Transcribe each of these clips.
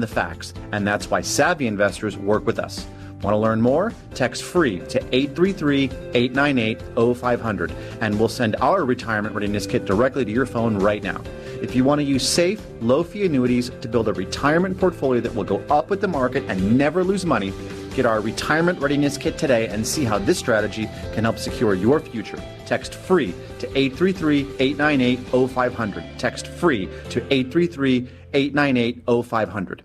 the facts, and that's why savvy investors work with us. Want to learn more? Text FREE to 833-898-0500, and we'll send our retirement readiness kit directly to your phone right now. If you want to use safe, low-fee annuities to build a retirement portfolio that will go up with the market and never lose money, get our retirement readiness kit today and see how this strategy can help secure your future. Text FREE to 833-898-0500. Text FREE to 833-898-0500.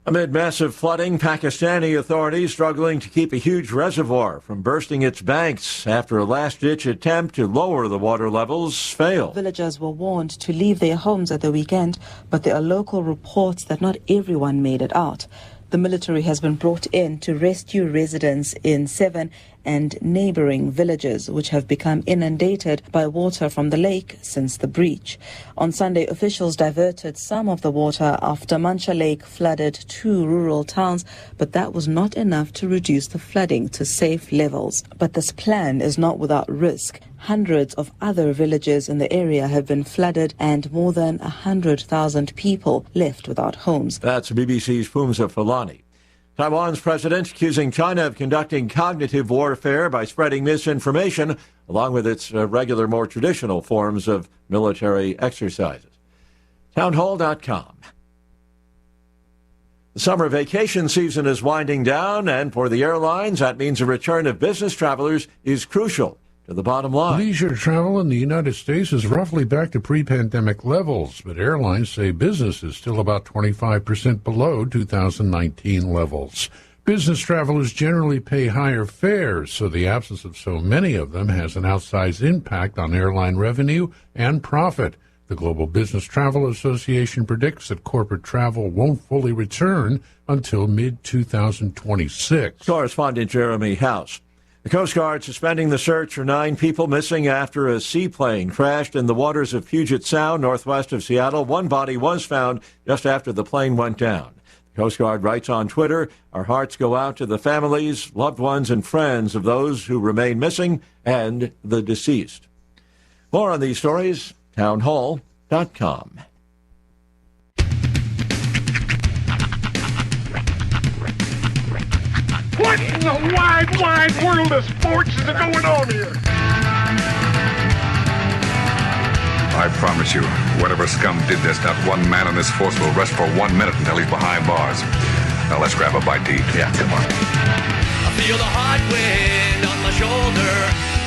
Amid massive flooding, Pakistani authorities struggling to keep a huge reservoir from bursting its banks after a last-ditch attempt to lower the water levels failed. Villagers were warned to leave their homes at the weekend, but there are local reports that not everyone made it out. The military has been brought in to rescue residents in 7 and neighboring villages, which have become inundated by water from the lake since the breach. On Sunday, officials diverted some of the water after Mancha Lake flooded 2 rural towns, but that was not enough to reduce the flooding to safe levels. But this plan is not without risk. Hundreds of other villages in the area have been flooded and more than 100,000 people left without homes. That's BBC's Phumza Fulani. Taiwan's president accusing China of conducting cognitive warfare by spreading misinformation, along with its regular, more traditional forms of military exercises. Townhall.com. The summer vacation season is winding down, and for the airlines, that means a return of business travelers is crucial to the bottom line. Leisure travel in the United States is roughly back to pre-pandemic levels, but airlines say business is still about 25% below 2019 levels. Business travelers generally pay higher fares, so the absence of so many of them has an outsized impact on airline revenue and profit. The Global Business Travel Association predicts that corporate travel won't fully return until mid-2026. Correspondent Jeremy House. The Coast Guard suspending the search for 9 people missing after a seaplane crashed in the waters of Puget Sound, northwest of Seattle. One body was found just after the plane went down. The Coast Guard writes on Twitter, "Our hearts go out to the families, loved ones, and friends of those who remain missing and the deceased." More on these stories, townhall.com. What in the wide, wide world of sports is going on here? I promise you, whatever scum did this, not one man in this force will rest for 1 minute until he's behind bars. Now let's grab a bite to eat. Yeah, come on. I feel the hot wind on my shoulder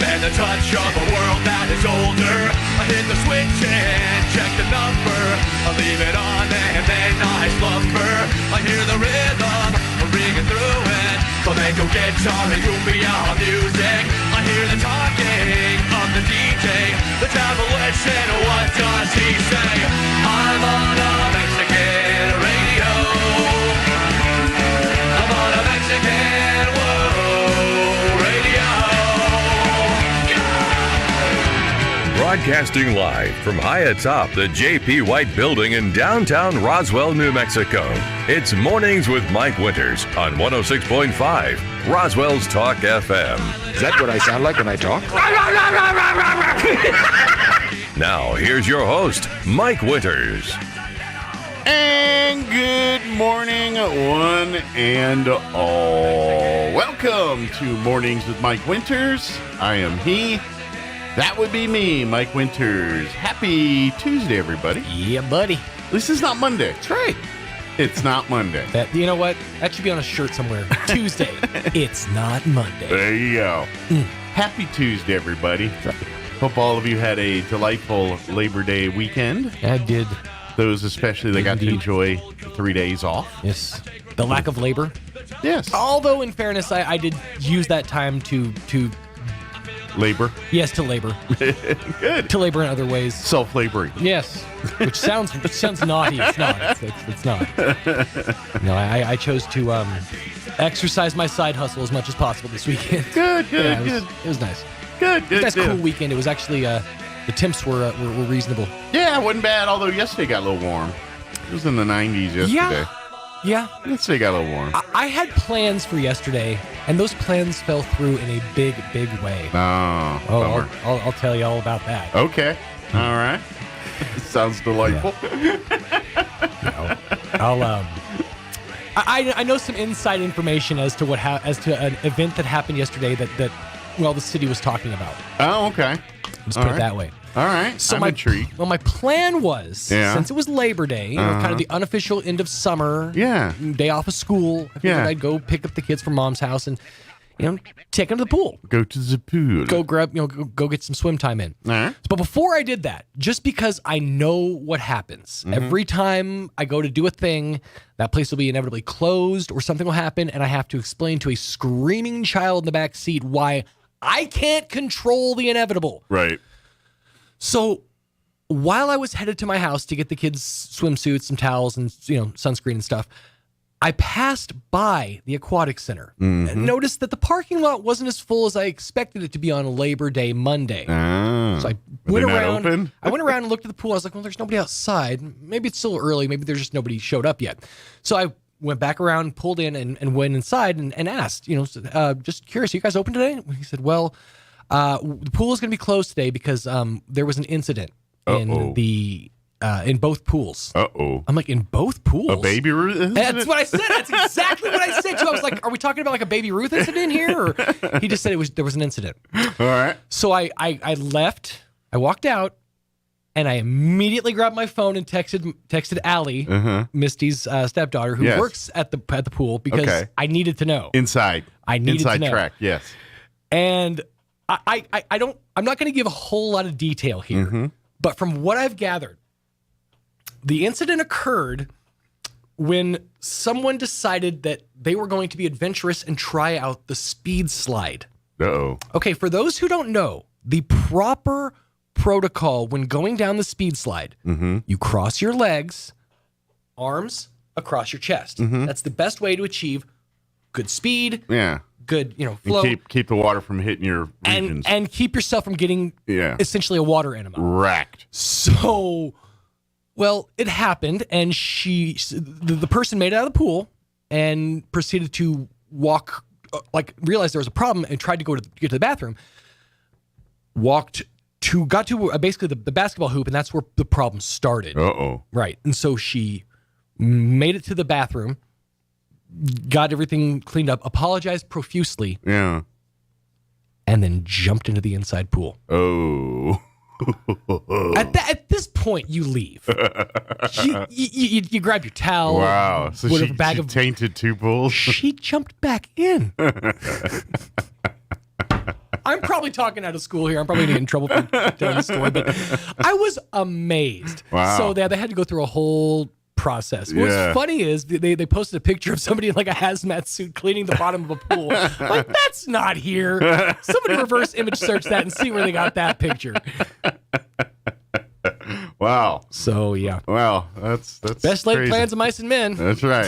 and the touch of a world that is older. I hit the switch and check the number. I leave it on and then I slumber. I hear the rhythm ringing through it. Flamenco guitar and cumbia music. I hear the talking of the DJ. The devil listen, what does he say? I'm on a Mexican radio. I'm on a Mexican radio. Broadcasting live from high atop the J.P. White Building in downtown Roswell, New Mexico. It's Mornings with Mike Winters on 106.5 Roswell's Talk FM. Is that what I sound like when I talk? Now, here's your host, Mike Winters. And good morning, one and all. Welcome to Mornings with Mike Winters. I am he. That would be me, Mike Winters. Happy Tuesday, everybody. Yeah, buddy. This is not Monday. That's right. It's not Monday. You know what? That should be on a shirt somewhere. Tuesday. It's not Monday. There you go. Happy Tuesday, everybody. Right. Hope all of you had a delightful Labor Day weekend. I did. Those especially that got to enjoy 3 days off. Yes. The lack of labor. Yes. Although, in fairness, I did use that time to labor. Yes, to labor. Good. To labor in other ways. Self-laboring. Yes. Which sounds naughty. It's not. It's not. No, I chose to exercise my side hustle as much as possible this weekend. Good. Yeah, it was nice. Good. Nice, cool weekend. It was actually the temps were reasonable. Yeah, it wasn't bad. Although yesterday got a little warm. It was in the 90s yesterday. Yeah. Yesterday got a little warm. I had plans for yesterday, and those plans fell through in a big way. Oh, I'll tell you all about that. Okay. All right. Sounds delightful. I know some inside information as to as to an event that happened yesterday that the city was talking about. Oh, okay. Let's put it that way. All right. So I'm intrigued. Well, my plan was, since it was Labor Day, kind of the unofficial end of summer, day off of school, I figured I'd go pick up the kids from mom's house and, take them to the pool. Go to the pool. Go grab, go get some swim time in. All right. But before I did that, just because I know what happens, every time I go to do a thing, that place will be inevitably closed or something will happen, and I have to explain to a screaming child in the back seat why I can't control the inevitable. Right. So while I was headed to my house to get the kids swimsuits, some towels, and sunscreen and stuff, I passed by the aquatic center and noticed that the parking lot wasn't as full as I expected it to be on Labor Day Monday. So I went around. I went around and looked at the pool. I was like, well, there's nobody outside. Maybe it's still early. Maybe there's just nobody showed up yet. So I went back around, pulled in, and went inside and asked, just curious, are you guys open today? He said, well, the pool is going to be closed today because there was an incident in both pools. I'm like, in both pools? A Baby Ruth incident? That's what I said. That's exactly what I said too. I was like, are we talking about like a Baby Ruth incident here? Or he just said there was an incident. All right. So I left, I walked out, and I immediately grabbed my phone and texted Allie, Misty's stepdaughter, who works at the pool, because I needed to know. Inside. I needed to know. Inside track, yes. And I'm not going to give a whole lot of detail here, but from what I've gathered, the incident occurred when someone decided that they were going to be adventurous and try out the speed slide. Uh-oh. Okay, for those who don't know, the proper protocol when going down the speed slide, you cross your legs, arms across your chest. That's the best way to achieve good speed. Yeah. Good, flow. And keep the water from hitting your regions. And keep yourself from getting essentially a water enema. Racked. So, well, it happened, and the person made it out of the pool and proceeded to walk, realized there was a problem and tried to get to the bathroom. Got to basically the basketball hoop, and that's where the problem started. Uh-oh. Right. And so she made it to the bathroom, got everything cleaned up, apologized profusely. Yeah. And then jumped into the inside pool. Oh. At this point, you leave. You grab your towel. Wow. So she tainted two pools? She jumped back in. I'm probably talking out of school here. I'm probably going to get in trouble for telling the story, but I was amazed. Wow. So they had to go through a whole process. What's funny is they posted a picture of somebody in like a hazmat suit cleaning the bottom of a pool. Like, that's not here. Somebody reverse image search that and see where they got that picture. Wow. So yeah. Wow. That's best laid plans of mice and men. That's right.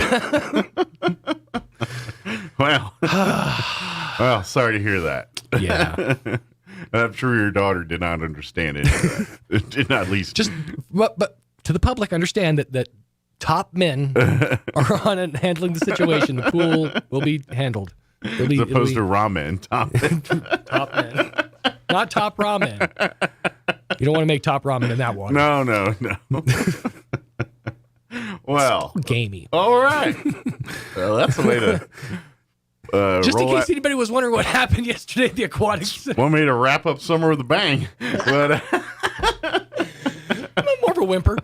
Well, sorry to hear that. Yeah. I'm sure your daughter did not understand it. Did not least. But to the public, understand that top men are on and handling the situation. The pool will be handled. As opposed to ramen, top men. Not top ramen. You don't want to make top ramen in that water. No. Well, gamey. All right. Well, that's the way to. Just in case anybody was wondering what happened yesterday at the aquatic center. One way to wrap up summer with a bang. But I'm more of a whimper.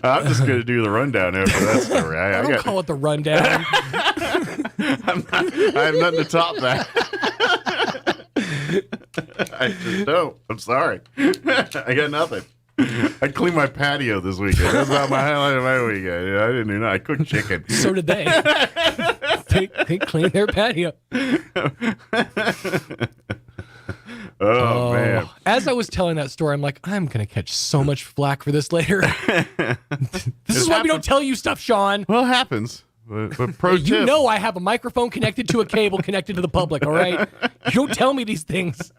I'm just going to do the rundown after that story. I don't call it the rundown. I have nothing to top that. I just don't. I'm sorry. I got nothing. I cleaned my patio this weekend. That's about my highlight of my weekend. I didn't know. I cooked chicken. So did they. They cleaned their patio. Oh, man. As I was telling that story, I'm like, I'm going to catch so much flack for this later. This is why we don't tell you stuff, Sean. Well, it happens. But pro tip. You know I have a microphone connected to a cable connected to the public, all right? You don't tell me these things.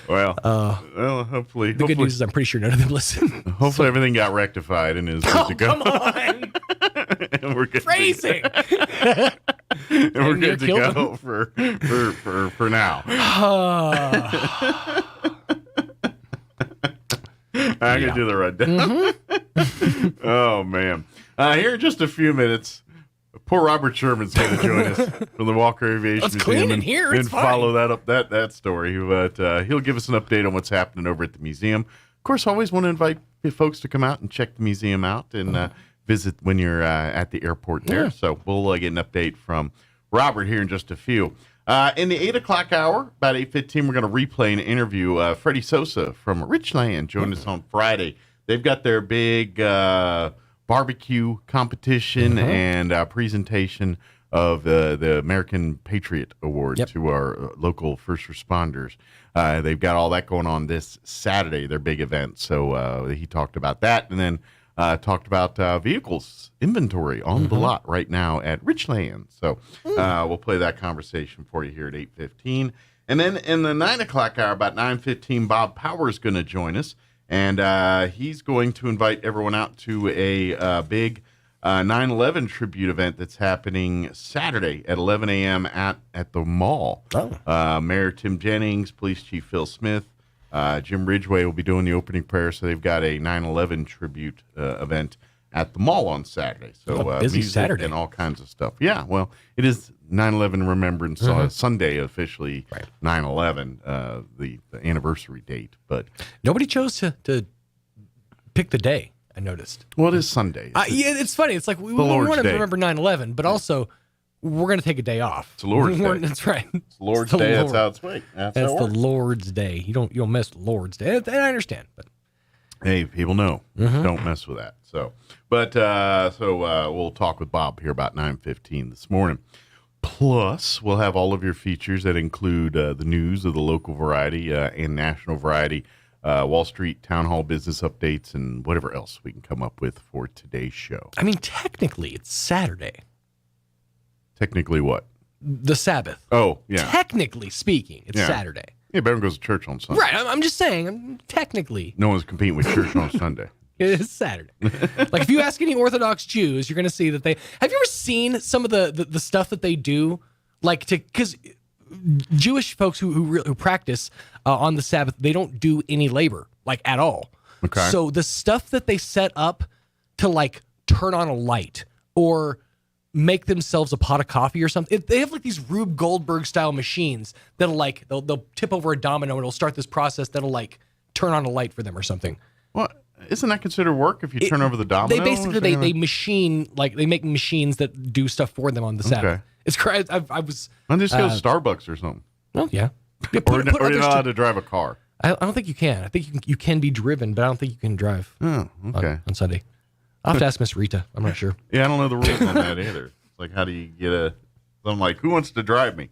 Well, hopefully. The good news is I'm pretty sure none of them listen. Hopefully everything got rectified and is good to go. Come on. And we're good Phrasing. And we're good to go for now. I'm going to do the rundown. Oh, man. Here in just a few minutes, poor Robert Sherman's going to join us from the Walker Aviation Let's Museum clean in here. It's and fine. follow that story. But he'll give us an update on what's happening over at the museum. Of course, I always want to invite folks to come out and check the museum out and visit when you're at the airport there. Yeah. So we'll get an update from Robert here in just a few. In the 8 o'clock hour, about 8:15, we're going to replay an interview. Freddie Sosa from Richland joined us on Friday. They've got their big barbecue competition and presentation of the American Patriot Award to our local first responders. They've got all that going on this Saturday, their big event. So he talked about that and then talked about vehicles inventory on the lot right now at Richland. So we'll play that conversation for you here at 8:15. And then in the 9 o'clock hour, about 9:15, Bob Power is going to join us. And he's going to invite everyone out to a big 9/11 tribute event that's happening Saturday at 11 a.m. at the mall. Mayor Tim Jennings, Police Chief Phil Smith, Jim Ridgway will be doing the opening prayer. So they've got a 9/11 tribute event at the mall on Saturday. So busy music Saturday and all kinds of stuff. Yeah, well, it is 9/11 Remembrance Sunday, officially 9/11, the anniversary date. But nobody chose to pick the day. I noticed. Well, it is Sunday. Yeah, it's funny. It's like we want to remember 9/11, but also we're going to take a day off. It's Lord's Day. That's right. It's Lord's Day. That's how it's made. That's the Lord's Day. You don't miss Lord's Day. And I understand, but hey, people know. Don't mess with that. So, but we'll talk with Bob here about 9:15 this morning. Plus, we'll have all of your features that include the news of the local variety and national variety, Wall Street town hall business updates, and whatever else we can come up with for today's show. I mean, technically, it's Saturday. Technically what? The Sabbath. Oh, yeah. Technically speaking, it's Saturday. Yeah, everyone goes to church on Sunday. Right. I'm just saying, technically. No one's competing with church on Sunday. It is Saturday. Like, if you ask any Orthodox Jews, you're going to see that have you ever seen some of the stuff that they do? Like, because Jewish folks who practice on the Sabbath, they don't do any labor, like, at all. Okay. So the stuff that they set up to, like, turn on a light or make themselves a pot of coffee or something. They have like these Rube Goldberg style machines that'll like, they'll tip over a domino and it'll start this process that'll like turn on a light for them or something. Well, isn't that considered work if you turn over the domino? They basically, they machine, like they make machines that do stuff for them on the Sabbath. Okay. It's crazy. I was. Why don't you just go to Starbucks or something? Well, yeah. Or you're not allowed to drive a car. I don't think you can. I think you can be driven, but I don't think you can drive on Sunday. I'll have to ask Miss Rita. I'm not sure. Yeah, I don't know the rules on that either. It's like, how do you get I'm like, who wants to drive me?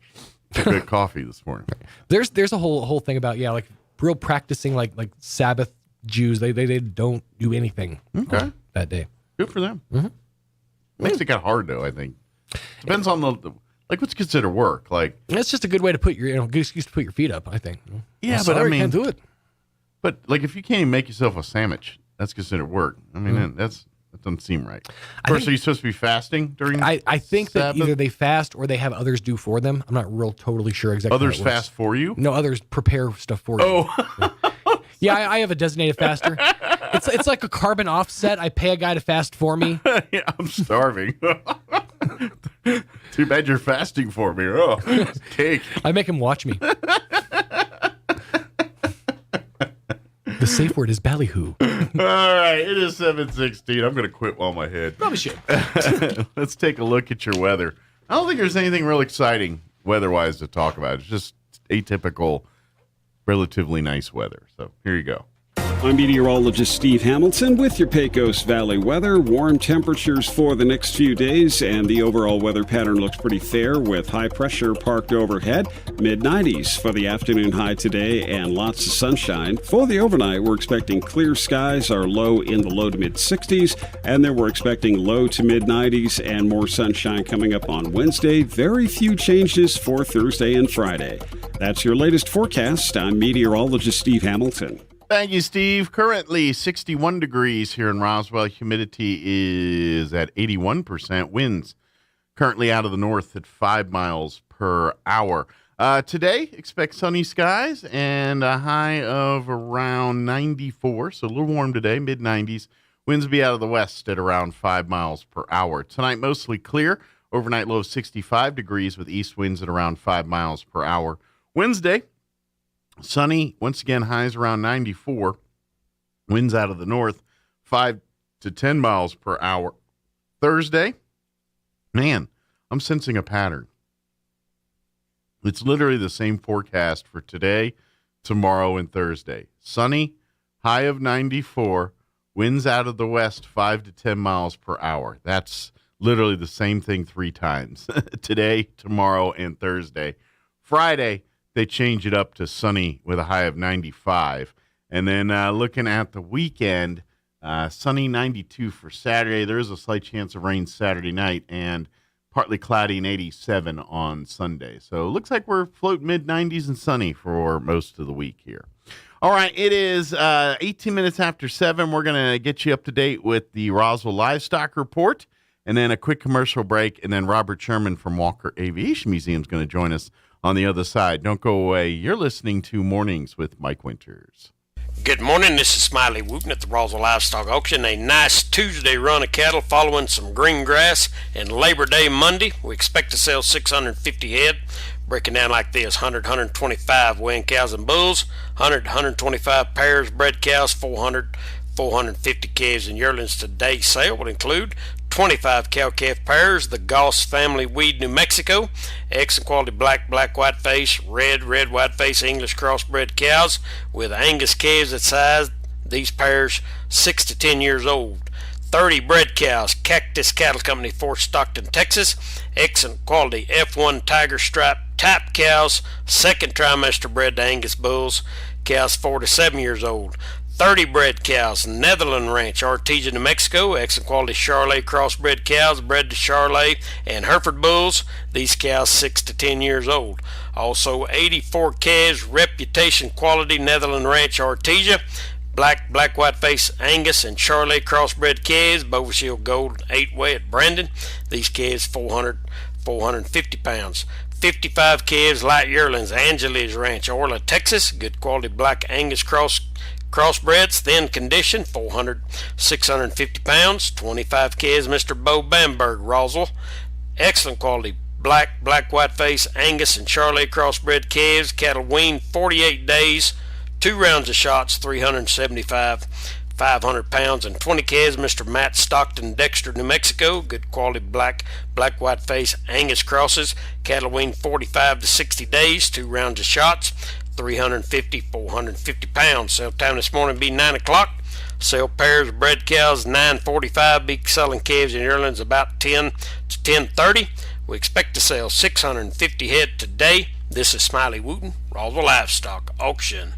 A good coffee this morning. There's a whole thing about, like real practicing like Sabbath Jews. They don't do anything that day. Good for them. Makes it kind of hard though, I think. Depends on the like what's considered work. Like it's just a good way to put your good excuse to put your feet up, I think. Yeah, but I mean, can't do it. But like if you can't even make yourself a sandwich, that's considered work. I mean, that doesn't seem right. Of course, are you supposed to be fasting during I think Sabbath? That either they fast or they have others do for them. I'm not totally sure exactly. Others fast for you? No, others prepare stuff for you. Oh. Yeah, I have a designated faster. It's like a carbon offset. I pay a guy to fast for me. Yeah, I'm starving. Too bad you're fasting for me. Oh, cake. I make him watch me. The safe word is ballyhoo. All right, it is 7:16. I'm going to quit while my head. Probably should. Let's take a look at your weather. I don't think there's anything real exciting weather-wise to talk about. It's just atypical, relatively nice weather. So here you go. I'm meteorologist Steve Hamilton with your Pecos Valley weather. Warm temperatures for the next few days, and the overall weather pattern looks pretty fair with high pressure parked overhead. Mid-90s for the afternoon high today and lots of sunshine. For the overnight, we're expecting clear skies, our low in the low to mid-60s, and then we're expecting low to mid-90s and more sunshine coming up on Wednesday. Very few changes for Thursday and Friday. That's your latest forecast. I'm meteorologist Steve Hamilton. Thank you, Steve. Currently 61 degrees here in Roswell. Humidity is at 81%. Winds currently out of the north at 5 miles per hour. Today, expect sunny skies and a high of around 94, so a little warm today, mid-90s. Winds will be out of the west at around 5 miles per hour. Tonight, mostly clear. Overnight low of 65 degrees with east winds at around 5 miles per hour. Wednesday, sunny. Once again, highs around 94. Winds out of the north, 5 to 10 miles per hour. Thursday, man, I'm sensing a pattern. It's literally the same forecast for today, tomorrow, and Thursday. Sunny, high of 94, winds out of the west 5 to 10 miles per hour. That's literally the same thing 3 times. Today, tomorrow, and Thursday. Friday, they change it up to sunny with a high of 95. And then looking at the weekend, sunny 92 for Saturday. There is a slight chance of rain Saturday night, and partly cloudy and 87 on Sunday. So it looks like we're floating mid-90s and sunny for most of the week here. All right, it is 18 minutes after 7. We're going to get you up to date with the Roswell Livestock Report, and then a quick commercial break, and then Robert Sherman from Walker Aviation Museum is going to join us on the other side. Don't go away. You're listening to Mornings with Mike Winters. Good morning, this is Smiley Wooten at the Roswell Livestock Auction. A nice Tuesday run of cattle following some green grass, and Labor Day Monday we expect to sell 650 head. Breaking down like this: 100, 125 weighing cows and bulls, 100, 125 pairs bred cows, 400, 450 calves and yearlings. Today's sale will include 25 cow-calf pairs, the Goss family Weed, New Mexico, excellent quality black whiteface, red whiteface English crossbred cows with Angus calves that size. These pairs 6 to 10 years old. 30 bred cows, Cactus Cattle Company, Fort Stockton, Texas, excellent quality F1 Tiger Stripe type cows, second trimester bred to Angus bulls, cows 4 to 7 years old. 30 bred cows, Netherland Ranch, Artesia, New Mexico, excellent quality Charolais crossbred cows, bred to Charolais and Hereford bulls. These cows 6 to 10 years old. Also 84 calves, Reputation quality Netherland Ranch, Artesia, black whiteface Angus and Charolais crossbred calves, Bovinshield Gold 8-way at Brandon. These calves 450 pounds. 55 calves, light yearlings, Angeles Ranch, Orla, Texas, good quality black Angus crossbreds, thin condition, 650 pounds. 25 calves, Mr. Bo Bamberg, Roswell, excellent quality black whiteface Angus and Charolais crossbred calves, cattle weaned 48 days, 2 rounds of shots, 375, 500 pounds, and 20 calves, Mr. Matt Stockton, Dexter, New Mexico, good quality black whiteface Angus crosses, cattle weaned 45 to 60 days, 2 rounds of shots, 350, 450 pounds. Sale time this morning be 9 o'clock. Sell pairs of bred cows 9:45. Be selling calves and yearlings about 10 to 10:30. We expect to sell 650 head today. This is Smiley Wooten, Roswell Livestock Auction.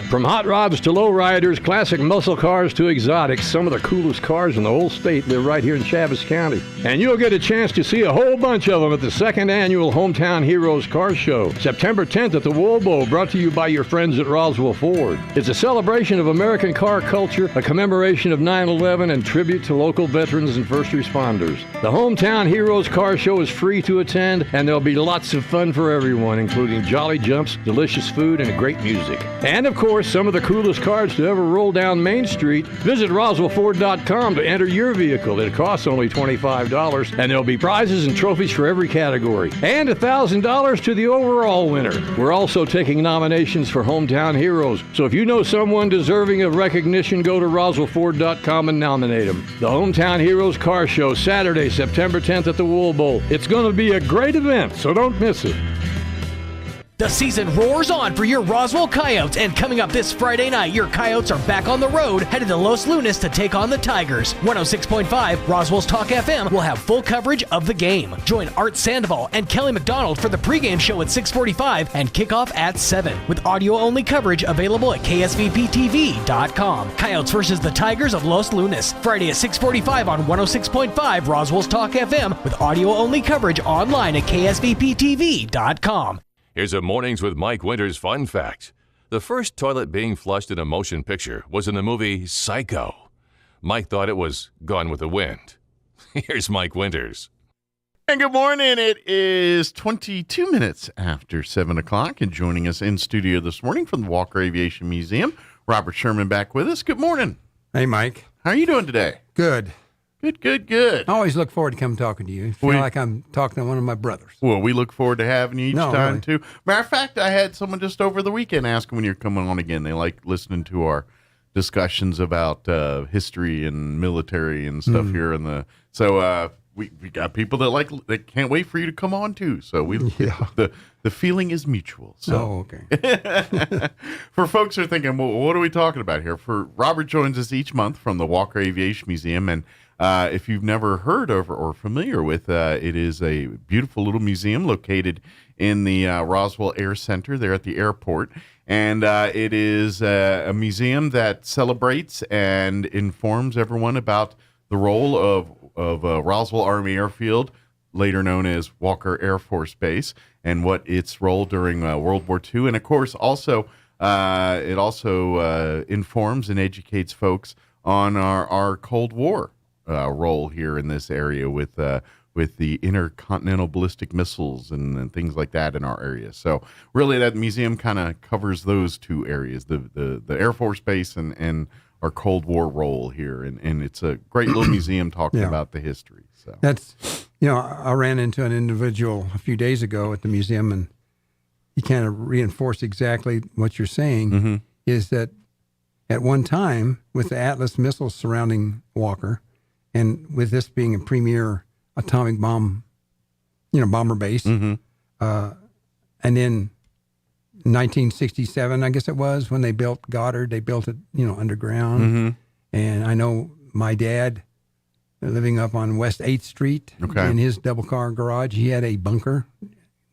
From hot rods to lowriders, classic muscle cars to exotics, some of the coolest cars in the whole state live right here in Chaves County. And you'll get a chance to see a whole bunch of them at the 2nd Annual Hometown Heroes Car Show, September 10th at the Wool Bowl, brought to you by your friends at Roswell Ford. It's a celebration of American car culture, a commemoration of 9/11, and tribute to local veterans and first responders. The Hometown Heroes Car Show is free to attend, and there'll be lots of fun for everyone, including jolly jumps, delicious food, and great music. And of course, some of the coolest cars to ever roll down Main Street. Visit RoswellFord.com to enter your vehicle. It costs only $25, and there'll be prizes and trophies for every category. And $1,000 to the overall winner. We're also taking nominations for Hometown Heroes, so if you know someone deserving of recognition, go to RoswellFord.com and nominate them. The Hometown Heroes Car Show, Saturday, September 10th at the Wool Bowl. It's going to be a great event, so don't miss it. The season roars on for your Roswell Coyotes, and coming up this Friday night, your Coyotes are back on the road, headed to Los Lunas to take on the Tigers. 106.5 Roswell's Talk FM will have full coverage of the game. Join Art Sandoval and Kelly McDonald for the pregame show at 6:45 and kickoff at 7, with audio-only coverage available at ksvptv.com. Coyotes versus the Tigers of Los Lunas, Friday at 6:45 on 106.5 Roswell's Talk FM, with audio-only coverage online at ksvptv.com. Here's a Mornings with Mike Winters fun fact. The first toilet being flushed in a motion picture was in the movie Psycho. Mike thought it was Gone with the Wind. Here's Mike Winters. And good morning. It is 22 minutes after 7 o'clock, and joining us in studio this morning from the Walker Aviation Museum, Robert Sherman back with us. Good morning. Hey, Mike. How are you doing today? Good. Good. I always look forward to come talking to you. I feel like I'm talking to one of my brothers. Well, we look forward to having you each time, really. too. Matter of fact, I had someone just over the weekend ask when you're coming on again. They like listening to our discussions about history and military and stuff here. We got people that can't wait for you to come on, too. So the feeling is mutual. So. Oh, okay. For folks who are thinking, well, what are we talking about here? Robert joins us each month from the Walker Aviation Museum, and if you've never heard of or familiar with, it is a beautiful little museum located in the Roswell Air Center there at the airport. And it is a museum that celebrates and informs everyone about the role of Roswell Army Airfield, later known as Walker Air Force Base, and what its role during World War II. And, of course, also it also informs and educates folks on our Cold War role here in this area with the intercontinental ballistic missiles and things like that in our area. So really that museum kind of covers those two areas, the Air Force Base and our Cold War role here. And it's a great little museum talking about the history. So that's, I ran into an individual a few days ago at the museum, and he kind of reinforced exactly what you're saying, is that at one time with the Atlas missiles surrounding Walker, and with this being a premier atomic bomb, bomber base. And then 1967, I guess it was, when they built Goddard, they built it, underground. And I know my dad, living up on West 8th Street, in his double-car garage, he had a bunker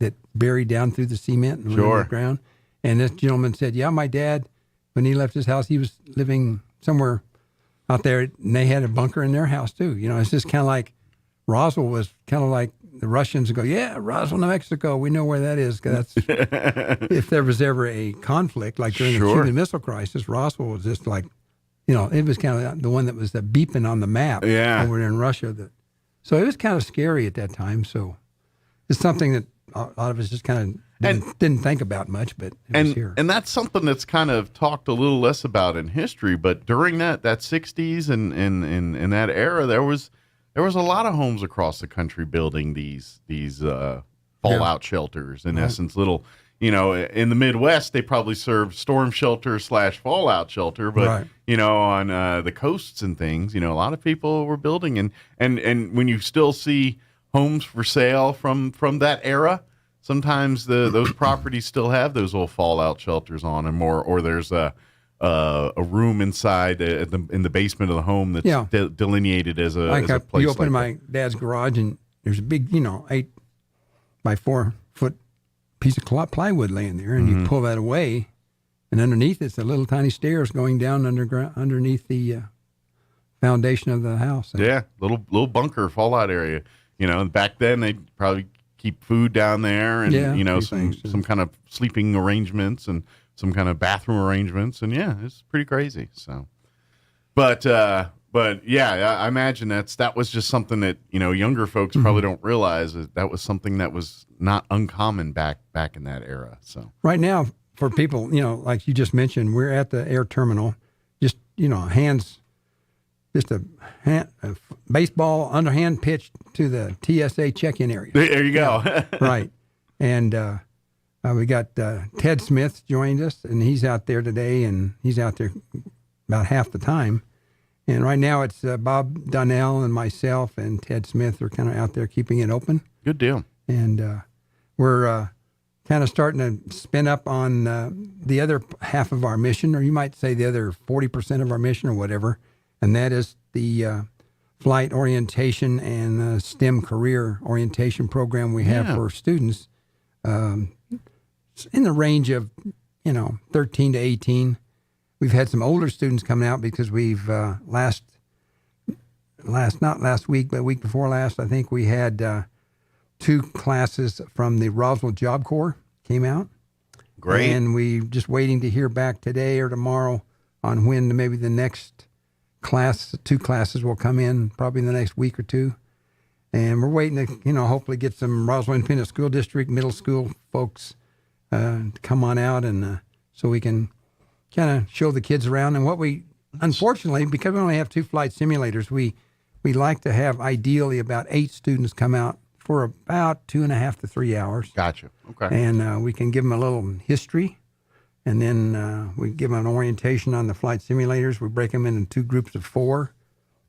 that buried down through the cement and underground. And this gentleman said, my dad, when he left his house, he was living somewhere out there, and they had a bunker in their house, too. It's just kind of like Roswell was kind of like the Russians go, Roswell, New Mexico, we know where that is. 'Cause that's if there was ever a conflict, like during the Cuban Missile Crisis, Roswell was just like, it was kind of the one that was the beeping on the map over there in Russia. So it was kind of scary at that time. So it's something that a lot of us just kind of didn't think about much, but it was here. And that's something that's kind of talked a little less about in history. But during that 60s and in that era, there was a lot of homes across the country building these fallout shelters. In essence, little, in the Midwest, they probably served storm shelter / fallout shelter. But, on the coasts and things, a lot of people were building. And when you still see homes for sale from that era, sometimes those properties still have those old fallout shelters on them, or there's a room inside in the basement of the home that's delineated as a place. You open my dad's garage, and there's a big 8 by 4 foot piece of plywood laying there, and you pull that away, and underneath it's a little tiny stairs going down underneath the foundation of the house. Little bunker fallout area. Back then they'd probably keep food down there, and some kind of sleeping arrangements and some kind of bathroom arrangements, and it's pretty crazy. So, but I imagine that was just something that younger folks probably don't realize that was something that was not uncommon back in that era. So right now, for people, like you just mentioned, we're at the air terminal, just hands. Just a baseball underhand pitch to the TSA check-in area. There you go. Right. And we got Ted Smith joined us, and he's out there today, and he's out there about half the time. And right now it's Bob Donnell and myself and Ted Smith are kind of out there keeping it open. Good deal. And we're kind of starting to spin up on the other half of our mission, or you might say the other 40% of our mission or whatever. And that is the flight orientation and STEM career orientation program we have for students in the range of, 13 to 18. We've had some older students coming out because we've not last week, but week before last, I think we had 2 classes from the Roswell Job Corps came out. Great. And we're just waiting to hear back today or tomorrow on when maybe the next 2 classes will come in, probably in the next week or 2. And we're waiting to, hopefully get some Roswell Independent School District middle school folks to come on out, and so we can kind of show the kids around. And what we, unfortunately, because we only have 2 flight simulators, we like to have ideally about 8 students come out for about 2.5 to 3 hours. Gotcha. Okay. And we can give them a little history, and then we give them an orientation on the flight simulators. We break them into 2 groups of 4,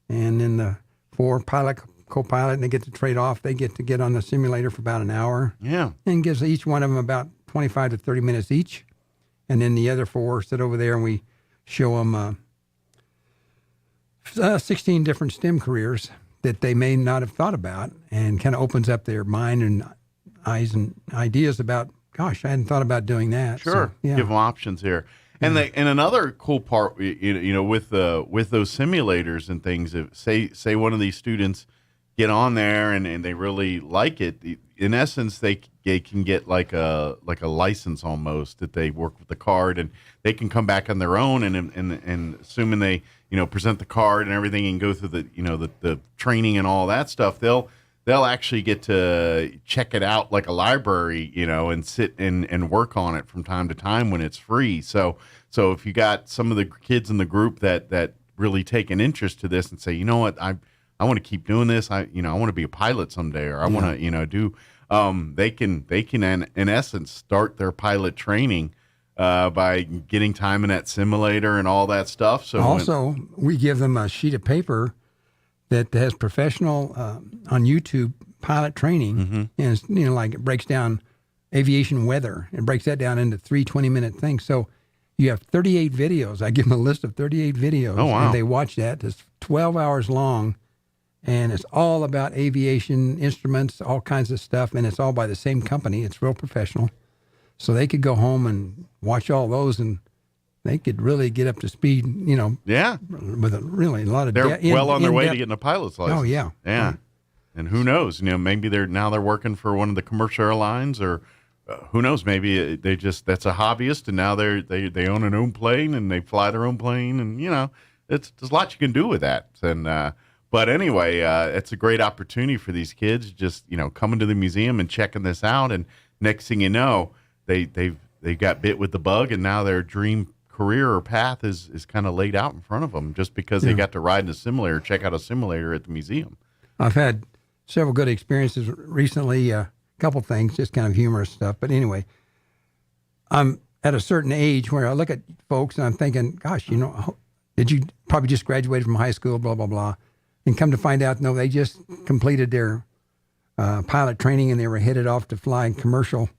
and then the 4 pilot, co-pilot, and they get to trade off. They get to get on the simulator for about an hour. Yeah. And gives each one of them about 25 to 30 minutes each. And then the other 4 sit over there, and we show them 16 different STEM careers that they may not have thought about, and kind of opens up their mind and eyes and ideas about, gosh, I hadn't thought about doing that. Sure. So, yeah. Give them options here. And and another cool part, with those simulators and things, if say one of these students get on there and they really like it, in essence, they can get like a license almost, that they work with the card, and they can come back on their own, and assuming they present the card and everything and go through the training and all that stuff, they'll actually get to check it out like a library, and sit and work on it from time to time when it's free. So if you got some of the kids in the group that really take an interest to this and say, you know what, I want to keep doing this. I want to be a pilot someday, or I want to, do. They can in essence start their pilot training by getting time in that simulator and all that stuff. So also, we give them a sheet of paper that has professional on YouTube pilot training, and it's, like it breaks down aviation weather. It breaks that down into 3 20-minute things. So you have 38 videos. I give them a list of 38 videos. Oh, wow. And they watch that. It's 12 hours long. And it's all about aviation instruments, all kinds of stuff, and it's all by the same company. It's real professional. So they could go home and watch all those, and they could really get up to speed, Yeah. with a lot of... They're well on their way to getting a pilot's license. Oh, yeah. Yeah. And who knows, maybe they're working for one of the commercial airlines, or who knows, maybe that's a hobbyist, and now they own an own plane, and they fly their own plane, and, there's a lot you can do with that. And, but anyway, it's a great opportunity for these kids, just coming to the museum and checking this out. And next thing you know, they got bit with the bug, and now their dream career or path is kind of laid out in front of them, just because they got to ride in a simulator, check out a simulator at the museum. I've had several good experiences recently. A couple things, just kind of humorous stuff. But anyway, I'm at a certain age where I look at folks and I'm thinking, gosh, did you probably just graduated from high school, blah blah blah. And come to find out, no, they just completed their pilot training, and they were headed off to fly commercial,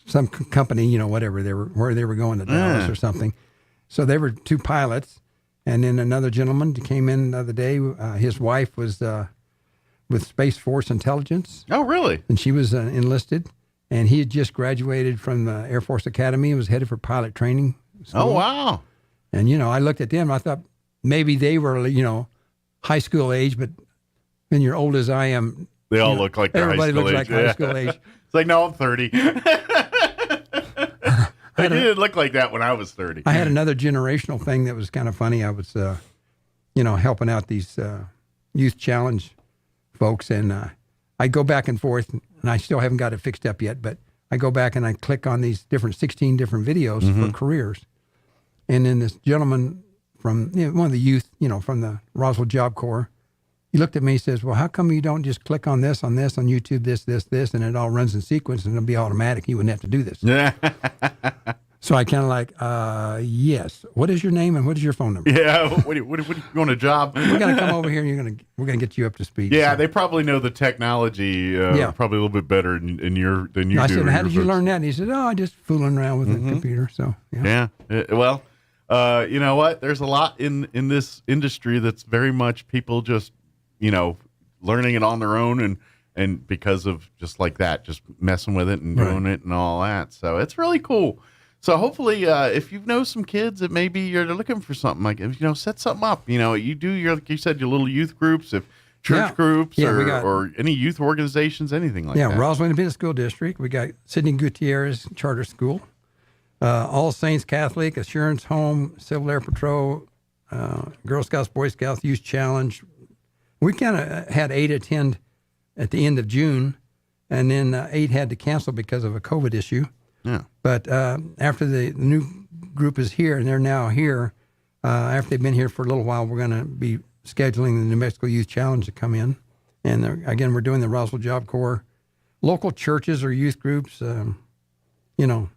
some company, whatever where they were going to Dallas or something. So they were 2 pilots, and then another gentleman came in the other day. His wife was with Space Force Intelligence. Oh, really? And she was enlisted, and he had just graduated from the Air Force Academy and was headed for pilot training school. Oh, wow! And I looked at them. I thought maybe they were, high school age, but when you're old as I am, they all look like they're high school age. Everybody looks like high school age. It's like, no, I'm 30. I didn't look like that when I was 30. I had another generational thing that was kind of funny. I was, helping out these youth challenge folks, and I go back and forth, and I still haven't got it fixed up yet, but I go back and I click on these 16 different videos for careers. And then this gentleman from one of the youth, from the Roswell Job Corps, he looked at me and says, well, how come you don't just click on this on YouTube, this, and it all runs in sequence, and it'll be automatic. You wouldn't have to do this. Yeah. So I kind of like, yes. What is your name and what is your phone number? Yeah. What you on a job? We're going to come over here, and we're gonna get you up to speed. Yeah, so. They probably know the technology probably a little bit better than you do. I said, how did you learn that? And he said, I just fooling around with the computer. So yeah. Well, you know what? There's a lot in this industry that's very much people just learning it on their own, and because of just like that, just messing with it and doing it and all that. So it's really cool. So hopefully, if you know some kids that maybe you're looking for something like, set something up. You do like you said, your little youth groups, if church groups or any youth organizations, anything like that. Yeah, Roswell Independent School District. We got Sidney Gutierrez Charter School, All Saints Catholic, Assurance Home, Civil Air Patrol, Girl Scouts, Boy Scouts, Youth Challenge. We kind of had 8 attend at the end of June, and then 8 had to cancel because of a COVID issue. Yeah. But after the new group is here, and they're now here, after they've been here for a little while, we're going to be scheduling the New Mexico Youth Challenge to come in. And again, we're doing the Roswell Job Corps, local churches or youth groups, you know.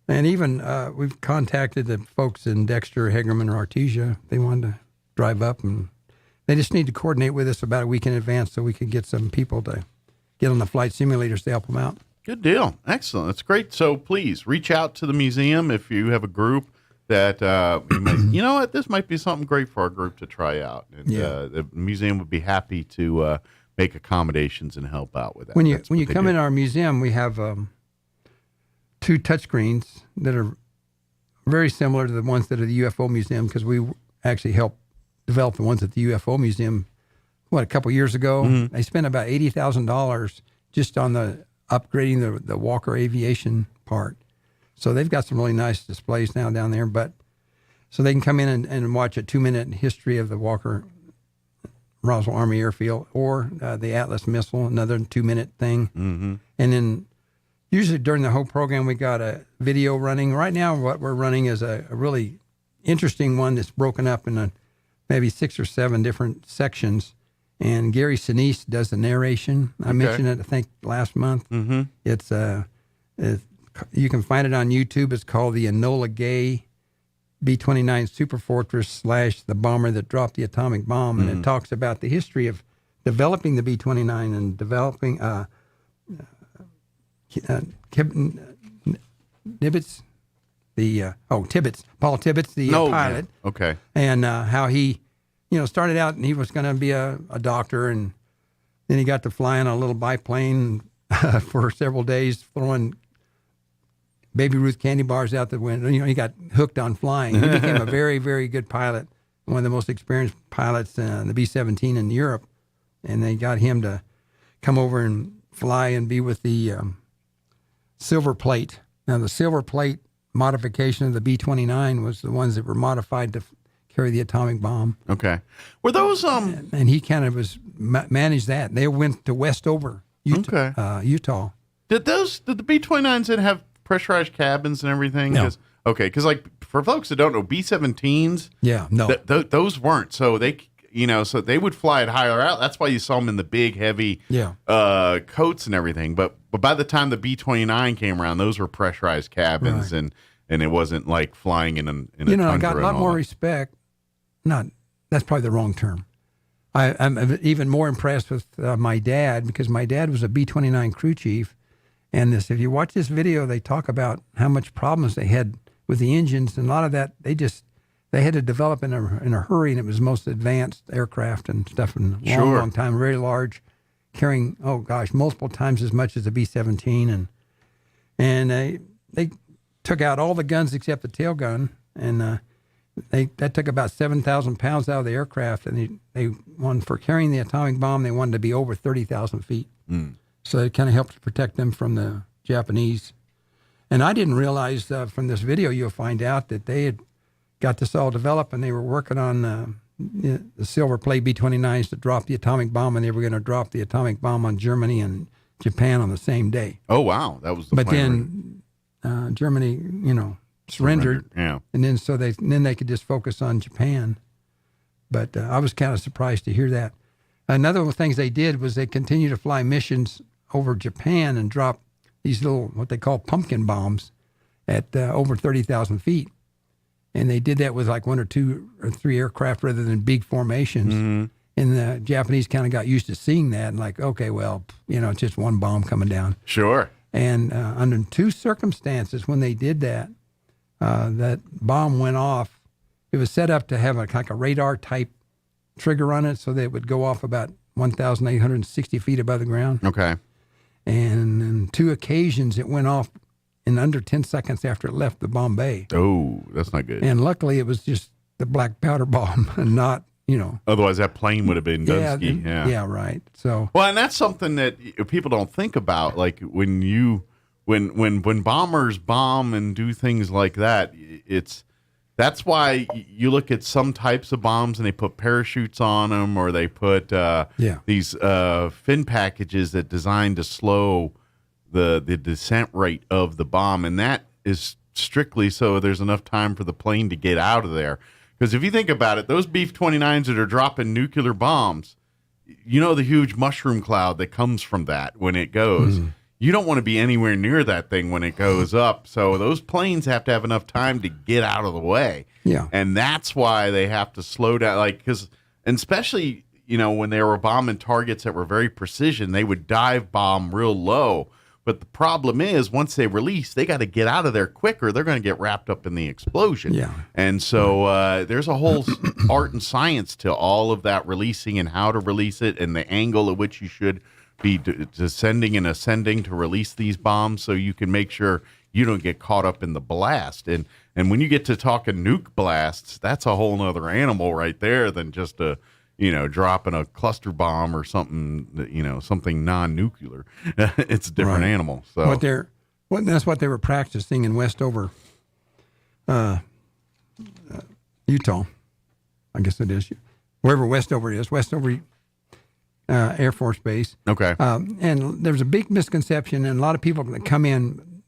And even we've contacted the folks in Dexter, Hegerman, or Artesia. They wanted to drive up, and they just need to coordinate with us about a week in advance so we can get some people to get on the flight simulators to help them out. Good deal. Excellent. That's great. So please reach out to the museum if you have a group that, you know what, this might be something great for our group to try out. And the museum would be happy to make accommodations and help out with that. When you come in our museum, we have 2 touchscreens that are very similar to the ones that are the UFO Museum, because we actually helped develop the ones at the UFO Museum, a couple years ago. Mm-hmm. They spent about $80,000 just on the upgrading the Walker Aviation part. So they've got some really nice displays now down there. But so they can come in and watch a 2-minute history of the Walker Roswell Army Airfield, or the Atlas missile, another 2-minute thing. Mm-hmm. And then usually during the whole program, we got a video running. Right now, what we're running is a really interesting one that's broken up in maybe 6 or 7 different sections. And Gary Sinise does the narration. I mentioned it, I think, last month. Mm-hmm. It's you can find it on YouTube. It's called the Enola Gay B-29 Superfortress / the bomber that dropped the atomic bomb. And it talks about the history of developing the B-29 and developing Tibbets, Paul Tibbets, the pilot. Yeah. Okay. And how he, started out and he was going to be a doctor, and then he got to fly on a little biplane for several days, throwing Baby Ruth candy bars out the window. He got hooked on flying. He became a very, very good pilot, one of the most experienced pilots in the B-17 in Europe. And they got him to come over and fly and be with the Silver Plate. Now, the Silver Plate modification of the B-29 was the ones that were modified to carry the atomic bomb. Okay. Were those... And he kind of was managed that. They went to Westover, Utah. Utah. Did the B-29s then have pressurized cabins and everything? No. Because for folks that don't know, B-17s... Yeah, no. Those weren't. So they... so they would fly at higher out. That's why you saw them in the big, heavy coats and everything. But by the time the B-29 came around, those were pressurized cabins, Right. and it wasn't like flying in a tundra. I got a lot more respect. That's probably the wrong term. I'm even more impressed with my dad, because my dad was a B-29 crew chief. And if you watch this video, they talk about how much problems they had with the engines, and a lot of that they had to develop in a hurry, and it was the most advanced aircraft and stuff in a long time, very large, carrying, multiple times as much as the B-17. And they took out all the guns except the tail gun, and that took about 7,000 pounds out of the aircraft, and they wanted, for carrying the atomic bomb, they wanted to be over 30,000 feet. So it kind of helped protect them from the Japanese. And I didn't realize from this video, you'll find out that they had got this all developed, and they were working on the Silver Plate B-29s to drop the atomic bomb, and they were going to drop the atomic bomb on Germany and Japan on the same day. Oh, wow. That was the But plan. then Germany, surrendered. Yeah. And then then they could just focus on Japan. But I was kind of surprised to hear that. Another of the things they did was they continued to fly missions over Japan and drop these little, what they call pumpkin bombs at over 30,000 feet. And they did that with like 1 or 2 or 3 aircraft rather than big formations. Mm-hmm. And the Japanese kind of got used to seeing that and like, okay, well, it's just one bomb coming down. Sure. And under 2 circumstances when they did that, that bomb went off. It was set up to have like a radar type trigger on it, so that it would go off about 1,860 feet above the ground. Okay. And on 2 occasions, it went off in under 10 seconds after it left the bomb bay. Oh, that's not good. And luckily, it was just the black powder bomb and not, Otherwise, that plane would have been Dunsky. Yeah, right. So, well, and that's something that people don't think about. Like when bombers bomb and do things like that, it's That's why you look at some types of bombs and they put parachutes on them, or they put these fin packages that designed to slow the descent rate of the bomb, and that is strictly so there's enough time for the plane to get out of there. Because if you think about it, those Beef-29s that are dropping nuclear bombs, you know the huge mushroom cloud that comes from that when it goes. Mm. You don't want to be anywhere near that thing when it goes up. So those planes have to have enough time to get out of the way. Yeah. And that's why they have to slow down. And especially, when they were bombing targets that were very precision, they would dive bomb real low. But the problem is, once they release, they got to get out of there quicker. They're going to get wrapped up in the explosion. Yeah. And so there's a whole art and science to all of that releasing and how to release it and the angle at which you should be descending and ascending to release these bombs, so you can make sure you don't get caught up in the blast. And when you get to talking nuke blasts, that's a whole nother animal right there than just dropping a cluster bomb or something, something non-nuclear. It's a different animal. So that's what they were practicing in Westover, Utah. I guess it is. Wherever Westover is, Westover Air Force Base. Okay. And there's a big misconception, and a lot of people that come in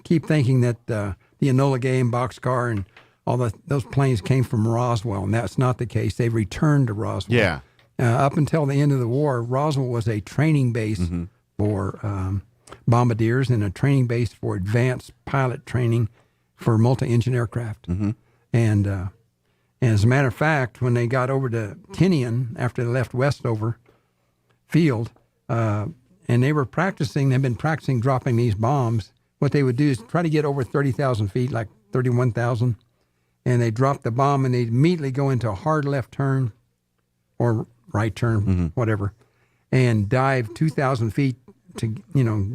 keep thinking that the Enola Gay and Boxcar and all those planes came from Roswell, and that's not the case. They returned to Roswell. Yeah. Up until the end of the war, Roswell was a training base for bombardiers and a training base for advanced pilot training for multi-engine aircraft. Mm-hmm. And as a matter of fact, when they got over to Tinian after they left Westover Field, and they've been practicing dropping these bombs. What they would do is try to get over 30,000 feet, like 31,000, and they drop the bomb and they immediately go into a hard left turn or right turn, whatever, and dive 2,000 feet to,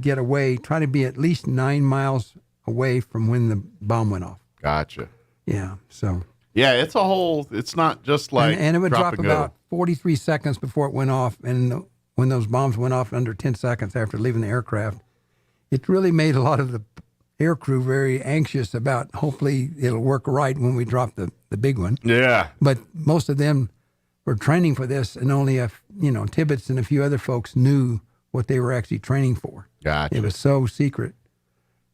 get away, try to be at least 9 miles away from when the bomb went off. Gotcha. Yeah, so. Yeah, it's not just like and it would drop and about 43 seconds before it went off, and when those bombs went off under 10 seconds after leaving the aircraft, it really made a lot of the air crew very anxious about hopefully it'll work right when we drop the big one. Yeah. But most of them were training for this, and only Tibbetts and a few other folks knew what they were actually training for. Gotcha. It was so secret.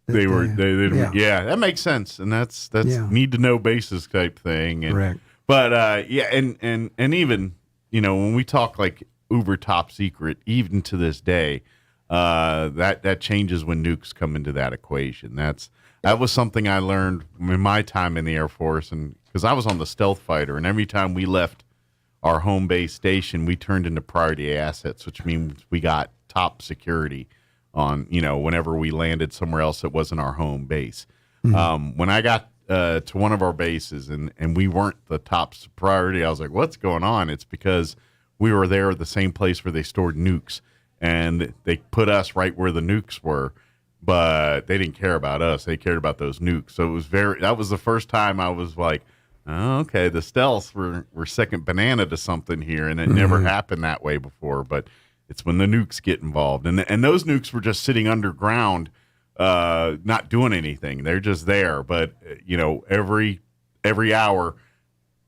They that makes sense, and that's need to know basis type thing. And, correct. But and even when we talk like uber top secret, even to this day, that changes when nukes come into that equation. That was something I learned in my time in the Air Force, and because I was on the stealth fighter, and every time we left our home base station, we turned into priority assets, which means we got top security on whenever we landed somewhere else that wasn't our home base. Mm-hmm. When I got to one of our bases and we weren't the top priority, I was like, what's going on? It's because we were there at the same place where they stored nukes, and they put us right where the nukes were, but they didn't care about us. They cared about those nukes. So that was the first time I was like, oh, okay, the stealths were second banana to something here, and it never happened that way before, but it's when the nukes get involved. And those nukes were just sitting underground, not doing anything. They're just there. But, every hour,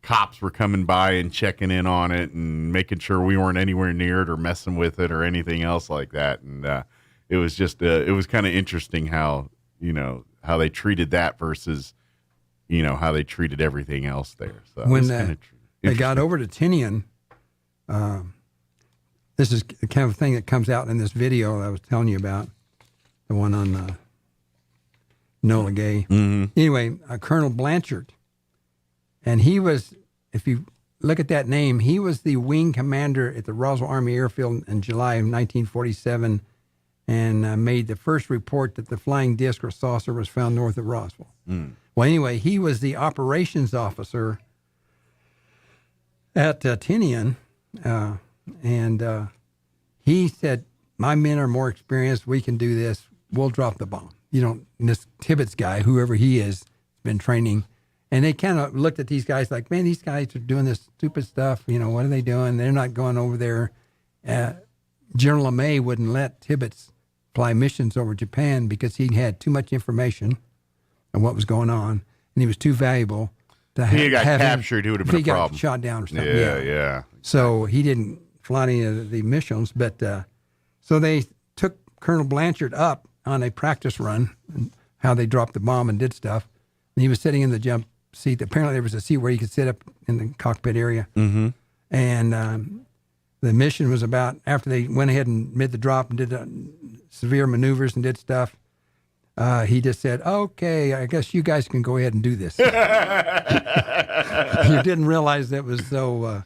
cops were coming by and checking in on it and making sure we weren't anywhere near it or messing with it or anything else like that. And it was just, it was kind of interesting how they treated that versus, how they treated everything else there. So when they got over to Tinian, this is the kind of thing that comes out in this video I was telling you about, the one on Enola Gay. Mm-hmm. Anyway, Colonel Blanchard, and he was, if you look at that name, he was the wing commander at the Roswell Army Airfield in July of 1947, and made the first report that the flying disc or saucer was found north of Roswell. Mm. Well, anyway, he was the operations officer at Tinian, and he said, my men are more experienced. We can do this. We'll drop the bomb. This Tibbetts guy, whoever he is, been training. And they kind of looked at these guys like, man, these guys are doing this stupid stuff. What are they doing? They're not going over there. General LeMay wouldn't let Tibbetts fly missions over Japan because he had too much information on what was going on, and he was too valuable he got captured, he would have been a problem. Got shot down or something. Yeah. So he didn't fly any of the missions, but so they took Colonel Blanchard up on a practice run, and how they dropped the bomb and did stuff. And he was sitting in the jump seat. Apparently, there was a seat where he could sit up in the cockpit area. Mm-hmm. And the mission was about, after they went ahead and made the drop and did severe maneuvers and did stuff, he just said, "Okay, I guess you guys can go ahead and do this." You didn't realize that was so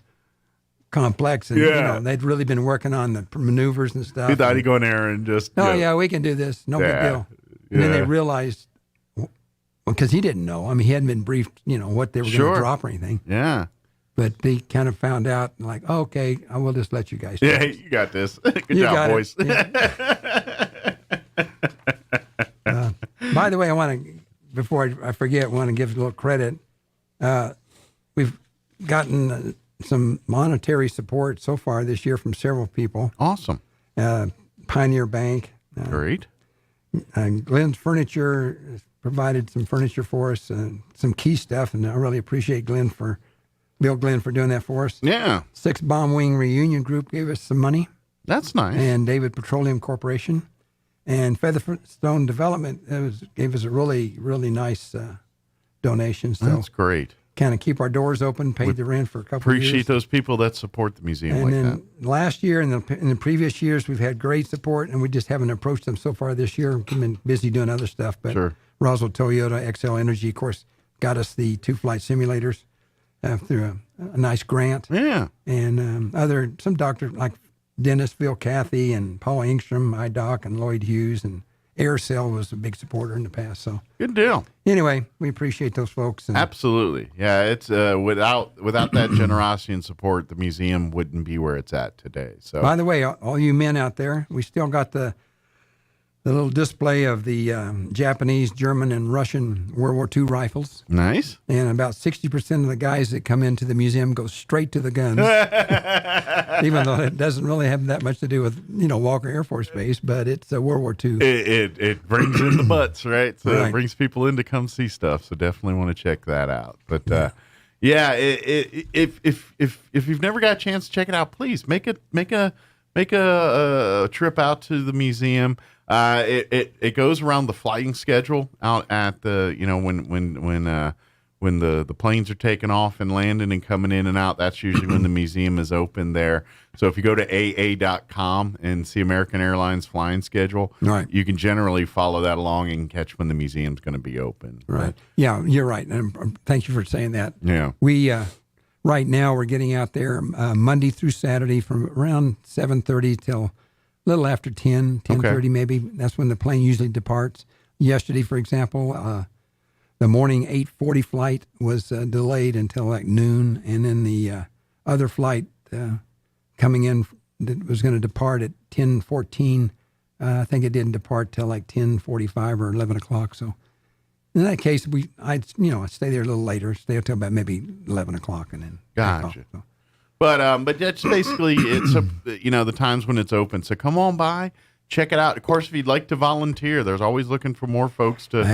complex, and they'd really been working on the maneuvers and stuff. He thought he'd go in there and just, yeah, we can do this, no big deal. And then they realized, because he didn't know. I mean, he hadn't been briefed, what they were going to drop or anything. Yeah. But they kind of found out, like, okay, I will just let you guys do this. You got this. Good job, boys. By the way, I want to, before I forget, I want to give a little credit. We've gotten some monetary support so far this year from several people. Awesome. Pioneer Bank. Great. Glenn's Furniture provided some furniture for us, some key stuff, and I really appreciate Bill Glenn for doing that for us. Yeah. 6 Bomb Wing Reunion Group gave us some money. That's nice. And David Petroleum Corporation. And Featherstone Development gave us a really, really nice donation. So that's great. Kind of keep our doors open, paid the rent for a couple of years. Appreciate those people that support the museum and like then that. Last year and in the previous years, we've had great support, and we just haven't approached them so far this year. We've been busy doing other stuff. But Roswell Toyota, XL Energy, of course, got us the 2 flight simulators through a nice grant. Yeah. And some doctors like Dennis, Phil Cathy, and Paul Engstrom, iDoc, and Lloyd Hughes, and Aircell was a big supporter in the past. So good deal. Anyway, we appreciate those folks. And absolutely. Yeah, it's without that generosity and support, the museum wouldn't be where it's at today. So, by the way, all you men out there, we still got the little display of the Japanese, German, and Russian World War II rifles. Nice. And about 60% of the guys that come into the museum go straight to the guns, even though it doesn't really have that much to do with Walker Air Force Base, but it's World War II. It brings in the butts, right? So it brings people in to come see stuff. So definitely want to check that out. But if you've never got a chance to check it out, please make a trip out to the museum. It goes around the flying schedule out at the when the planes are taking off and landing and coming in and out. That's usually when the museum is open there. So if you go to AA.com and see American Airlines flying schedule, you can generally follow that along and catch when the museum's going to be open. Right. Yeah, you're right. And thank you for saying that. Yeah. We right now we're getting out there Monday through Saturday from around 7:30 till a little after 10:30 maybe. That's when the plane usually departs. Yesterday, for example, the morning 8:40 flight was delayed until like noon, and then the other flight coming in that was going to depart at 10:14. I think it didn't depart till like 10:45 or 11 o'clock. So in that case, I'd stay there a little later, stay until about maybe 11 o'clock, and then gotcha. But that's basically it's the times when it's open. So come on by, check it out. Of course, if you'd like to volunteer, there's always looking for more folks to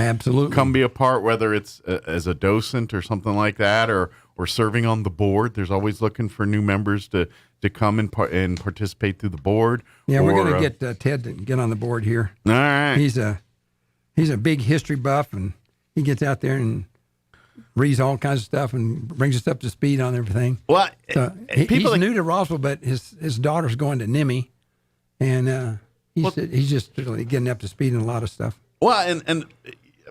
come be a part, whether it's as a docent or something like that, or serving on the board. There's always looking for new members to come and participate through the board. Yeah, we're going to get Ted to get on the board here. All right. He's a big history buff, and he gets out there and reads all kinds of stuff and brings us up to speed on everything. Well, so he's new to Roswell, but his daughter's going to NIMI, and he's just really getting up to speed in a lot of stuff. Well,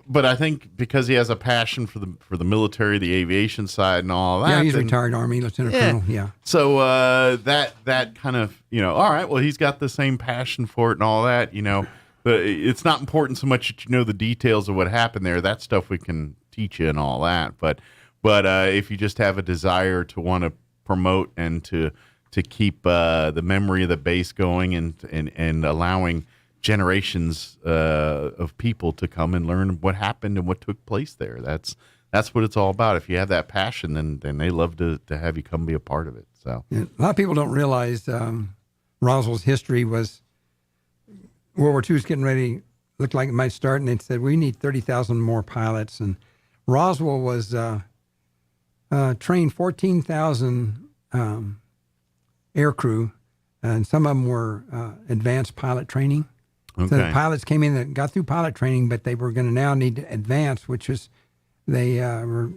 but I think because he has a passion for the military, the aviation side, and all that. Yeah, he's retired Army Lieutenant Colonel. Yeah. So that kind of all right. Well, he's got the same passion for it and all that. But it's not important so much that you know the details of what happened there. That stuff we can teach you and all that. But if you just have a desire to want to promote and to keep the memory of the base going and allowing generations of people to come and learn what happened and what took place there, that's what it's all about. If you have that passion, then they love to have you come be a part of it. So a lot of people don't realize Roswell's history was World War II was getting ready, looked like it might start, and they said, we need 30,000 more pilots. And Roswell was trained 14,000 air crew, and some of them were advanced pilot training. Okay. So the pilots came in that got through pilot training, but they were going to now need to advance, which was they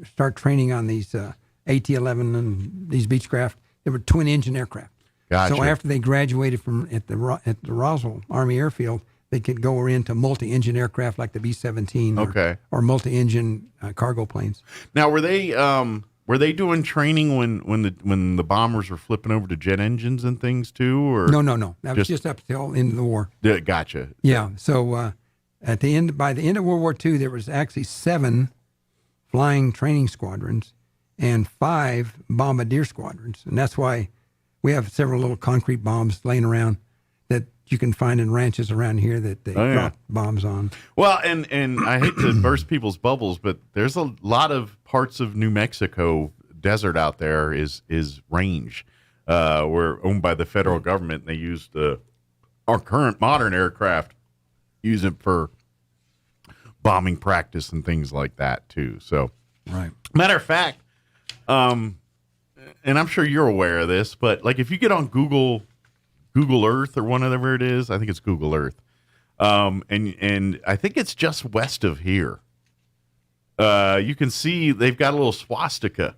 start training on these AT-11 and these Beechcraft. They were twin-engine aircraft. Gotcha. So after they graduated from at the Roswell Army Airfield, they could go into multi-engine aircraft like the B-17 or multi-engine cargo planes. Now, were they doing training when the bombers were flipping over to jet engines and things too? Or No. That was just up till into the war. Gotcha. Yeah. So by the end of World War II, there was actually 7 flying training squadrons and 5 bombardier squadrons, and that's why we have several little concrete bombs laying around that you can find in ranches around here that they drop bombs on. Well, and I hate to burst people's bubbles, but there's a lot of parts of New Mexico desert out there is range. We're owned by the federal government, and they use our current modern aircraft, use it for bombing practice and things like that too. So, right. Matter of fact, and I'm sure you're aware of this, but like if you get on Google Earth or whatever it is, I think it's Google Earth, and I think it's just west of here. You can see they've got a little swastika,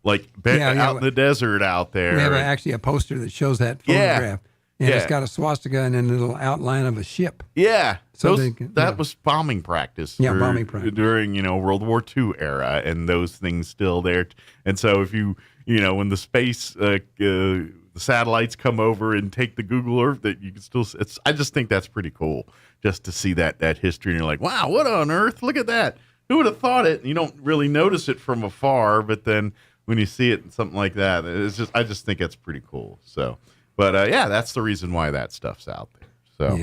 out in the desert out there. We have actually a poster that shows that photograph. And it's got a swastika and then a little outline of a ship. Yeah. So that was bombing practice. Yeah, bombing practice. During, World War II era, and those things still there. And so if you when the space, the satellites come over and take the Google Earth, that you can still, I just think that's pretty cool just to see that history. And you're like, wow, what on earth? Look at that. Who would have thought it? And you don't really notice it from afar, but then when you see it in something like that, I just think it's pretty cool. So. But that's the reason why that stuff's out there. So,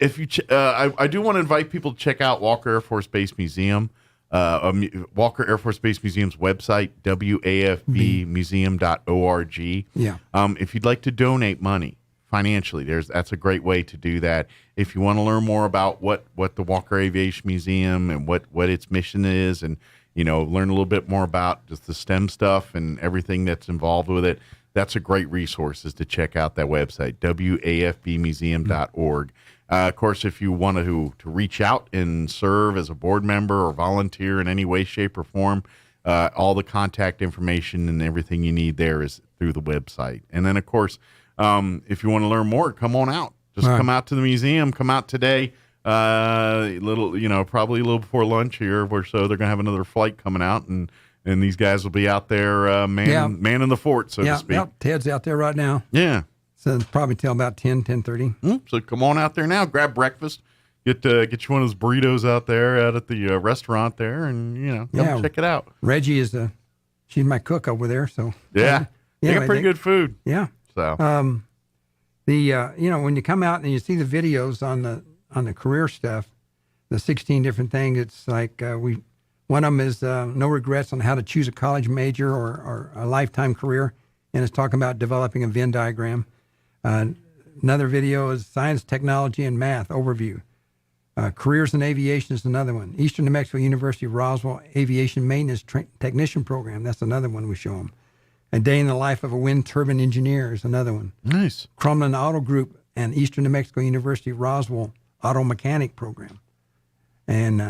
if you, I do want to invite people to check out Walker Air Force Base Museum, Walker Air Force Base Museum's website, wafbmuseum.org. Yeah. If you'd like to donate money financially, that's a great way to do that. If you want to learn more about what the Walker Aviation Museum and what its mission is, and learn a little bit more about just the STEM stuff and everything that's involved with it, that's a great resource is to check out that website, wafbmuseum.org. Of course, if you want to reach out and serve as a board member or volunteer in any way, shape, or form, all the contact information and everything you need there is through the website. And then, of course, if you want to learn more, come on out. Just come out to the museum. Come out today. Probably a little before lunch here or so. They're going to have another flight coming out, and these guys will be out there manning the fort, so to speak. Yep. Ted's out there right now. Yeah. So it's probably till about 10:30. So come on out there now. Grab breakfast. Get you one of those burritos out there out at the restaurant there, and come check it out. Reggie she's my cook over there. So they got pretty good food. Yeah. So when you come out and you see the videos on the career stuff, the 16 different things, it's like one of them is no regrets on how to choose a college major or a lifetime career, and it's talking about developing a Venn diagram. Another video is science, technology, and math overview. Careers in aviation is another one. Eastern New Mexico University Roswell Aviation Maintenance Technician Program, that's another one we show them. A day in the life of a wind turbine engineer is another one. Nice. Crumlin Auto Group and Eastern New Mexico University Roswell Auto Mechanic Program. And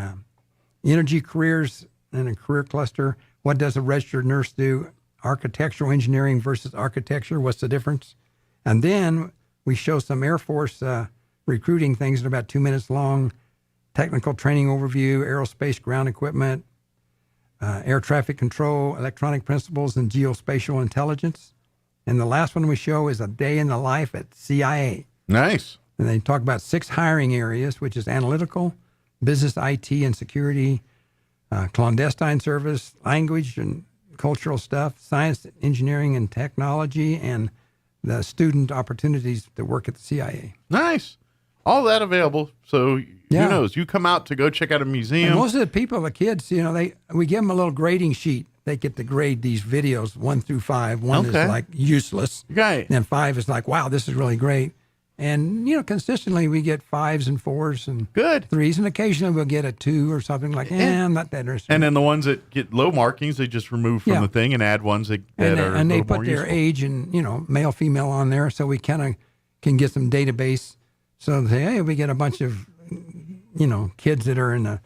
energy careers and a career cluster. What does a registered nurse do? Architectural engineering versus architecture. What's the difference? And then we show some Air Force recruiting things that are about 2 minutes long. Technical training overview, aerospace ground equipment, air traffic control, electronic principles, and geospatial intelligence. And the last one we show is a day in the life at CIA. Nice. And they talk about 6 hiring areas, which is analytical, business, IT, and security, clandestine service, language and cultural stuff, science, engineering, and technology, and the student opportunities to work at the CIA. Nice. All that available. So who knows? You come out to go check out a museum. And most of the people, the kids, we give them a little grading sheet. They get to grade these videos 1 through 5. 1 is like useless. Right. And then 5 is like, wow, this is really great. And, consistently we get 5s and 4s and good 3s, and occasionally we'll get a 2 or something like, I'm not that interested. And then the ones that get low markings, they just remove from the thing and add ones that are and a they little put more their useful. age and, male, female on there, so we kind of can get some database. So they say, hey, we get a bunch of, kids that are in the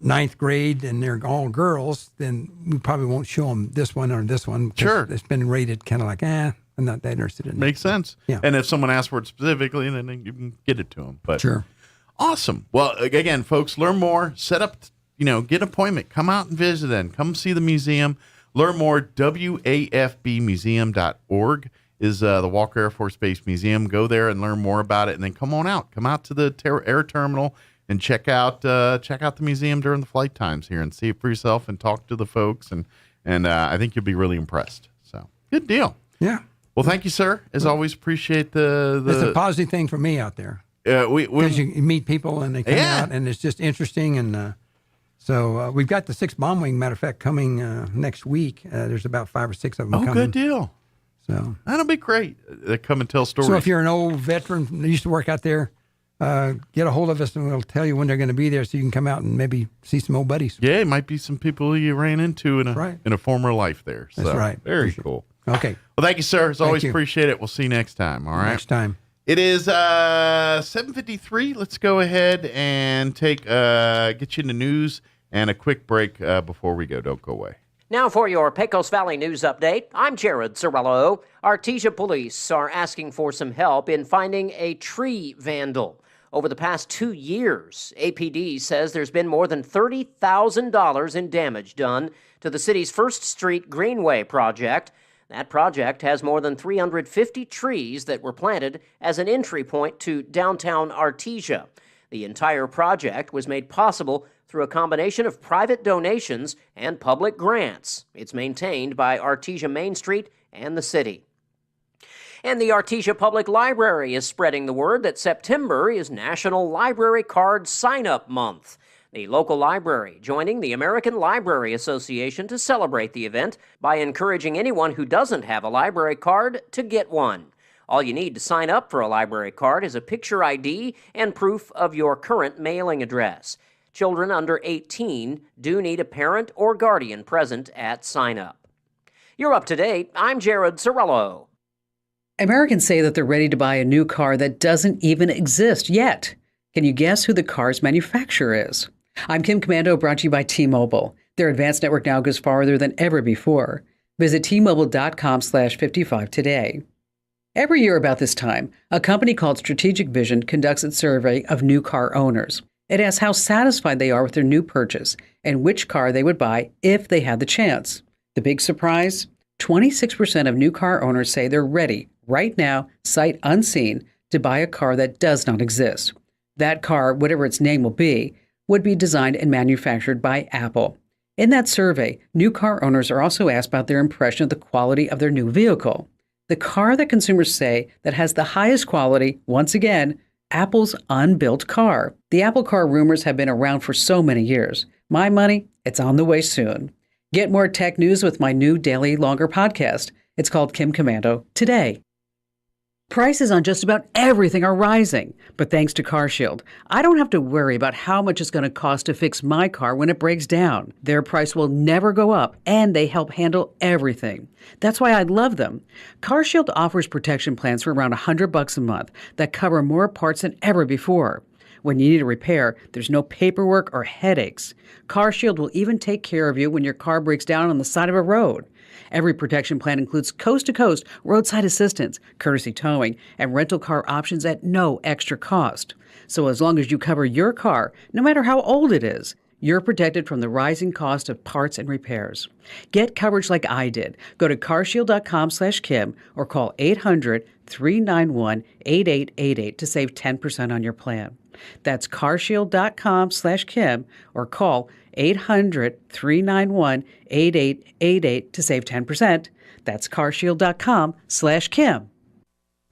9th grade and they're all girls, then we probably won't show them this one or this one. Sure. It's been rated kind of like, I'm not that interested in it. Makes sense. Yeah. And if someone asks for it specifically, then you can get it to them. But sure. Awesome. Well, again, folks, learn more. Set up, get an appointment. Come out and visit then. Come see the museum. Learn more. WAFBmuseum.org is the Walker Air Force Base Museum. Go there and learn more about it. And then come on out. Come out to the air terminal and check out the museum during the flight times here and see it for yourself and talk to the folks. And I think you'll be really impressed. So good deal. Yeah. Well, thank you, sir. As always, appreciate the It's a positive thing for me out there. Because you meet people and they come out and it's just interesting. And so we've got the 6th bomb wing, matter of fact, coming next week. There's about 5 or 6 of them coming. Oh, good deal. So that'll be great. They come and tell stories. So if you're an old veteran that used to work out there, get a hold of us and we'll tell you when they're going to be there so you can come out and maybe see some old buddies. Yeah, it might be some people you ran into in a former life there. So, that's right. Very cool. Okay. Well, thank you, sir. As always, you. appreciate it. We'll see you next time. All right. Next time. It is 7:53. Let's go ahead and get you into news and a quick break before we go. Don't go away. Now for your Pecos Valley News Update, I'm Jared Cirillo. Artesia police are asking for some help in finding a tree vandal. Over the past 2 years, APD says there's been more than $30,000 in damage done to the city's First Street Greenway project. That project has more than 350 trees that were planted as an entry point to downtown Artesia. The entire project was made possible through a combination of private donations and public grants. It's maintained by Artesia Main Street and the city. And the Artesia Public Library is spreading the word that September is National Library Card Sign-Up Month. The local library joining the American Library Association to celebrate the event by encouraging anyone who doesn't have a library card to get one. All you need to sign up for a library card is a picture ID and proof of your current mailing address. Children under 18 do need a parent or guardian present at sign-up. You're up to date. I'm Jared Cirillo. Americans say that they're ready to buy a new car that doesn't even exist yet. Can you guess who the car's manufacturer is? I'm Kim Commando, brought to you by T-Mobile. Their advanced network now goes farther than ever before. Visit T-Mobile.com/55 today. Every year about this time, a company called Strategic Vision conducts its survey of new car owners. It asks how satisfied they are with their new purchase and which car they would buy if they had the chance. The big surprise? 26% of new car owners say they're ready, right now, sight unseen, to buy a car that does not exist. That car, whatever its name will be, would be designed and manufactured by Apple. In that survey, new car owners are also asked about their impression of the quality of their new vehicle. The car that consumers say that has the highest quality, once again, Apple's unbuilt car. The Apple car rumors have been around for so many years. My money, it's on the way soon. Get more tech news with my new daily longer podcast. It's called Kim Commando Today. Prices on just about everything are rising, but thanks to CarShield, I don't have to worry about how much it's going to cost to fix my car when it breaks down. Their price will never go up, and they help handle everything. That's why I love them. CarShield offers protection plans for around $100 a month that cover more parts than ever before. When you need a repair, there's no paperwork or headaches. CarShield will even take care of you when your car breaks down on the side of a road. Every protection plan includes coast-to-coast roadside assistance, courtesy towing, and rental car options at no extra cost. So as long as you cover your car, no matter how old it is, you're protected from the rising cost of parts and repairs. Get coverage like I did. Go to carshield.com/Kim or call 800-391-8888 to save 10% on your plan. That's carshield.com/Kim or call 800-391-8888 to save 10%. That's carshield.com/Kim.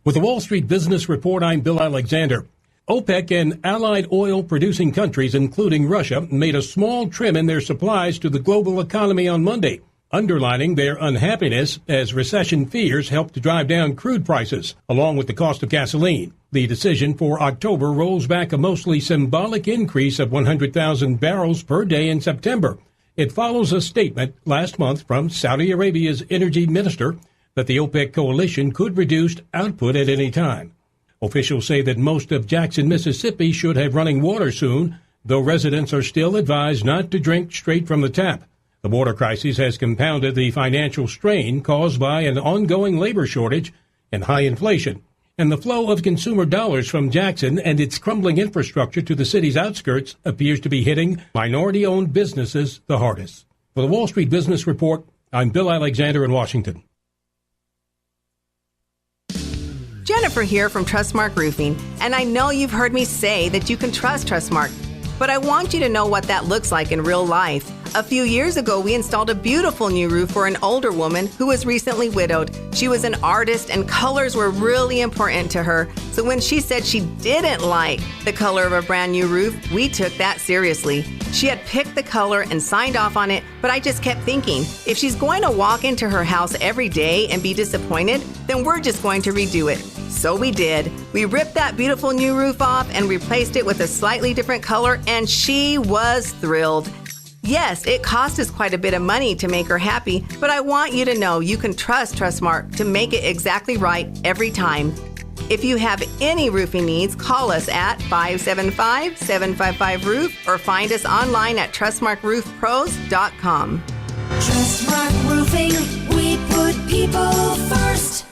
With the Wall Street Business Report, I'm Bill Alexander. OPEC and allied oil-producing countries, including Russia, made a small trim in their supplies to the global economy on Monday. underlining their unhappiness as recession fears help to drive down crude prices, along with the cost of gasoline. The decision for October rolls back a mostly symbolic increase of 100,000 barrels per day in September. It follows a statement last month from Saudi Arabia's energy minister that the OPEC coalition could reduce output at any time. Officials say that most of Jackson, Mississippi should have running water soon, though residents are still advised not to drink straight from the tap. The water crisis has compounded the financial strain caused by an ongoing labor shortage and high inflation, and the flow of consumer dollars from Jackson and its crumbling infrastructure to the city's outskirts appears to be hitting minority-owned businesses the hardest. For the Wall Street Business Report, I'm Bill Alexander in Washington. Jennifer here from Trustmark Roofing, and I know you've heard me say that you can trust Trustmark, but I want you to know what that looks like in real life. A few years ago, we installed a beautiful new roof for an older woman who was recently widowed. She was an artist and colors were really important to her. So when she said she didn't like the color of a brand new roof, we took that seriously. She had picked the color and signed off on it, but I just kept thinking, if she's going to walk into her house every day and be disappointed, then we're just going to redo it. So we did. We ripped that beautiful new roof off and replaced it with a slightly different color, and she was thrilled. Yes, it cost us quite a bit of money to make her happy, but I want you to know you can trust Trustmark to make it exactly right every time. If you have any roofing needs, call us at 575-755-ROOF or find us online at trustmarkroofpros.com. Trustmark Roofing, we put people first.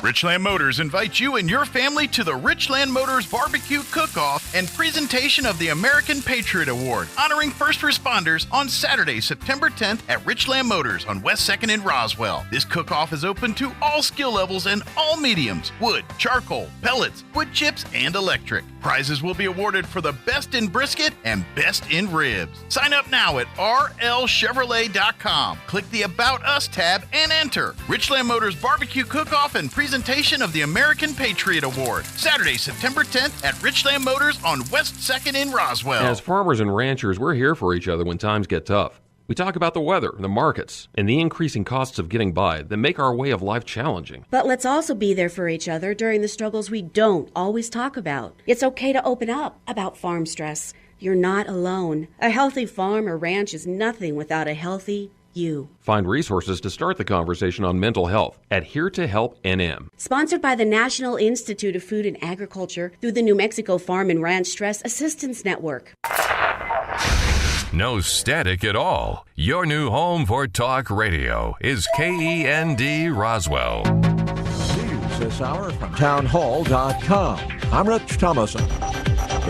Richland Motors invites you and your family to the Richland Motors Barbecue Cook-Off and presentation of the American Patriot Award, honoring first responders on Saturday, September 10th at Richland Motors on West 2nd in Roswell. This cook-off is open to all skill levels and all mediums: wood, charcoal, pellets, wood chips, and electric. Prizes will be awarded for the best in brisket and best in ribs. Sign up now at rlchevrolet.com. Click the About Us tab and enter. Richland Motors Barbecue Cook-Off and presentation of the American Patriot Award, Saturday, September 10th at Richland Motors on West 2nd in Roswell. As farmers and ranchers, we're here for each other when times get tough. We talk about the weather, the markets, and the increasing costs of getting by that make our way of life challenging. But let's also be there for each other during the struggles we don't always talk about. It's okay to open up about farm stress. You're not alone. A healthy farm or ranch is nothing without a healthy you. Find resources to start the conversation on mental health at Here to Help NM. Sponsored by the National Institute of Food and Agriculture through the New Mexico Farm and Ranch Stress Assistance Network. No static at all. Your new home for talk radio is KEND Roswell. News this hour from townhall.com. I'm Rich Thomason.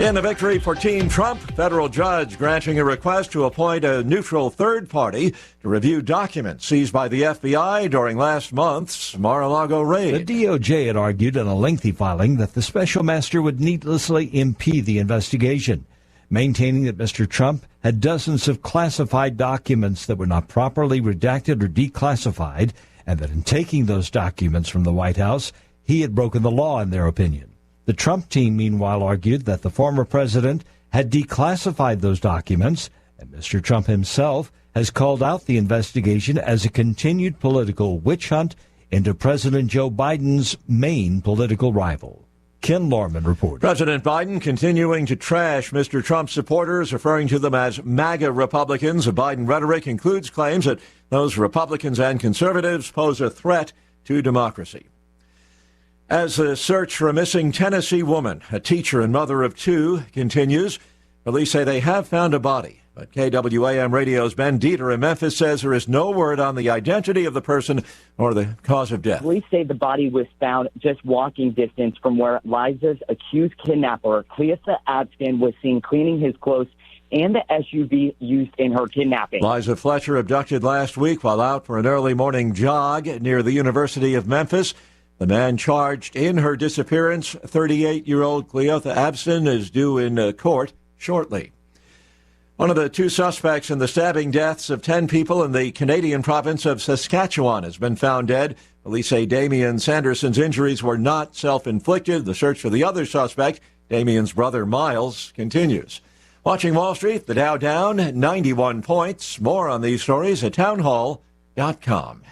In a victory for Team Trump, federal judge granting a request to appoint a neutral third party to review documents seized by the FBI during last month's Mar-a-Lago raid. The DOJ had argued in a lengthy filing that the special master would needlessly impede the investigation, maintaining that Mr. Trump had dozens of classified documents that were not properly redacted or declassified, and that in taking those documents from the White House, he had broken the law in their opinion. The Trump team, meanwhile, argued that the former president had declassified those documents, and Mr. Trump himself has called out the investigation as a continued political witch hunt into President Joe Biden's main political rival. Ken Lorman reports. President Biden continuing to trash Mr. Trump's supporters, referring to them as MAGA Republicans. Biden rhetoric includes claims that those Republicans and conservatives pose a threat to democracy. As the search for a missing Tennessee woman, a teacher and mother of two, continues, police say they have found a body. But KWAM Radio's Ben Dieter in Memphis says there is no word on the identity of the person or the cause of death. Police say the body was found just walking distance from where Liza's accused kidnapper, Cleissa Abston, was seen cleaning his clothes and the SUV used in her kidnapping. Liza Fletcher abducted last week while out for an early morning jog near the University of Memphis. The man charged in her disappearance, 38-year-old Cleissa Abston, is due in court shortly. One of the two suspects in the stabbing deaths of 10 people in the Canadian province of Saskatchewan has been found dead. Police say Damian Sanderson's injuries were not self-inflicted. The search for the other suspect, Damian's brother Miles, continues. Watching Wall Street, the Dow down 91 points. More on these stories at townhall.com. townhall.com.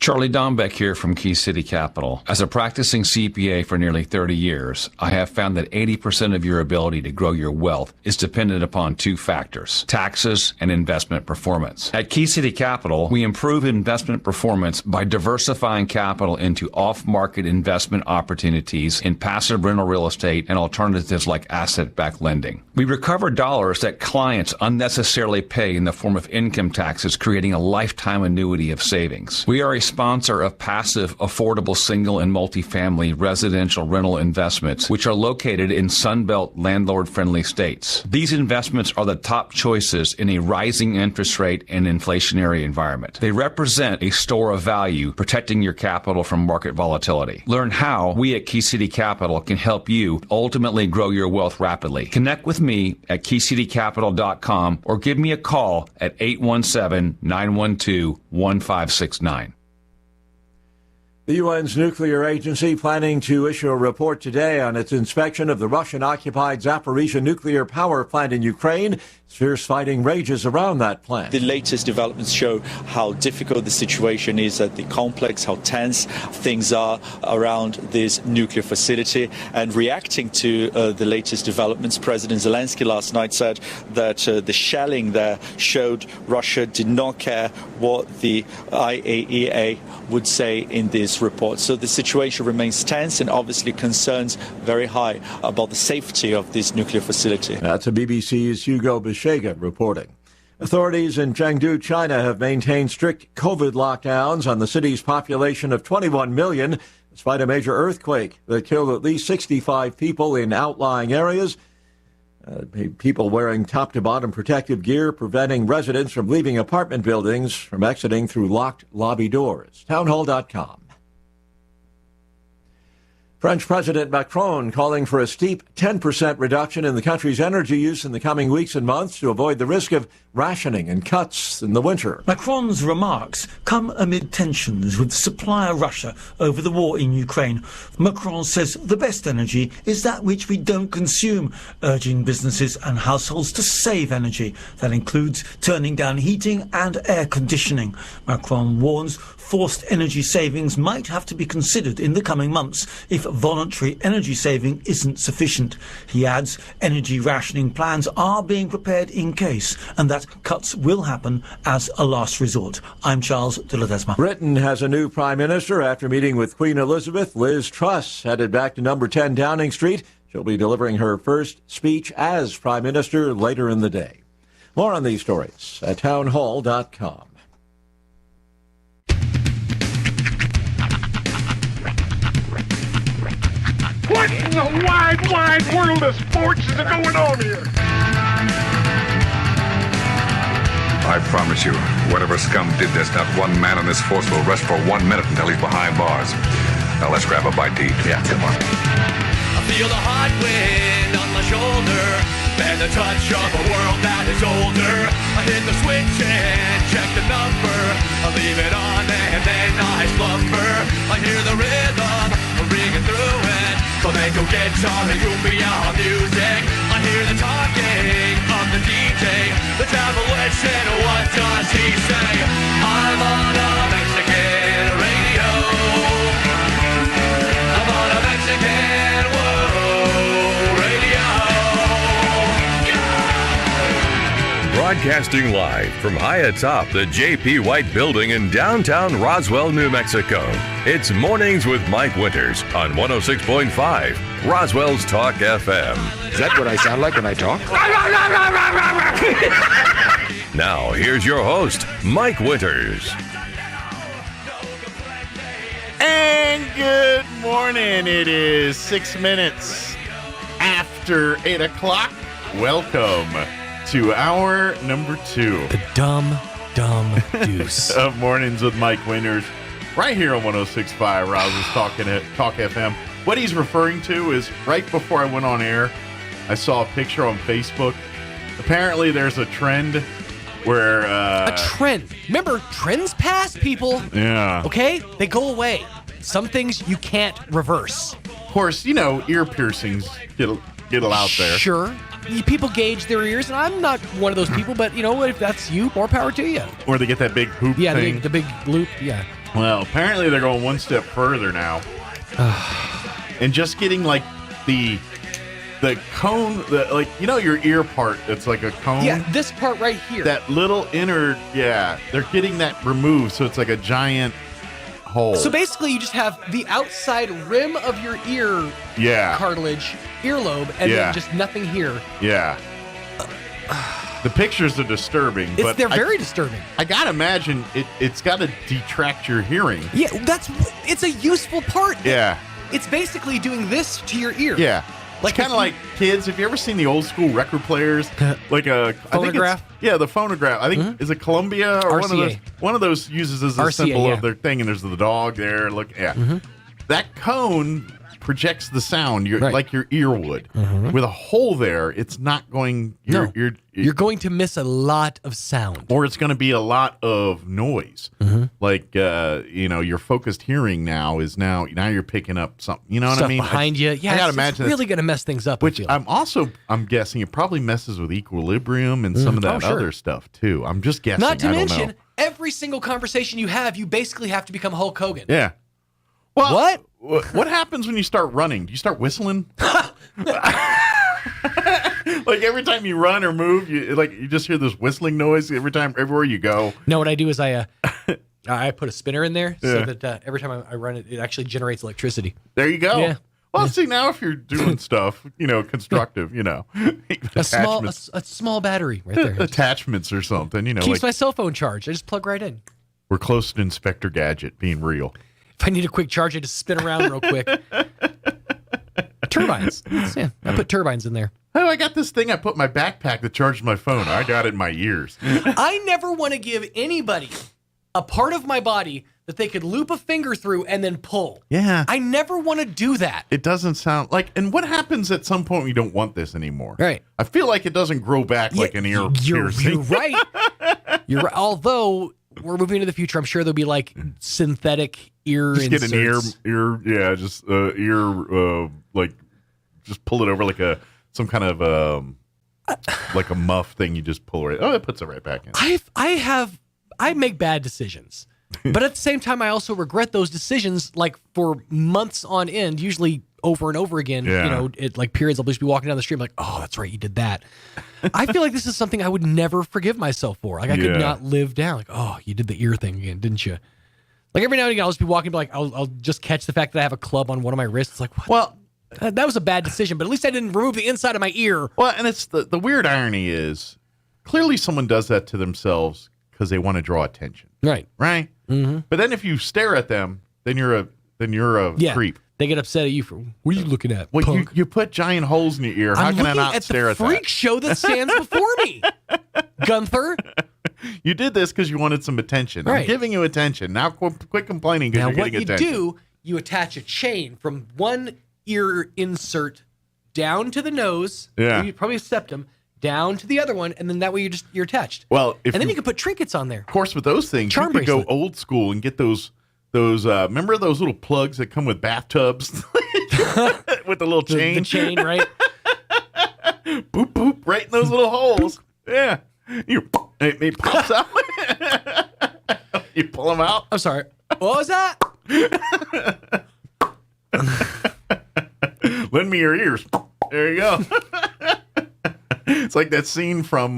Charlie Dombeck here from Key City Capital. As a practicing CPA for nearly 30 years, I have found that 80% of your ability to grow your wealth is dependent upon two factors: taxes and investment performance. At Key City Capital, we improve investment performance by diversifying capital into off-market investment opportunities in passive rental real estate and alternatives like asset-backed lending. We recover dollars that clients unnecessarily pay in the form of income taxes, creating a lifetime annuity of savings. We are a sponsor of passive, affordable single and multifamily residential rental investments, which are located in Sunbelt landlord-friendly states. These investments are the top choices in a rising interest rate and inflationary environment. They represent a store of value, protecting your capital from market volatility. Learn how we at Key City Capital can help you ultimately grow your wealth rapidly. Connect with me at keycitycapital.com or give me a call at 817-912-1569. The UN's nuclear agency planning to issue a report today on its inspection of the Russian-occupied Zaporizhzhia nuclear power plant in Ukraine. Fierce fighting rages around that plant. The latest developments show how difficult the situation is at the complex, how tense things are around this nuclear facility. And reacting to the latest developments, President Zelensky last night said that the shelling there showed Russia did not care what the IAEA would say in this report. So the situation remains tense and obviously concerns very high about the safety of this nuclear facility. That's a BBC's Hugo Beshega reporting. Authorities in Chengdu, China have maintained strict COVID lockdowns on the city's population of 21 million, despite a major earthquake that killed at least 65 people in outlying areas. People wearing top-to-bottom protective gear, preventing residents from leaving apartment buildings from exiting through locked lobby doors. Townhall.com. French President Macron calling for a steep 10% reduction in the country's energy use in the coming weeks and months to avoid the risk of rationing and cuts in the winter. Macron's remarks come amid tensions with supplier Russia over the war in Ukraine. Macron says the best energy is that which we don't consume, urging businesses and households to save energy. That includes turning down heating and air conditioning. Macron warns forced energy savings might have to be considered in the coming months if voluntary energy saving isn't sufficient. He adds energy rationing plans are being prepared in case, and that cuts will happen as a last resort. I'm Charles de Ledesma. Britain has a new prime minister after meeting with Queen Elizabeth. Liz Truss headed back to number 10 Downing Street. She'll be delivering her first speech as prime minister later in the day. More on these stories at townhall.com. What in the wide, wide world of sports is going on here? I promise you, whatever scum did this, not one man on this force will rest for 1 minute until he's behind bars. Now let's grab a bite to eat. Yeah, come on. I feel the hot wind on my shoulder and the touch of a world that is older. I hit the switch and check the number. I leave it on and then I slumber. I hear the rhythm ringing through it. Flamenco guitar and cumbia music. I hear the talking of the DJ. The devil listen, what does he say? I'm on a Mexican radio. I'm on a Mexican radio. Broadcasting live from high atop the J.P. White Building in downtown Roswell, New Mexico. It's Mornings with Mike Winters on 106.5 Roswell's Talk FM. Is that what I sound like when I talk? Now, here's your host, Mike Winters. And good morning. It is 6 minutes after 8 o'clock. Welcome to hour number 2. The dumb deuce. Of Mornings with Mike Winters, right here on 106.5 Roswell's Talk FM. What he's referring to is right before I went on air, I saw a picture on Facebook. Apparently there's a trend where... a trend. Remember, trends pass, people. Yeah. Okay? They go away. Some things you can't reverse. Of course, you know, ear piercings get out there. Sure. people gauge their ears, and I'm not one of those people, but if that's you, more power to you. Or they get that big hoop Yeah, thing. the big loop, yeah. Well, apparently they're going one step further now. And just getting like the cone, your ear part that's like a cone? Yeah, this part right here. That little inner, they're getting that removed, so it's like a giant hole. So basically, you just have the outside rim of your ear cartilage, earlobe, and then just nothing here. Yeah. The pictures are disturbing. They're very disturbing. I gotta imagine it's got to detract your hearing. Yeah, it's a useful part. Yeah. It's basically doing this to your ear. Yeah. Like kind of like kids. Have you ever seen the old school record players? Like a phonograph? The phonograph. I think is it Columbia or RCA. one of those uses as a RCA, symbol of their thing, and there's the dog there. Look, that cone projects the sound like your ear would. With a hole there, it's not going. You're going to miss a lot of sound, or it's going to be a lot of noise. Like your focused hearing now you're picking up something. You know what I mean? Behind you. Yeah, I gotta it's imagine really going to mess things up. Which I'm guessing it probably messes with equilibrium and some of that other stuff too. I'm just guessing. Not to I don't mention, know. every single conversation you have, you basically have to become Hulk Hogan. Yeah. Well, what? What happens when you start running? Do you start whistling? Like every time you run or move, you just hear this whistling noise everywhere you go. No, what I do is I put a spinner in there so that every time I run it, it actually generates electricity. There you go. Yeah. Well, see, now if you're doing stuff, constructive, a small battery right there. Attachments or something, Keeps my cell phone charged. I just plug right in. We're close to Inspector Gadget being real. If I need a quick charge, I just spin around real quick. Turbines. Yeah, I put turbines in there. Oh, I got this thing I put in my backpack that charges my phone. I got it in my ears. I never want to give anybody a part of my body that they could loop a finger through and then pull. Yeah. I never want to do that. It doesn't sound like, and what happens at some point when you don't want this anymore? Right. I feel like it doesn't grow back like an ear piercing. You're right. You're right. Although we're moving into the future, I'm sure there'll be like synthetic ear just inserts. Get an ear, just pull it over like some kind of like a muff thing. You just pull it. Oh, it puts it right back in. I make bad decisions, but at the same time, I also regret those decisions like for months on end, usually over and over again. Yeah. Like periods, I'll just be walking down the street, like, oh, that's right, you did that. I feel like this is something I would never forgive myself for. Like I could not live down. Like, oh, you did the ear thing again, didn't you? Like every now and again, I'll just be walking, like I'll just catch the fact that I have a club on one of my wrists. It's like, what? Well, that was a bad decision, but at least I didn't remove the inside of my ear. Well, and it's the weird irony is clearly someone does that to themselves because they want to draw attention. Right. Right. Mm-hmm. But then if you stare at them, then you're a creep. They get upset at you for, what are you looking at? Well, you put giant holes in your ear. How can I not stare at that? I'm looking at the freak show that stands before me, Gunther. You did this because you wanted some attention. Right. I'm giving you attention. Now quit complaining because you're getting attention. Now, what you do, you attach a chain from one ear insert down to the nose, probably a septum, down to the other one, and then that way you're attached. Well, and then you can put trinkets on there. Of course, with those things, you could go old school and get those. Remember those little plugs that come with bathtubs with the little chain? The chain, right? Boop boop, right in those little holes. Yeah, it pops out. You pull them out. I'm sorry. What was that? Lend me your ears. There you go. It's like that scene from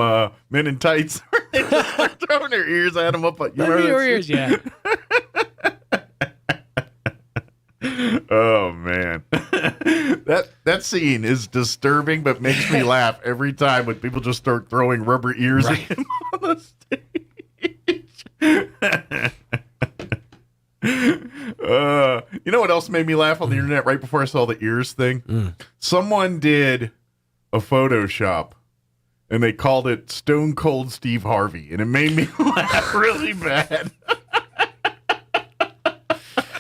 Men in Tights where they just start throwing their ears at them up. Lend me your ears, yeah. Oh man, that scene is disturbing, but makes me laugh every time when people just start throwing rubber ears at him on the stage. You know what else made me laugh on the internet right before I saw the ears thing? Someone did a Photoshop and they called it Stone Cold Steve Harvey, and it made me laugh really bad.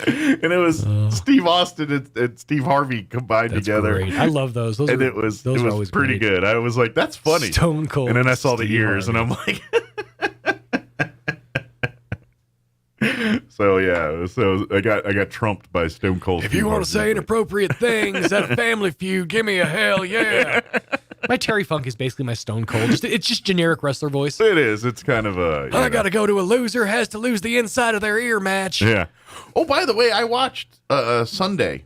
And it was Steve Austin and Steve Harvey combined together. Great. I love those. It was pretty good. I was like, that's funny. Stone Cold. And then I saw the ears, Harvey. and I'm like, so I got trumped by Stone Cold. If you want to say inappropriate things at a Family Feud, give me a hell yeah. My Terry Funk is basically my Stone Cold. It's just generic wrestler voice. It is. It's kind of a... I got to go to a loser has to lose the inside of their ear match. Yeah. Oh, by the way, I watched Sunday.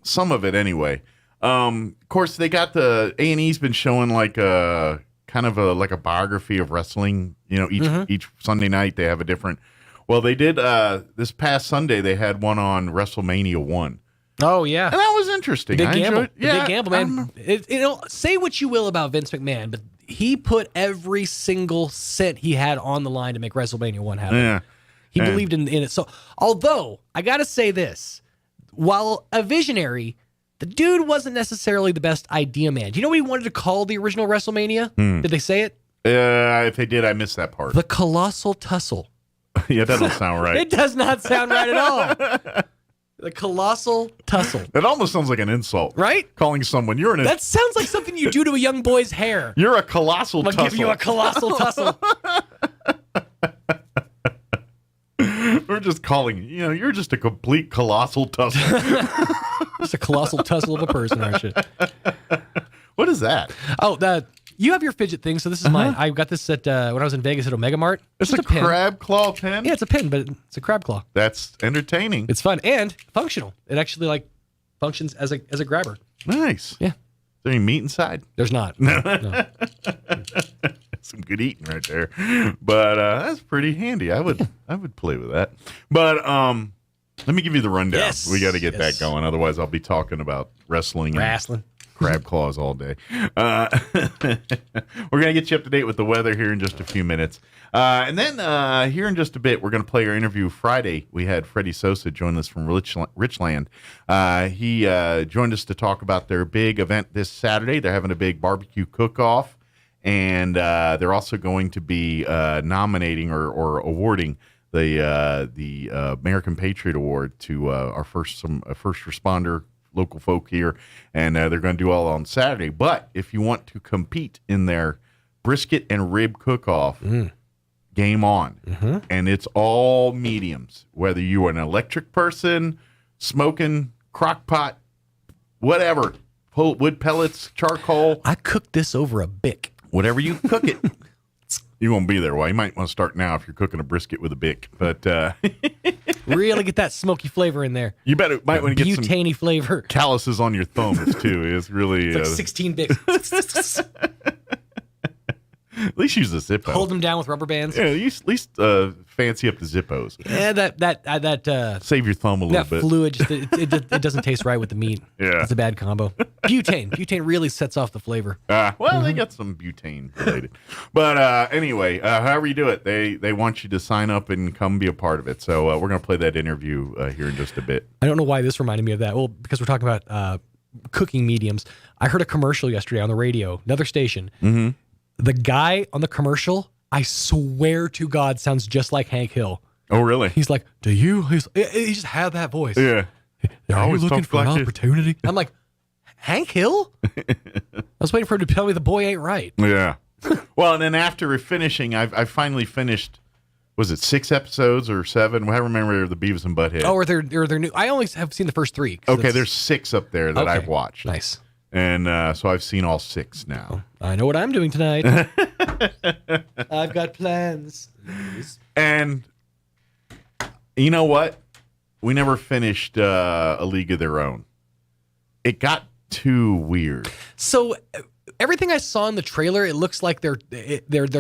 Some of it anyway. Of course, they got the A&E's been showing like a kind of like a biography of wrestling. You know, each Sunday night they have a different. Well, they did this past Sunday. They had one on WrestleMania 1. Oh yeah, and that was interesting. Big I gamble. enjoyed, yeah, Big gamble, man. Say what you will about Vince McMahon, but he put every single cent he had on the line to make WrestleMania 1 happen. Yeah. He believed in it. So, although I got to say this, while a visionary, the dude wasn't necessarily the best idea man. Do you know what he wanted to call the original WrestleMania? Did they say it? If they did, I missed that part. The Colossal Tussle. Yeah, that doesn't sound right. It does not sound right at all. The Colossal Tussle. It almost sounds like an insult. Right? Calling someone, you're an... That sounds like something you do to a young boy's hair. You're a colossal tussle. I'm going to give you a colossal tussle. We're just calling, you're just a complete colossal tussle. Just a colossal tussle of a person, aren't you? What is that? Oh, you have your fidget thing, so this is mine. I got this at when I was in Vegas at Omega Mart. It's a crab claw pen? Yeah, it's a pin, but it's a crab claw. That's entertaining. It's fun and functional. It actually functions as a grabber. Nice. Yeah. Is there any meat inside? There's not. No. Some good eating right there. But that's pretty handy. I would play with that. But let me give you the rundown. Yes. We got to get that going. Otherwise, I'll be talking about wrestling. Crab claws all day. We're going to get you up to date with the weather here in just a few minutes. And then here in just a bit, we're going to play our interview Friday. We had Freddie Sosa join us from Richland. He joined us to talk about their big event this Saturday. They're having a big barbecue cook-off. And they're also going to be nominating or awarding the American Patriot Award to our first responder local folk here, and they're going to do all on Saturday. But if you want to compete in their brisket and rib cook-off, game on. And it's all mediums, whether you are an electric person, smoking, crock pot, whatever, wood pellets, charcoal. I cooked this over a Bic. Whatever you cook it. You won't be there. Well, you might want to start now if you're cooking a brisket with a Bic. But really get that smoky flavor in there. You might want to get some butane flavor. Calluses on your thumbs too. It's really it's like 16 Bics. At least use a Zippo. Hold them down with rubber bands. Yeah, at least fancy up the Zippos. Yeah, that save your thumb a little that bit. That fluid it doesn't taste right with the meat. Yeah, it's a bad combo. Butane really sets off the flavor. They got some butane related. But anyway, however you do it, they want you to sign up and come be a part of it. So we're gonna play that interview here in just a bit. I don't know why this reminded me of that. Well, because we're talking about cooking mediums. I heard a commercial yesterday on the radio, another station. Mm-hmm. The guy on the commercial, I swear to God, sounds just like Hank Hill. Oh, really? He's like, he just had that voice. Yeah. Are you looking for an opportunity? I'm like, Hank Hill? I was waiting for him to tell me the boy ain't right. Yeah. Well, and then after finishing, I finally finished, was it 6 episodes or 7? I remember the Beavis and Butthead. Oh, or they're new. I only have seen the first 3. Okay, there's 6 up there that I've watched. Nice. And so I've seen all 6 now. I know what I'm doing tonight. I've got plans. And you know what? We never finished A League of Their Own. It got too weird. So everything I saw in the trailer, it looks like they're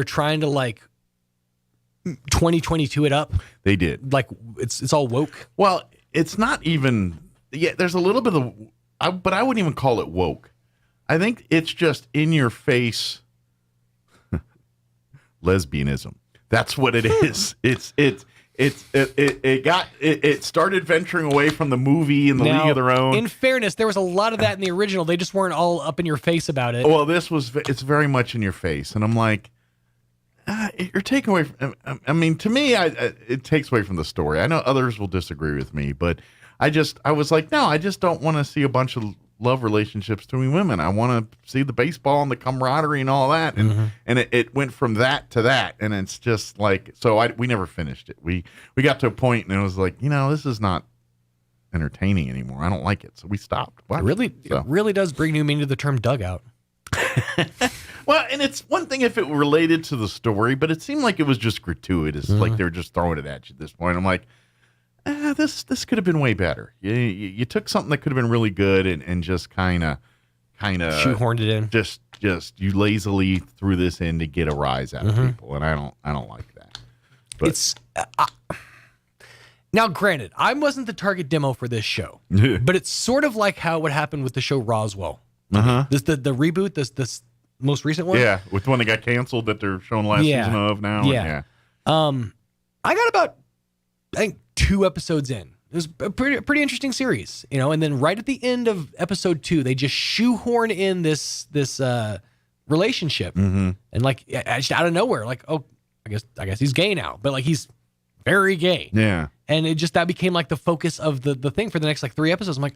trying to 2022 it up. They did. Like it's all woke. Well, it's not even. Yeah, there's a little bit of. But I wouldn't even call it woke. I think it's just in your face lesbianism. That's what it is. It started venturing away from the movie and the League of Their Own. In fairness, there was a lot of that in the original. They just weren't all up in your face about it. Well, it's very much in your face, and I'm like, you're taking away. I mean, to me, it takes away from the story. I know others will disagree with me, but I was like, no, I just don't want to see a bunch of love relationships between women. I want to see the baseball and the camaraderie and all that. And it went from that to that. And it's just like, so we never finished it. We got to a point and it was like, this is not entertaining anymore. I don't like it. So we stopped. It really does bring new meaning to the term dugout. Well, and it's one thing if it related to the story, but it seemed like it was just gratuitous. Like they were just throwing it at you at this point. I'm like, this could have been way better. You took something that could have been really good and just kind of shoehorned it in. Just you lazily threw this in to get a rise out of people, and I don't like that. But It's now, granted, I wasn't the target demo for this show, but it's sort of like how what happened with the show Roswell. This the reboot, this most recent one. Yeah, with the one that got canceled that they're showing last season of now. Yeah. I got about, I think, 2 episodes in. It was a pretty interesting series, and then right at the end of episode 2, they just shoehorn in this relationship, and like just out of nowhere, like, oh, I guess he's gay now, but like he's very gay. Yeah. And that became like the focus of the thing for the next like 3 episodes. I'm like,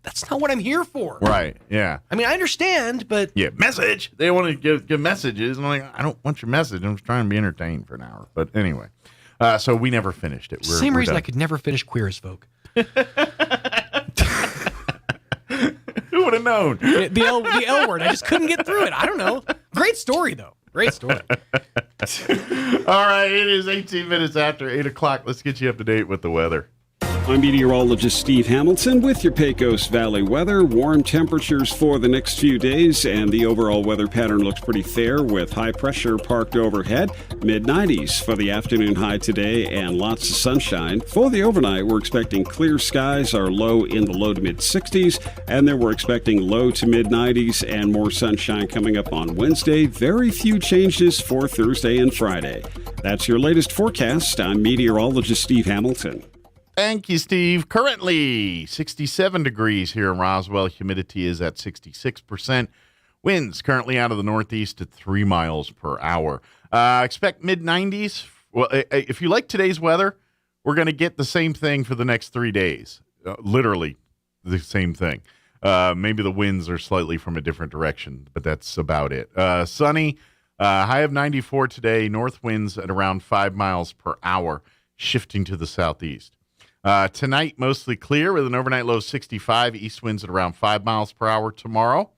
that's not what I'm here for. Right. Yeah. I mean, I understand, but message. They want to give messages, and I'm like, I don't want your message. I'm just trying to be entertained for an hour. But anyway, so we never finished it. Same reason I could never finish Queer as Folk. Who would have known? The L word. I just couldn't get through it. I don't know. Great story though. Great story. All right, it is 18 minutes after 8 o'clock. Let's get you up to date with the weather. I'm meteorologist Steve Hamilton with your Pecos Valley weather. Warm temperatures for the next few days, and the overall weather pattern looks pretty fair with high pressure parked overhead. Mid-90s for the afternoon high today and lots of sunshine. For the overnight, we're expecting clear skies, our low in the low to mid-60s, and then we're expecting low to mid-90s and more sunshine coming up on Wednesday. Very few changes for Thursday and Friday. That's your latest forecast. I'm meteorologist Steve Hamilton. Thank you, Steve. Currently 67 degrees here in Roswell. Humidity is at 66%. Winds currently out of the northeast at 3 miles per hour. Expect mid-90s. Well, if you like today's weather, we're going to get the same thing for the next 3 days. Literally the same thing. Maybe the winds are slightly from a different direction, but that's about it. Sunny, high of 94 today. North winds at around 5 miles per hour, shifting to the southeast. Tonight, mostly clear with an overnight low of 65. East winds at around 5 miles per hour. Tomorrow,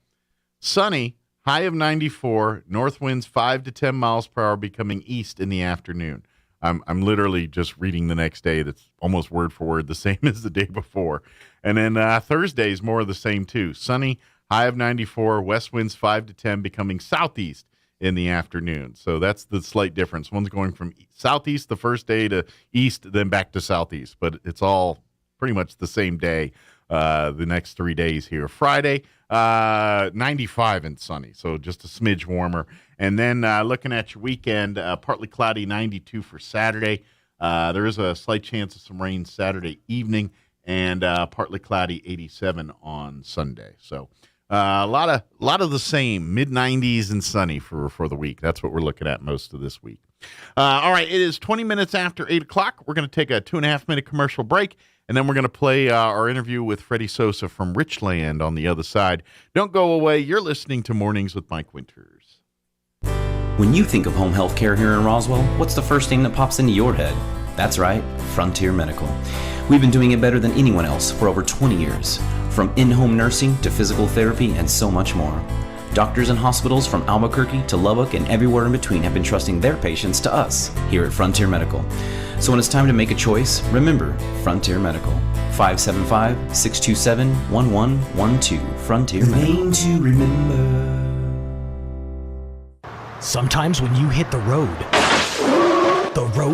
sunny, high of 94. North winds 5 to 10 miles per hour, becoming east in the afternoon. I'm literally just reading the next day. That's almost word for word the same as the day before. And then Thursday is more of the same too. Sunny, high of 94. West winds 5 to 10, becoming southeast in the afternoon. So that's the slight difference. One's going from southeast the first day to east, then back to southeast. But it's all pretty much the same day the next 3 days here. Friday, 95 and sunny, so just a smidge warmer. And then looking at your weekend, partly cloudy, 92 for Saturday. There is a slight chance of some rain Saturday evening, and partly cloudy, 87 on Sunday. So a lot of the same, mid-90s and sunny for the week. That's what we're looking at most of this week. All right, it is 20 minutes after 8 o'clock. We're going to take a 2.5-minute commercial break, and then we're going to play our interview with Freddie Sosa from Richland on the other side. Don't go away. You're listening to Mornings with Mike Winters. When you think of home health care here in Roswell, what's the first thing that pops into your head? That's right, Frontier Medical. We've been doing it better than anyone else for over 20 years. From in-home nursing to physical therapy and so much more. Doctors and hospitals from Albuquerque to Lubbock and everywhere in between have been trusting their patients to us here at Frontier Medical. So when it's time to make a choice, remember Frontier Medical. 575-627-1112. Frontier Medical. Name to remember. Sometimes when you hit the road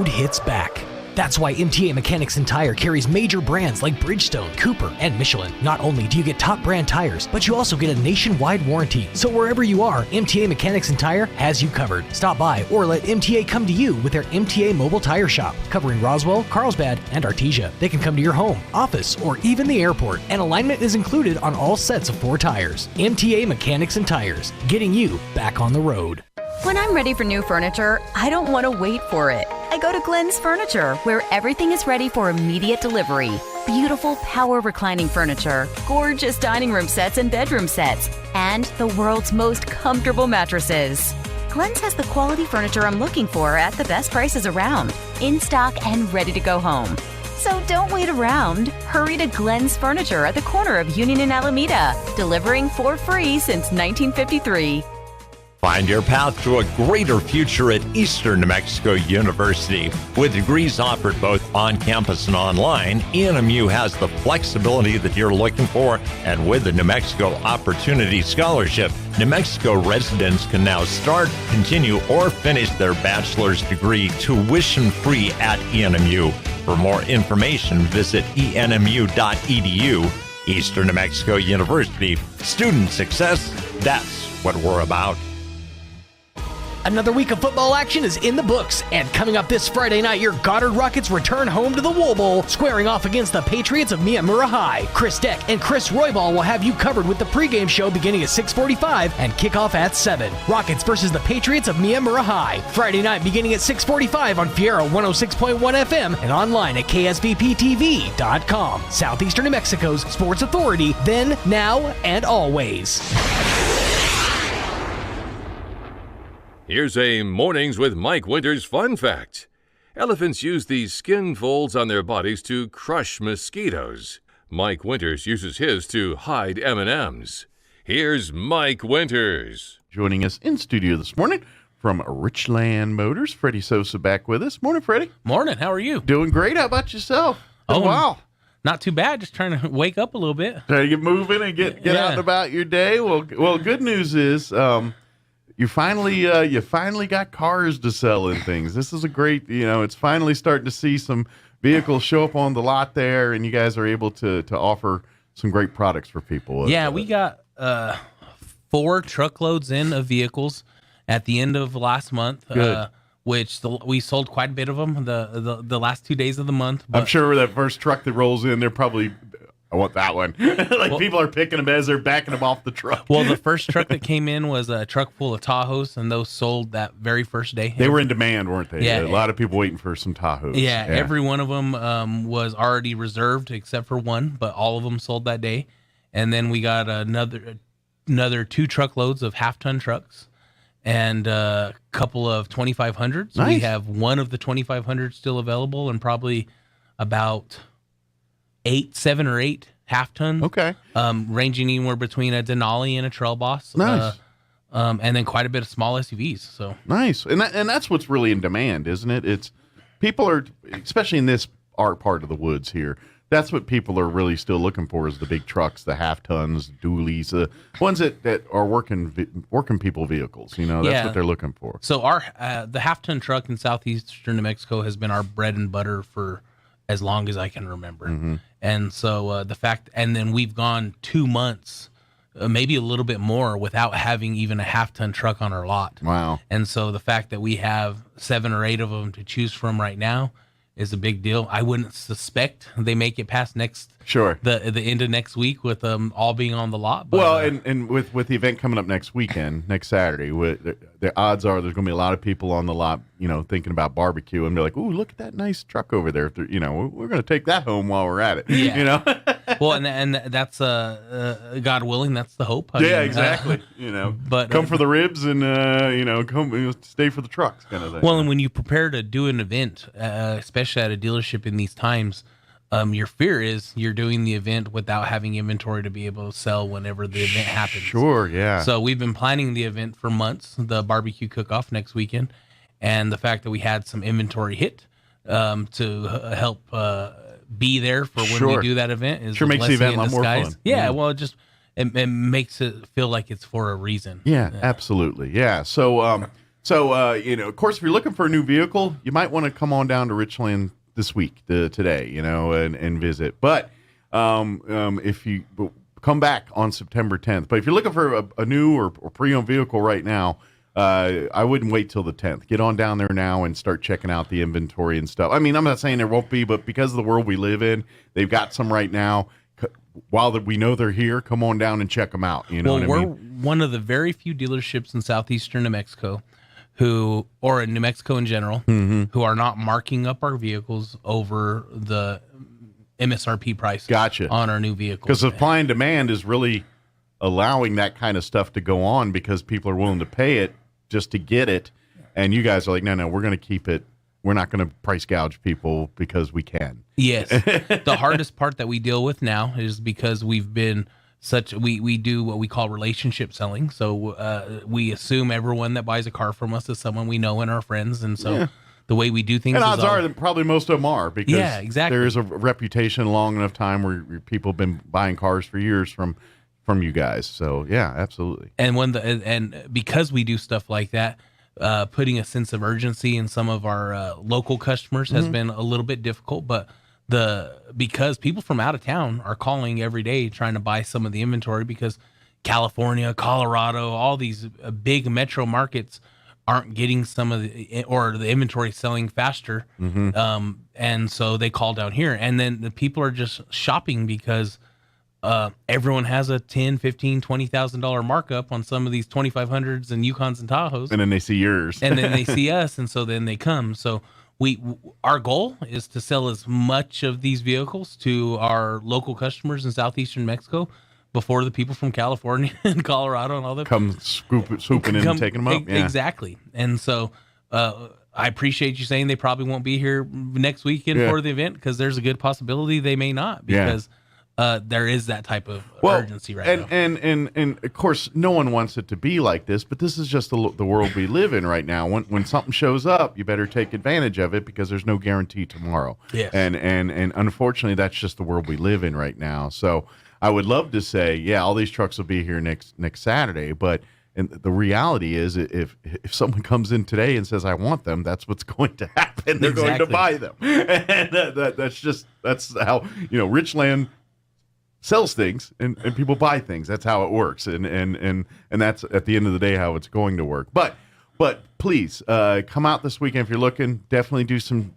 hits back. That's why MTA Mechanics and Tire carries major brands like Bridgestone, Cooper, and Michelin. Not only do you get top brand tires, but you also get a nationwide warranty. So wherever you are, MTA Mechanics and Tire has you covered. Stop by or let MTA come to you with their MTA Mobile Tire Shop, covering Roswell, Carlsbad, and Artesia. They can come to your home, office, or even the airport, and alignment is included on all sets of 4 tires. MTA Mechanics and Tires, getting you back on the road. When I'm ready for new furniture, I don't want to wait for it. I go to Glenn's Furniture, where everything is ready for immediate delivery. Beautiful power reclining furniture, gorgeous dining room sets and bedroom sets, and the world's most comfortable mattresses. Glenn's has the quality furniture I'm looking for at the best prices around, in stock and ready to go home. So don't wait around. Hurry to Glenn's Furniture at the corner of Union and Alameda, delivering for free since 1953. Find your path to a greater future at Eastern New Mexico University. With degrees offered both on campus and online, ENMU has the flexibility that you're looking for, and with the New Mexico Opportunity Scholarship, New Mexico residents can now start, continue, or finish their bachelor's degree tuition-free at ENMU. For more information, visit enmu.edu. Eastern New Mexico University. Student success, that's what we're about. Another week of football action is in the books, and coming up this Friday night, your Goddard Rockets return home to the Wool Bowl, squaring off against the Patriots of Miyamura High. Chris Deck and Chris Roybal will have you covered with the pregame show beginning at 6:45 and kickoff at 7. Rockets versus the Patriots of Miyamura High, Friday night beginning at 6:45 on Fiero 106.1 FM and online at ksvptv.com. Southeastern New Mexico's sports authority, then, now, and always. Here's a Mornings with Mike Winters fun fact. Elephants use these skin folds on their bodies to crush mosquitoes. Mike Winters uses his to hide M&Ms. Here's Mike Winters. Joining us in studio this morning from Richland Motors, Freddie Sosa back with us. Morning, Freddie. Morning. How are you? Doing great. How about yourself? Wow. Not too bad. Just trying to wake up a little bit. Trying to get moving and get out and about your day. Well, good news is you finally got cars to sell and things. This is a great, it's finally starting to see some vehicles show up on the lot there, and you guys are able to offer some great products for people. Yeah, we got 4 truckloads in of vehicles at the end of last month. Good. We sold quite a bit of them the last 2 days of the month. I'm sure that first truck that rolls in, they're probably, I want that one. People are picking them as they're backing them off the truck. Well, the first truck that came in was a truck full of Tahoes, and those sold that very first day. They were in demand, weren't they? Yeah. A lot of people waiting for some Tahoes. Yeah, every one of them was already reserved except for one, but all of them sold that day. And then we got another 2 truckloads of half-ton trucks and a couple of 2500s. Nice. We have one of the 2500s still available, and probably about 7 or 8 half ton. Okay. Ranging anywhere between a Denali and a Trail Boss. Nice. And then quite a bit of small SUVs. So nice. And that's what's really in demand, isn't it? It's people are, especially in this part of the woods here, that's what people are really still looking for, is the big trucks, the half tons, dualies, the ones that are working people vehicles. That's what they're looking for. So the half ton truck in southeastern New Mexico has been our bread and butter for as long as I can remember. Mm-hmm. And so and then we've gone 2 months, maybe a little bit more, without having even a half-ton truck on our lot. Wow. And so the fact that we have 7 or 8 of them to choose from right now is a big deal. I wouldn't suspect they make it past the end of next week with them all being on the lot. But, and with the event coming up next weekend, next Saturday, the odds are there's going to be a lot of people on the lot, thinking about barbecue, and they're like, "Ooh, look at that nice truck over there." We're going to take that home while we're at it. Yeah. Well, and that's God willing, that's the hope. Exactly. But come for the ribs and come stay for the trucks, kind of thing. Well, and when you prepare to do an event, especially at a dealership in these times, your fear is you're doing the event without having inventory to be able to sell whenever the event happens. Sure, yeah. So we've been planning the event for months, the barbecue cook-off next weekend, and the fact that we had some inventory hit to help be there for when we do that event is sure makes the event a lot more fun. Yeah, well, it makes it feel like it's for a reason. Yeah, absolutely. Yeah. So, of course, if you're looking for a new vehicle, you might want to come on down to Richland this week, today, and visit. But if you come back on September 10th, but if you're looking for a new or pre-owned vehicle right now, I wouldn't wait till the 10th. Get on down there now and start checking out the inventory and stuff. I mean, I'm not saying there won't be, but because of the world we live in, they've got some right now. While we know they're here, come on down and check them out. We're one of the very few dealerships in southeastern New Mexico or in New Mexico in general, who are not marking up our vehicles over the MSRP price on our new vehicles. Because supply and demand is really allowing that kind of stuff to go on because people are willing to pay it just to get it. And you guys are like, no, we're going to keep it. We're not going to price gouge people because we can. Yes. The hardest part that we deal with now is because we've been we do what we call relationship selling. So we assume everyone that buys a car from us is someone we know and our friends, and so the way we do things. And odds are that probably most of them are, because exactly. there is a reputation long enough time where people have been buying cars for years from you guys. So yeah, absolutely. And because we do stuff like that, putting a sense of urgency in some of our local customers has been a little bit difficult, but because people from out of town are calling every day trying to buy some of the inventory, because California, Colorado, all these big metro markets aren't getting some of the inventory selling faster. And so they call down here, and then the people are just shopping because everyone has a $10,000, $15,000, $20,000 markup on some of these 2500s and Yukons and Tahoes. And then they see yours. And then they see us, and so then they come. So our goal is to sell as much of these vehicles to our local customers in southeastern Mexico before the people from California and Colorado and all that come swooping in and taking them up. Yeah. Exactly. And so I appreciate you saying they probably won't be here next weekend for the event, because there's a good possibility they may not, because there is that type of urgency right now. And of course, no one wants it to be like this, but this is just the world we live in right now. When something shows up, you better take advantage of it, because there's no guarantee tomorrow. Yes. And unfortunately, that's just the world we live in right now. So I would love to say, all these trucks will be here next Saturday, but the reality is, if someone comes in today and says, I want them, that's what's going to happen. They're going to buy them. And that's how, Richland sells things and people buy things. That's how it works. And that's at the end of the day how it's going to work. But please come out this weekend if you're looking. Definitely do some.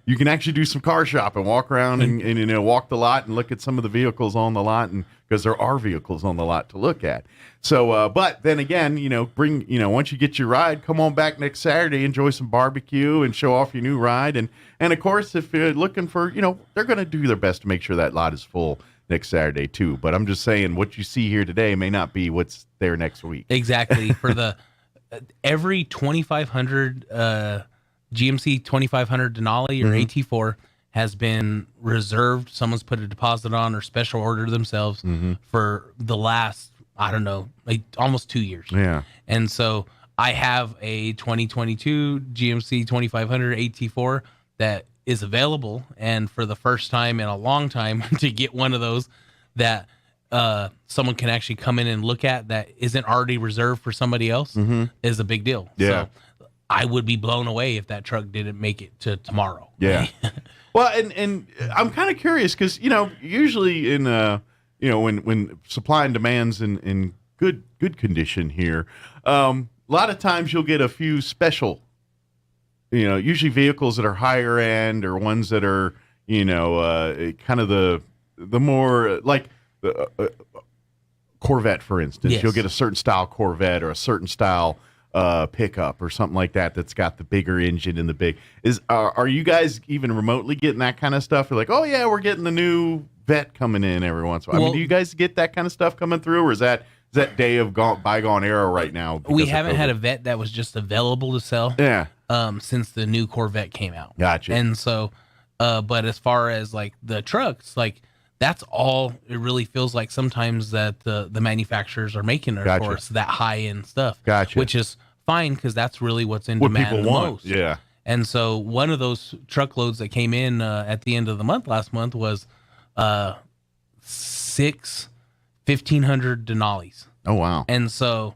You can actually do some car shopping, walk around and walk the lot and look at some of the vehicles on the lot, and because there are vehicles on the lot to look at. So, but then again, bring once you get your ride, come on back next Saturday, enjoy some barbecue and show off your new ride, and of course, if you're looking for, they're going to do their best to make sure that lot is full next Saturday too. But I'm just saying, what you see here today may not be what's there next week. Exactly. For the every 2500 GMC 2500 Denali or AT4 has been reserved. Someone's put a deposit on or special ordered themselves for the last, I don't know, like almost 2 years. Yeah. And so I have a 2022 GMC 2500 AT4 that is available, and for the first time in a long time to get one of those that someone can actually come in and look at that isn't already reserved for somebody else is a big deal. Yeah. So I would be blown away if that truck didn't make it to tomorrow. Yeah. Well, and I'm kind of curious, because usually in when supply and demand's in good condition here, a lot of times you'll get a few special, usually vehicles that are higher end, or ones that are kind of the more like Corvette, for instance. Yes. You'll get a certain style Corvette or a certain style pickup or something like that's got the bigger engine and the big are you guys even remotely getting that kind of stuff? You're like, oh yeah, we're getting the new Vet coming in every once in a while. I mean, do you guys get that kind of stuff coming through, or is that day of bygone era right now? We haven't had a Vet that was just available to sell since the new Corvette came out. Gotcha. And so but as far as like the trucks, like that's all it really feels like sometimes that the manufacturers are making it for us, that high end stuff. Gotcha. Which is fine, because that's really what's in demand people the want. most. Yeah. And so one of those truckloads that came in at the end of the month last month was 6 1500 Denali's. Oh wow. And so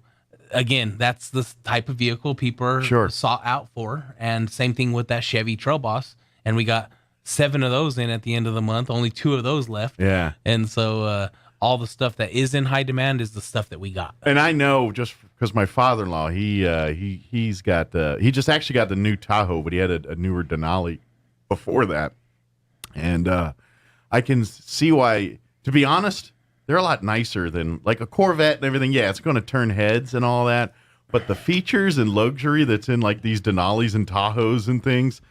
again, that's the type of vehicle people are sought out for. And same thing with that Chevy Trail Boss. And we got 7 of those in at the end of the month, only 2 of those left. Yeah. And so all the stuff that is in high demand is the stuff that we got. And I know, just because my father-in-law, he's got he just actually got the new Tahoe, but he had a newer Denali before that. And I can see why, to be honest, they're a lot nicer than like a Corvette and everything. Yeah, it's going to turn heads and all that, but the features and luxury that's in like these Denalis and Tahoes and things,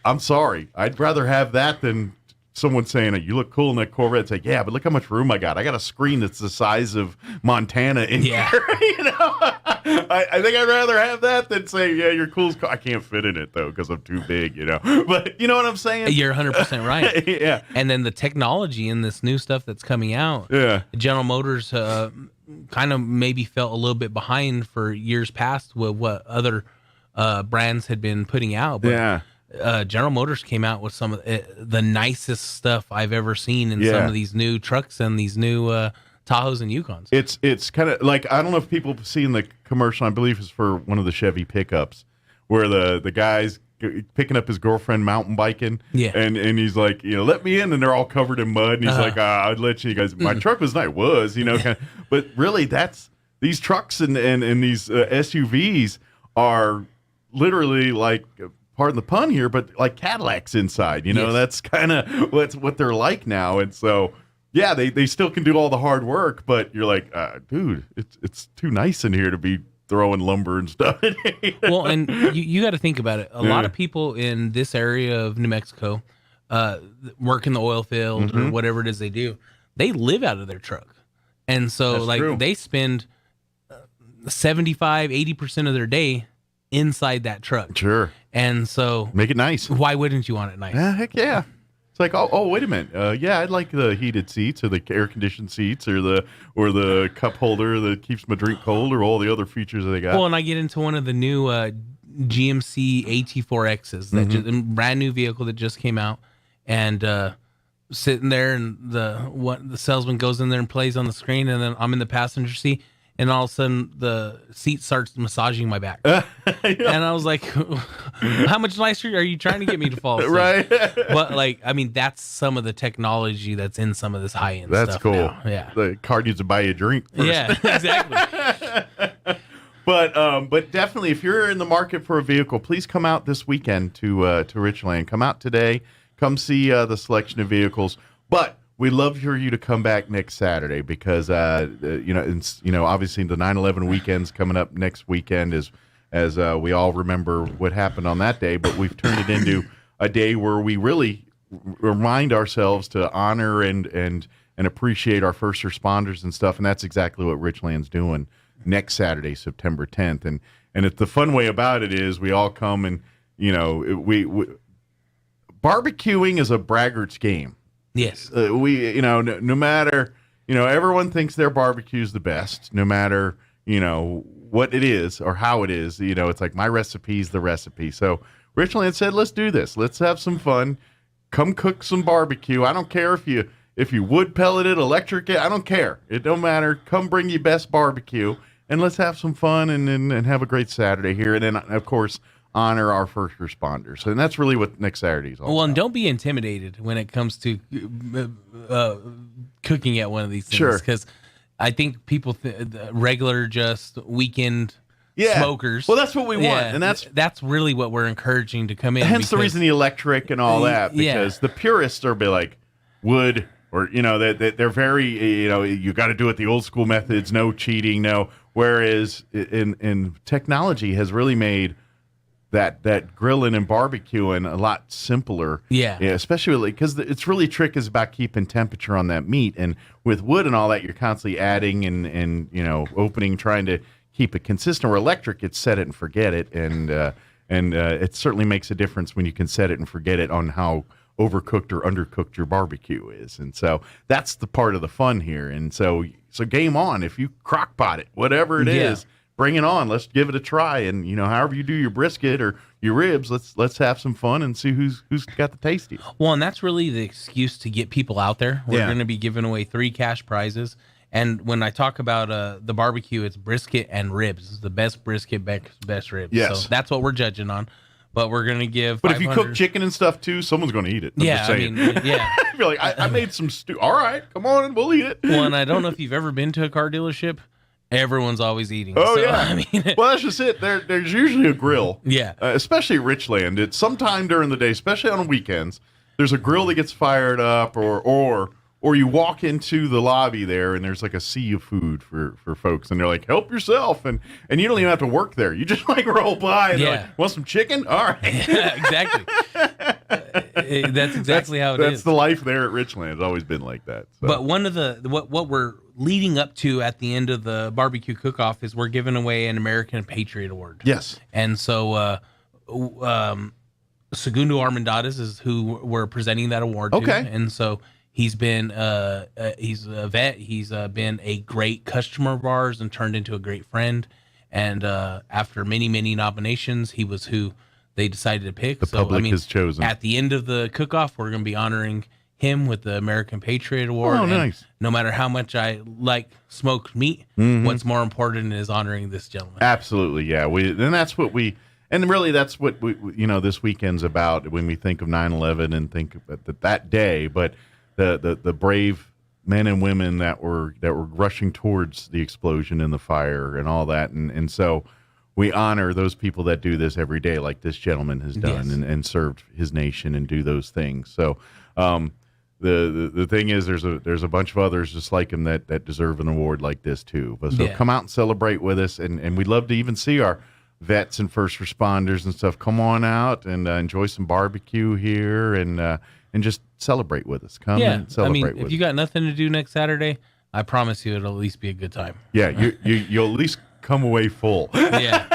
I'm sorry, I'd rather have that than someone saying, "You look cool in that Corvette." It's like, yeah, but look how much room I got. I got a screen that's the size of Montana in here. You know, I think I'd rather have that than say, "Yeah, you're cool." I can't fit in it though because I'm too big. You know, but you know what I'm saying? You're 100% right. Yeah. And then the technology in this new stuff that's coming out. Yeah. General Motors kind of maybe felt a little bit behind for years past with what other brands had been putting out. But yeah. General Motors came out with some of the nicest stuff I've ever seen in some of these new trucks and these new Tahoes and Yukons. It's kind of like, I don't know if people have seen the commercial, I believe it's for one of the Chevy pickups, where the guy's picking up his girlfriend mountain biking. Yeah. And he's like, you know, let me in, and they're all covered in mud. And he's like, I'd let you guys. My truck was nice. It was, you know, kind of, but really these trucks and these SUVs are literally like, pardon the pun here, but like Cadillacs inside, you know, Yes. that's kind of what they're like now. And so, yeah, they still can do all the hard work, but you're like, dude, it's too nice in here to be throwing lumber and stuff. Well, and you got to think about it. A lot of people in this area of New Mexico work in the oil field or whatever it is they do. They live out of their truck. And so That's like true. they spend 75-80% of their day inside that truck. Sure. And so make it nice. Why wouldn't you want it nice? Yeah, heck yeah. It's like, oh, wait a minute. Yeah, I'd like the heated seats or the air conditioned seats or the cup holder that keeps my drink cold or all the other features that they got. Well, and I get into one of the new GMC AT4Xs, that just, a brand new vehicle that just came out, and sitting there, and the salesman goes in there and plays on the screen, and then I'm in the passenger seat. And all of a sudden, the seat starts massaging my back. And I was like, how much nicer are you trying to get me to fall asleep? Right. But, like, I mean, that's some of the technology that's in some of this high-end stuff. That's cool. Now. Yeah. The car needs to buy you a drink first. Yeah, exactly. But definitely, if you're in the market for a vehicle, please come out this weekend to Richland. Come out today. Come see the selection of vehicles. But we'd love for you to come back next Saturday because, obviously the 9/11 weekend's coming up next weekend as we all remember what happened on that day. But we've turned it into a day where we really remind ourselves to honor and appreciate our first responders and stuff. And that's exactly what Richland's doing next Saturday, September 10th. And the fun way about it is we all come and, you know, we barbecuing is a braggart's game. Yes. No matter, everyone thinks their barbecue is the best, no matter, what it is or how it is. It's like my recipe's the recipe. So Richland said, let's do this. Let's have some fun. Come cook some barbecue. I don't care if you wood pelleted, electric it. I don't care. It don't matter. Come bring your best barbecue and let's have some fun and have a great Saturday here. And then, of course, honor our first responders. And that's really what next Saturday is all about. And don't be intimidated when it comes to cooking at one of these things. Sure. Because I think people, regular just weekend smokers. Well, that's what we want. And that's really what we're encouraging to come in. Hence the reason the electric and all that. Because the purists are be like wood or, they're very, you got to do it the old school methods, no cheating, no. Whereas in technology has really made that grilling and barbecuing a lot simpler. Yeah, especially because it's really trick is about keeping temperature on that meat. And with wood and all that, you're constantly adding and opening, trying to keep it consistent. Or electric, it's set it and forget it. And it certainly makes a difference when you can set it and forget it on how overcooked or undercooked your barbecue is. And so that's the part of the fun here. And so game on. If you crock pot it, whatever it is, bring it on. Let's give it a try. And, however you do your brisket or your ribs, let's have some fun and see who's got the tastiest. Well, and that's really the excuse to get people out there. We're going to be giving away 3 cash prizes. And when I talk about the barbecue, it's brisket and ribs. It's the best brisket, best ribs. Yes. So that's what we're judging on. But we're going to give But if you cook chicken and stuff too, someone's going to eat it. I'm just saying. You're like, I made some stew. All right, come on and we'll eat it. Well, and I don't know if you've ever been to a car dealership. Everyone's always eating. Oh, so, yeah. I mean, well, that's just it. There's usually a grill. Yeah. Especially at Richland. It's sometime during the day, especially on weekends. There's a grill that gets fired up or Or you walk into the lobby there, and there's like a sea of food for folks, and they're like, "Help yourself," and you don't even have to work there. You just like roll by, and they're like, "Want some chicken?" All right, yeah, exactly. That's exactly how it is. That's the life there at Richland. It's always been like that. So. But one of the what we're leading up to at the end of the barbecue cook-off is we're giving away an American Patriot Award. Yes, and so Segundo Armendariz is who we're presenting that award to. Okay, and so. He's been he's a vet. He's been a great customer of ours and turned into a great friend. And after many nominations, he was who they decided to pick. The public has chosen. At the end of the cook-off, we're going to be honoring him with the American Patriot Award. Oh, nice! And no matter how much I like smoked meat, what's more important is honoring this gentleman. Absolutely, yeah. And really, that's what we this weekend's about when we think of 9/11 and think of that day, but. The brave men and women that were rushing towards the explosion and the fire and all that, and so we honor those people that do this every day, like this gentleman has done, yes. and served his nation and do those things. So the thing is, there's a bunch of others just like him that deserve an award like this too. But so come out and celebrate with us, and we'd love to even see our vets and first responders and stuff. Come on out and enjoy some barbecue here and just celebrate with us. Come and celebrate with us. If you got nothing to do next Saturday, I promise you it'll at least be a good time. Yeah, you'll at least come away full. Yeah.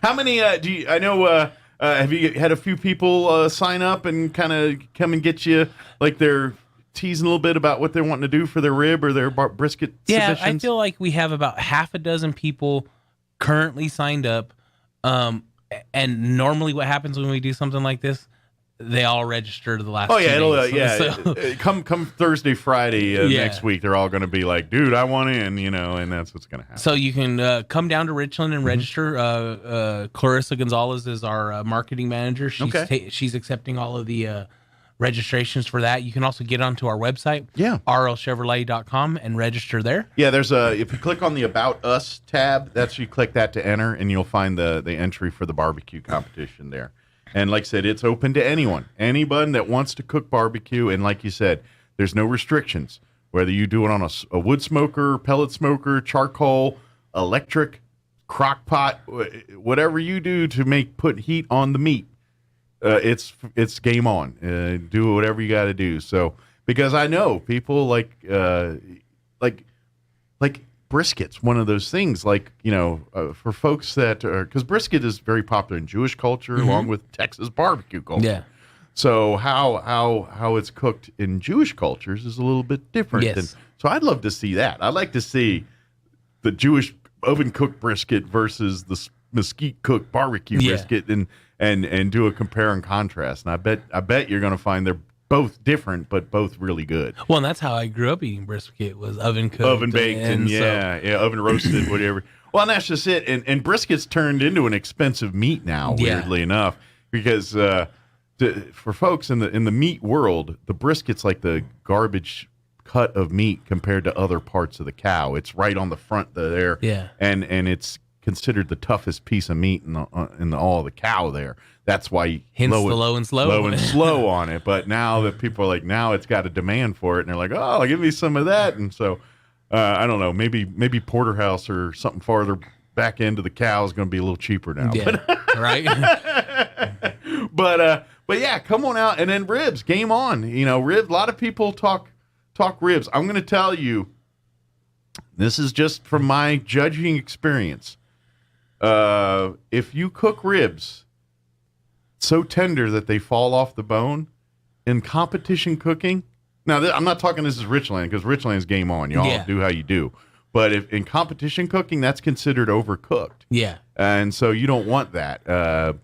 How many do you? I know. Have you had a few people sign up and kind of come and get you? Like they're teasing a little bit about what they're wanting to do for their rib or their brisket. Yeah, submissions? I feel like we have about half a dozen people currently signed up. And normally, what happens when we do something like this? They all register to the last. Oh yeah, 2 days. So, come Thursday, Friday next week. They're all going to be like, "Dude, I want in," and that's what's going to happen. So you can come down to Richland and register. Clarissa Gonzalez is our marketing manager. She's accepting all of the registrations for that. You can also get onto our website, rlchevrolet.com, and register there. Yeah, there's if you click on the About Us tab, you click that to enter, and you'll find the entry for the barbecue competition there. And like I said, it's open to anybody that wants to cook barbecue. And like you said, there's no restrictions. Whether you do it on a wood smoker, pellet smoker, charcoal, electric, crock pot, whatever you do to put heat on the meat, it's game on. Do whatever you got to do. So because I know people like brisket's one of those things, for folks that are, because brisket is very popular in Jewish culture along with Texas barbecue culture. Yeah. So how it's cooked in Jewish cultures is a little bit different. Yes. So I'd love to see that. I'd like to see the Jewish oven cooked brisket versus the mesquite cooked barbecue brisket and do a compare and contrast. And I bet you're going to find they're both different, but both really good. Well, and that's how I grew up eating brisket, was oven cooked, oven baked, and oven roasted, whatever. Well, and that's just it. And brisket's turned into an expensive meat now, weirdly enough, because for folks in the meat world, the brisket's like the garbage cut of meat compared to other parts of the cow. It's right on the front there, and it's considered the toughest piece of meat in all of the cow there. That's why low and slow on it. But now that people are like, now it's got a demand for it, and they're like, oh, give me some of that. And so I don't know, maybe porterhouse or something farther back into the cow is going to be a little cheaper now. Yeah, right. But yeah, come on out, and then ribs, game on. Ribs. A lot of people talk ribs. I'm going to tell you, this is just from my judging experience. If you cook ribs so tender that they fall off the bone in competition cooking, now I'm not talking this is Richland, because Richland's game on. You all do how you do. But if in competition cooking, that's considered overcooked. Yeah. And so you don't want that.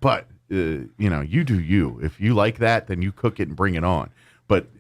But you do you. If you like that, then you cook it and bring it on.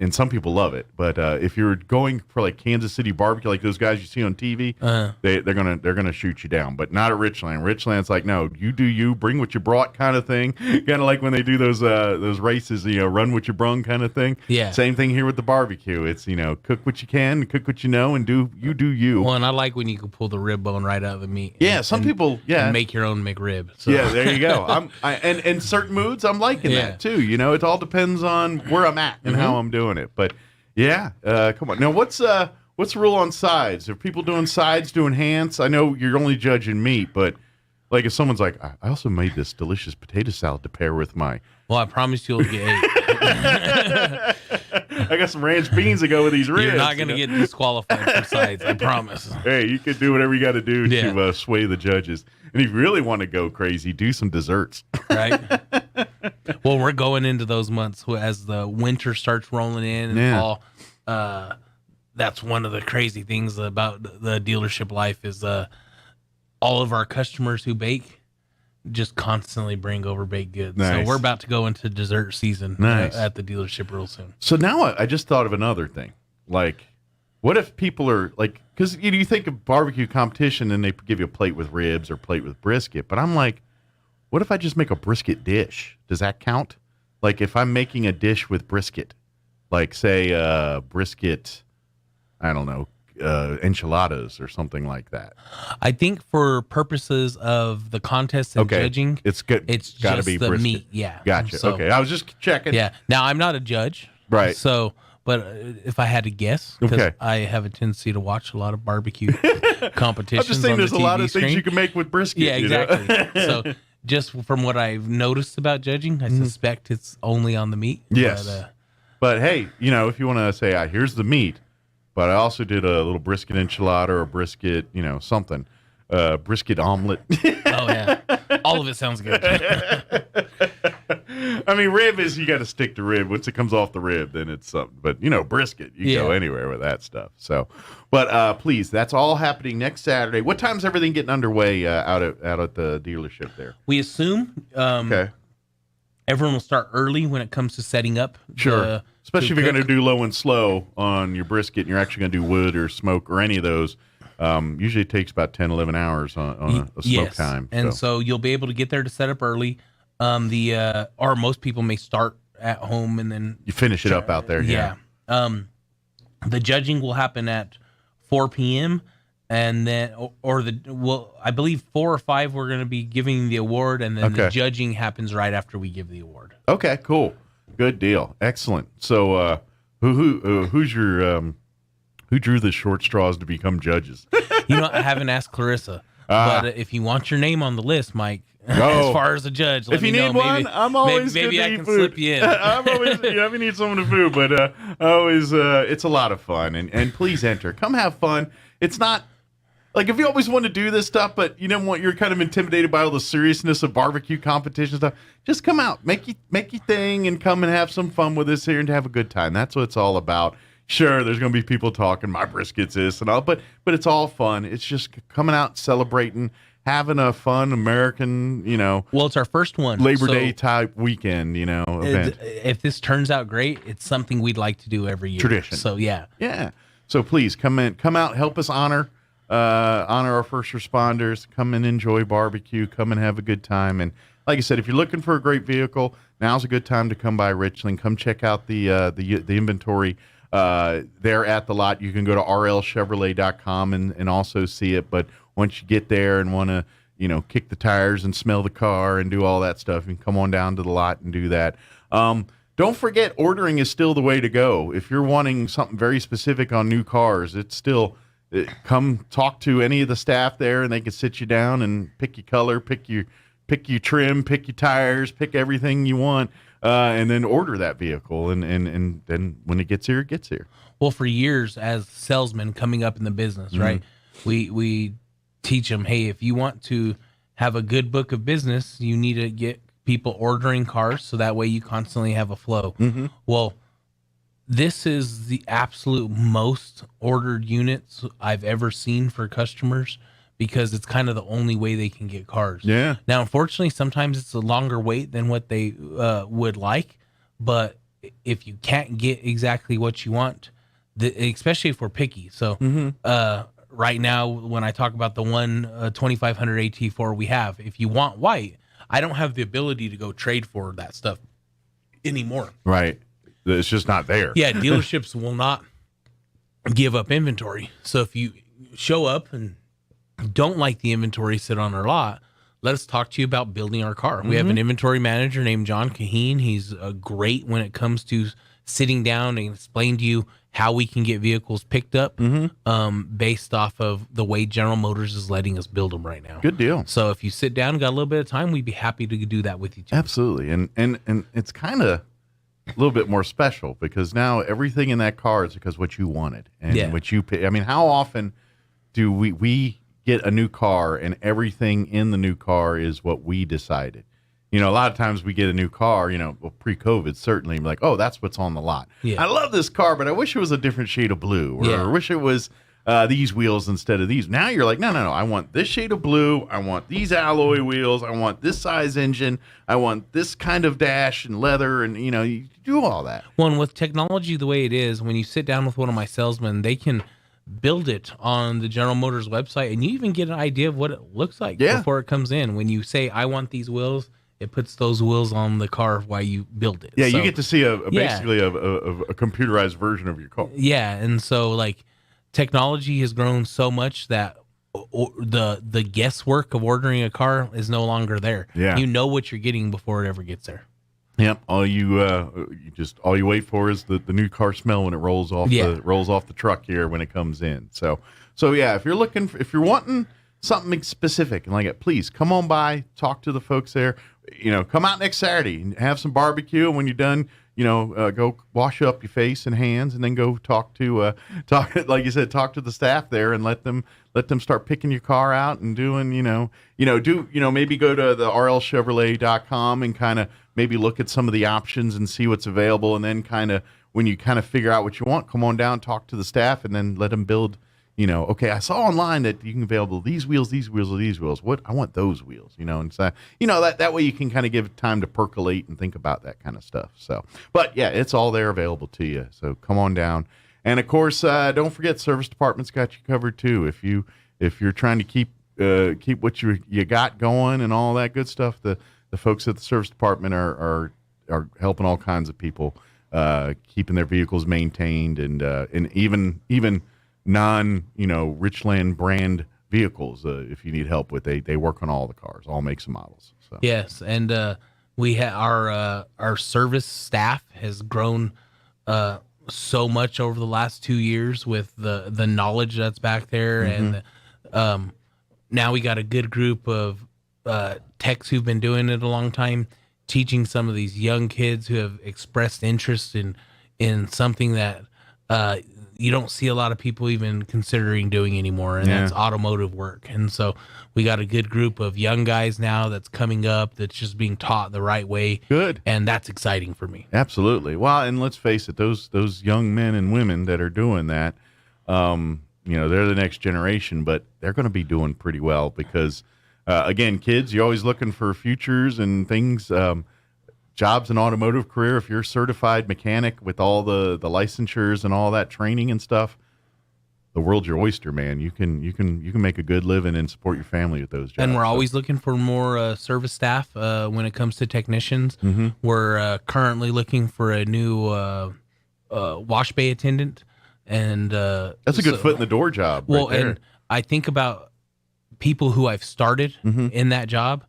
And some people love it. But if you're going for like Kansas City barbecue, like those guys you see on TV, they're gonna shoot you down. But not at Richland. Richland's like, no, you do you, bring what you brought kind of thing. Kind of like when they do those races, run what you brung kind of thing. Yeah. Same thing here with the barbecue. It's cook what you can, cook what you know, and do you. Well, and I like when you can pull the rib bone right out of the meat. Yeah, some people and make your own McRib. So. Yeah, there you go. And in certain moods, I'm liking that too. It all depends on where I'm at and how I'm doing it. But Yeah. Come on. Now, what's the rule on sides? Are people doing sides, doing hands? I know you're only judging meat, but like if someone's like, I also made this delicious potato salad to pair with my. Well, I promise you'll get 8. I got some ranch beans to go with these ribs. You're not going to get disqualified for sides, I promise. Hey, you can do whatever you got to do to sway the judges. And if you really want to go crazy, do some desserts. Right? Well, we're going into those months as the winter starts rolling in and fall. That's one of the crazy things about the dealership life is all of our customers who bake just constantly bring over baked goods. Nice. So we're about to go into dessert season at the dealership real soon. So now I just thought of another thing. Like, what if people are like, because you think of barbecue competition and they give you a plate with ribs or plate with brisket, but I'm like, what if I just make a brisket dish? Does that count? Like if I'm making a dish with brisket, like say brisket, I don't know, enchiladas or something like that. I think for purposes of the contest and judging, it's good. It's got to just be the brisket. meat. Yeah. Gotcha. So, okay. I was just checking. Yeah. Now I'm not a judge. Right. So, but if I had to guess, because I have a tendency to watch a lot of barbecue competitions. I'm just saying on there's the a lot TV of screen. things you can make with brisket. Yeah, exactly. So just from what I've noticed about judging, I suspect it's only on the meat. Yes. But hey, if you want to say, here's the meat, but I also did a little brisket enchilada or a brisket, something. Brisket omelet. Oh, yeah. All of it sounds good. I mean, rib is, you got to stick to rib. Once it comes off the rib, then it's something. But, brisket, you go anywhere with that stuff. So, but please, that's all happening next Saturday. What time's everything getting underway out at the dealership there? We assume everyone will start early when it comes to setting up. Sure. Especially if you're going to do low and slow on your brisket and you're actually going to do wood or smoke or any of those. Usually it takes about 10, 11 hours on a smoke time. And so you'll be able to get there to set up early. Or most people may start at home and then you finish it up out there. Yeah. The judging will happen at 4 p.m. and then, I believe 4 or 5 we're going to be giving the award, and then the judging happens right after we give the award. Okay, cool, good deal, excellent. So, who's your who drew the short straws to become judges? I haven't asked Clarissa, but if you want your name on the list, Mike, as far as a judge, let if me you know. need one, I'm always maybe I can food. slip you in. I'm always if you need someone to food, but always it's a lot of fun, and please enter. Come have fun. It's not like if you always want to do this stuff, but you don't want, you're kind of intimidated by all the seriousness of barbecue competition stuff. Just come out, make your thing, and come and have some fun with us here and have a good time. That's what it's all about. Sure, there's going to be people talking, my brisket's this and all, but it's all fun. It's just coming out, celebrating, having a fun American, Well, it's our first one. Labor Day type weekend, event. If this turns out great, it's something we'd like to do every year. Tradition. So, yeah. Yeah. So please come out, help us honor our first responders, come and enjoy barbecue, come and have a good time. And like I said, if you're looking for a great vehicle, now's a good time to come by Richland. Come check out the inventory there at the lot. You can go to rlchevrolet.com and also see it. But once you get there and want to, kick the tires and smell the car and do all that stuff, you can come on down to the lot and do that. Don't forget, ordering is still the way to go. If you're wanting something very specific on new cars, it's still come talk to any of the staff there, and they can sit you down and pick your color, pick your trim, pick your tires, pick everything you want. And then order that vehicle, and then when it gets here, it gets here. Well, for years as salesmen coming up in the business, right, we teach them, hey, if you want to have a good book of business, you need to get people ordering cars so that way you constantly have a flow. Well, this is the absolute most ordered units I've ever seen for customers, because it's kind of the only way they can get cars. Yeah. Now, unfortunately, sometimes it's a longer wait than what they would like. But if you can't get exactly what you want, especially if we're picky. So right now, when I talk about the 2500 AT4 we have, if you want white, I don't have the ability to go trade for that stuff anymore. Right. It's just not there. Yeah, dealerships will not give up inventory. So if you show up and don't like the inventory sit on our lot, let us talk to you about building our car. We have an inventory manager named John Kaheen. He's great when it comes to sitting down and explain to you how we can get vehicles picked up based off of the way General Motors is letting us build them right now. Good deal. So if you sit down and got a little bit of time, we'd be happy to do that with you too. Absolutely. And it's kind of a little bit more special because now everything in that car is because what you wanted and what you pay. I mean, how often do we get a new car and everything in the new car is what we decided? You know, a lot of times we get a new car, pre-COVID, certainly, like, oh, that's what's on the lot. Yeah. I love this car, but I wish it was a different shade of blue, or I wish it was these wheels instead of these. Now you're like, no, I want this shade of blue. I want these alloy wheels. I want this size engine. I want this kind of dash and leather, and, you do all that. Well, and with technology the way it is, when you sit down with one of my salesmen, they can build it on the General Motors website, and you even get an idea of what it looks like before it comes in. When you say, I want these wheels, it puts those wheels on the car while you build it. Yeah, you get to see basically a computerized version of your car. Yeah, and so like technology has grown so much that the guesswork of ordering a car is no longer there. Yeah, you know what you're getting before it ever gets there. Yep. All you wait for is the new car smell when it rolls off the truck here when it comes in. So yeah, if you're wanting something specific and like it, please come on by, talk to the folks there. Come out next Saturday and have some barbecue. And when you're done, go wash up your face and hands, and then go talk like you said, talk to the staff there and let them start picking your car out and doing, maybe go to the rlchevrolet.com and kind of maybe look at some of the options and see what's available. And then kind of when you kind of figure out what you want, come on down, talk to the staff, and then let them build. Okay, I saw online that you can available these wheels, or these wheels. What I want those wheels, and so that way you can kind of give time to percolate and think about that kind of stuff. So, but yeah, it's all there available to you. So come on down, and of course, don't forget, service department's got you covered too. If you're trying to keep what you got going and all that good stuff, the folks at the service department are helping all kinds of people keeping their vehicles maintained and even Richland brand vehicles, if you need help with, they work on all the cars, all makes and models. So. Yes, and we have our service staff has grown so much over the last 2 years with the knowledge that's back there, and now we got a good group of techs who've been doing it a long time, teaching some of these young kids who have expressed interest in something that you don't see a lot of people even considering doing anymore, and that's automotive work. And so we got a good group of young guys now that's coming up that's just being taught the right way. Good. And that's exciting for me. Absolutely. Well, and let's face it, those young men and women that are doing that, they're the next generation, but they're going to be doing pretty well because, again, kids, you're always looking for futures and things, jobs in automotive career. If you're a certified mechanic with all the licensures and all that training and stuff, the world's your oyster, man. You can make a good living and support your family with those jobs. And we're always looking for more service staff when it comes to technicians. We're currently looking for a new wash bay attendant, and that's a good foot in the door job. Well, right there. and I think about people who I've started in that job.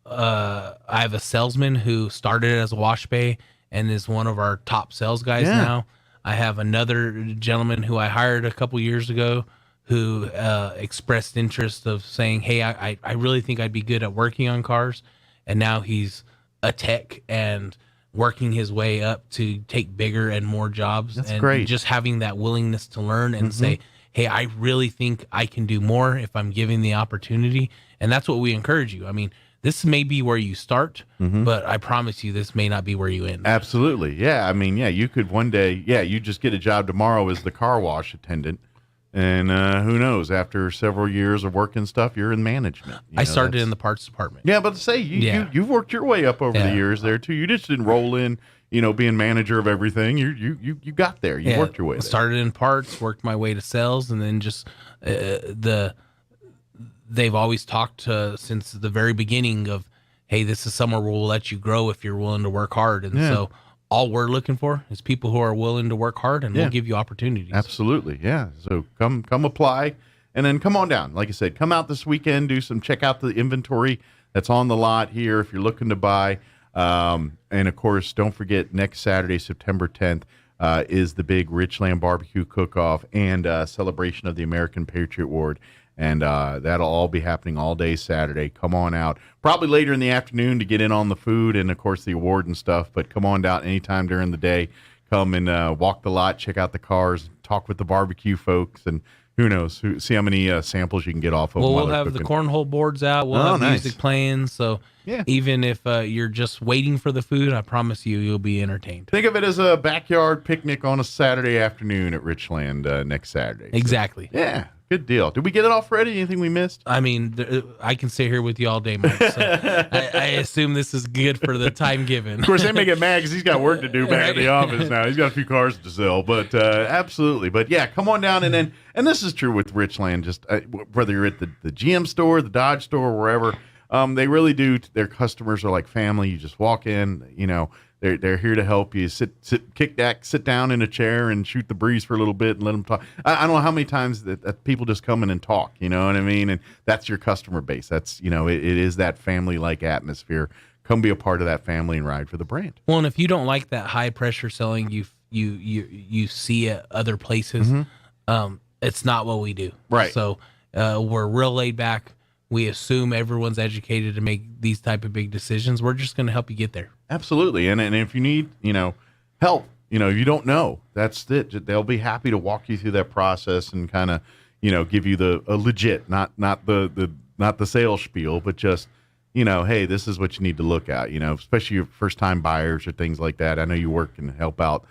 I have a salesman who started as a wash bay and is one of our top sales guys now. I have another gentleman who I hired a couple years ago who expressed interest of saying, hey, I really think I'd be good at working on cars. And now he's a tech and working his way up to take bigger and more jobs. That's and great. Just having that willingness to learn and say, hey, I really think I can do more if I'm given the opportunity. And that's what we encourage you. I mean, this may be where you start, but I promise you this may not be where you end. Absolutely. Yeah. I mean, you could one day, you just get a job tomorrow as the car wash attendant. And who knows, after several years of working stuff, you're in management. I started in the parts department. Yeah, but say, you've worked your way up over the years there too. You just didn't roll in, being manager of everything. You got there. You worked your way there. Started in parts, worked my way to sales, and then just they've always talked since the very beginning of, hey, this is somewhere we'll let you grow if you're willing to work hard. And so all we're looking for is people who are willing to work hard, and we'll give you opportunities. Absolutely. Yeah. So come apply, and then come on down. Like I said, come out this weekend, check out the inventory that's on the lot here. If you're looking to buy, And, of course, don't forget next Saturday, September 10th, is the big Richland Barbecue Cook-Off and celebration of the American Patriot Award. And that'll all be happening all day Saturday. Come on out. Probably later in the afternoon to get in on the food and, of course, the award and stuff. But come on out anytime during the day. Come and walk the lot, check out the cars, talk with the barbecue folks, and who knows, see how many samples you can get off of them. Well, we'll have the cornhole boards out. We'll have music playing. So even if you're just waiting for the food, I promise you'll be entertained. Think of it as a backyard picnic on a Saturday afternoon at Richland next Saturday. Exactly. So, yeah. Good deal. Did we get it all, Freddie? Anything we missed? I mean, I can stay here with you all day, Mike. So I assume this is good for the time given. Of course, they may get mad because he's got work to do back at the office now. He's got a few cars to sell, but absolutely. But yeah, come on down and this is true with Richland. Just whether you're at the GM store, the Dodge store, wherever, they really do. Their customers are like family. You just walk in, you know. They're here to help you. Sit down in a chair and shoot the breeze for a little bit and let them talk. I don't know how many times that people just come in and talk, you know what I mean? And that's your customer base. That's, you know, it is that family-like atmosphere. Come be a part of that family and ride for the brand. Well, and if you don't like that high-pressure selling you see at other places, it's not what we do. Right. So we're real laid back. We assume everyone's educated to make these type of big decisions. We're just going to help you get there. Absolutely. And if you need, you know, help, you know, you don't know, that's it. They'll be happy to walk you through that process and kind of, you know, give you a legit, not the sales spiel, but just, you know, hey, this is what you need to look at, you know, especially your first time buyers or things like that. I know you work and help out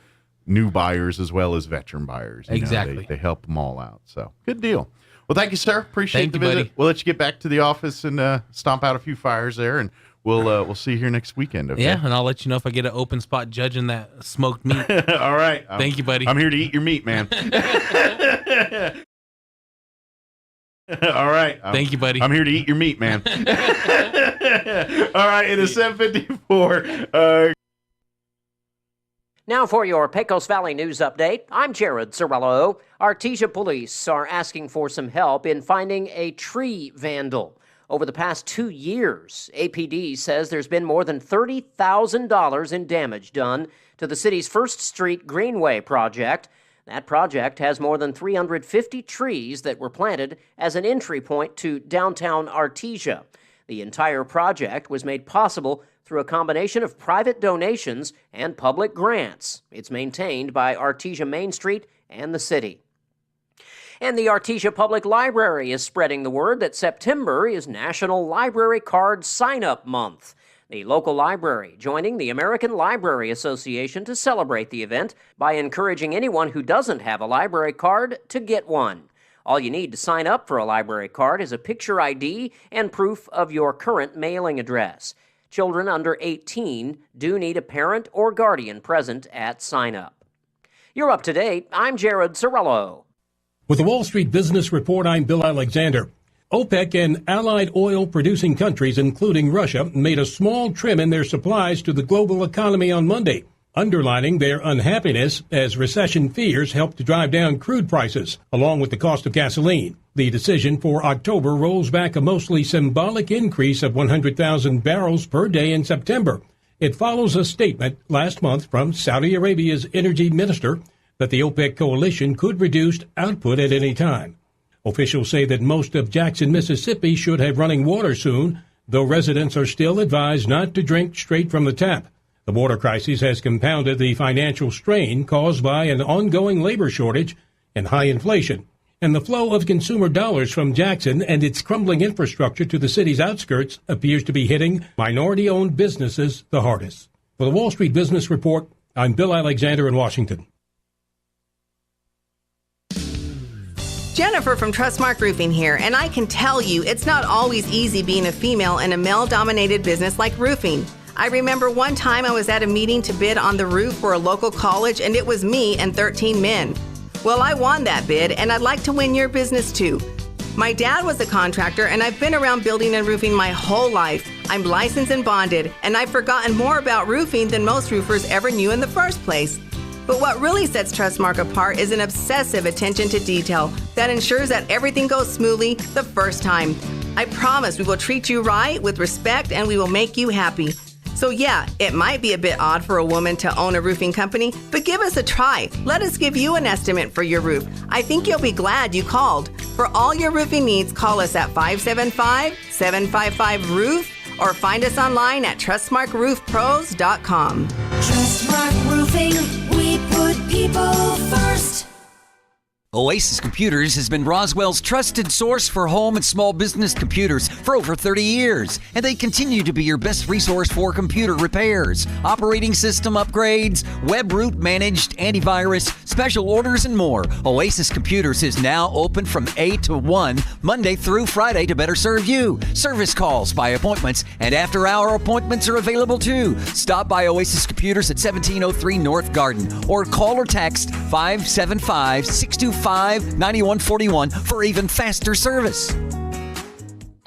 new buyers as well as veteran buyers. Exactly. They help them all out. So good deal. Well, thank you, sir. Appreciate the you, visit. buddy. We'll let you get back to the office and stomp out a few fires there, and we'll see you here next weekend. Okay? Yeah, and I'll let you know if I get an open spot judging that smoked meat. All right. Thank you, buddy. I'm here to eat your meat, man. All right. Thank you, buddy. I'm here to eat your meat, man. All right. It is 7:54. Now for your Pecos Valley News Update, I'm Jared Cirillo. Artesia police are asking for some help in finding a tree vandal. Over the past 2 years, APD says there's been more than $30,000 in damage done to the city's First Street Greenway project. That project has more than 350 trees that were planted as an entry point to downtown Artesia. The entire project was made possible through a combination of private donations and public grants. It's maintained by Artesia Main Street and the city. And the Artesia Public Library is spreading the word that September is National Library Card Sign-Up Month. The local library joining the American Library Association to celebrate the event by encouraging anyone who doesn't have a library card to get one. All you need to sign up for a library card is a picture ID and proof of your current mailing address. Children under 18 do need a parent or guardian present at sign-up. You're up to date. I'm Jared Cirillo. With the Wall Street Business Report, I'm Bill Alexander. OPEC and allied oil-producing countries, including Russia, made a small trim in their supplies to the global economy on Monday, underlining their unhappiness as recession fears helped to drive down crude prices, along with the cost of gasoline. The decision for October rolls back a mostly symbolic increase of 100,000 barrels per day in September. It follows a statement last month from Saudi Arabia's energy minister that the OPEC coalition could reduce output at any time. Officials say that most of Jackson, Mississippi should have running water soon, though residents are still advised not to drink straight from the tap. The water crisis has compounded the financial strain caused by an ongoing labor shortage and high inflation, and the flow of consumer dollars from Jackson and its crumbling infrastructure to the city's outskirts appears to be hitting minority-owned businesses the hardest. For the Wall Street Business Report, I'm Bill Alexander in Washington. Jennifer from Trustmark Roofing here, and I can tell you it's not always easy being a female in a male-dominated business like roofing. I remember one time I was at a meeting to bid on the roof for a local college, and it was me and 13 men. Well, I won that bid, and I'd like to win your business too. My dad was a contractor, and I've been around building and roofing my whole life. I'm licensed and bonded, and I've forgotten more about roofing than most roofers ever knew in the first place. But what really sets Trustmark apart is an obsessive attention to detail that ensures that everything goes smoothly the first time. I promise we will treat you right with respect and we will make you happy. So yeah, it might be a bit odd for a woman to own a roofing company, but give us a try. Let us give you an estimate for your roof. I think you'll be glad you called. For all your roofing needs, call us at 575-755-ROOF or find us online at trustmarkroofpros.com. Trustmark Roofing, we put people first. Oasis Computers has been Roswell's trusted source for home and small business computers for over 30 years, and they continue to be your best resource for computer repairs, operating system upgrades, web root managed, antivirus, special orders, and more. Oasis Computers is now open from 8 to 1, Monday through Friday to better serve you. Service calls by appointments and after-hour appointments are available too. Stop by Oasis Computers at 1703 North Garden or call or text 575-625-9141 for even faster service.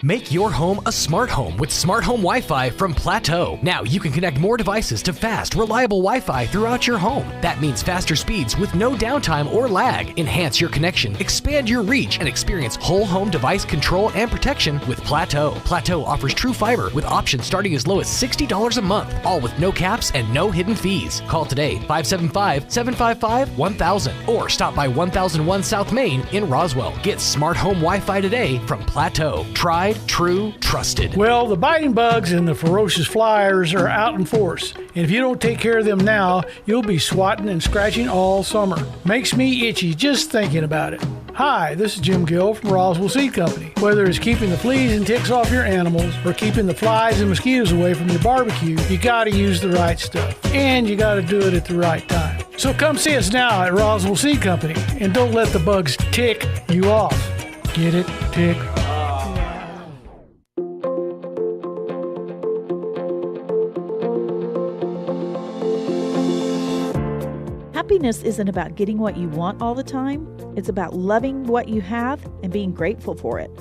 Make your home a smart home with Smart Home Wi-Fi from Plateau. Now you can connect more devices to fast, reliable Wi-Fi throughout your home. That means faster speeds with no downtime or lag. Enhance your connection, expand your reach, and experience whole home device control and protection with Plateau. Plateau offers true fiber with options starting as low as $60 a month, all with no caps and no hidden fees. Call today, 575-755-1000, or stop by 1001 South Main in Roswell. Get Smart Home Wi-Fi today from Plateau. Tried, true, trusted. Well, the biting bugs and the ferocious flyers are out in force, and if you don't take care of them now, you'll be swatting and scratching all summer. Makes me itchy just thinking about it. Hi, this is Jim Gill from Roswell Seed Company. Whether it's keeping the fleas and ticks off your animals or keeping the flies and mosquitoes away from your barbecue, you gotta use the right stuff, and you gotta do it at the right time. So come see us now at Roswell Seed Company, and don't let the bugs tick you off. Get it? Tick. Happiness isn't about getting what you want all the time. It's about loving what you have and being grateful for it.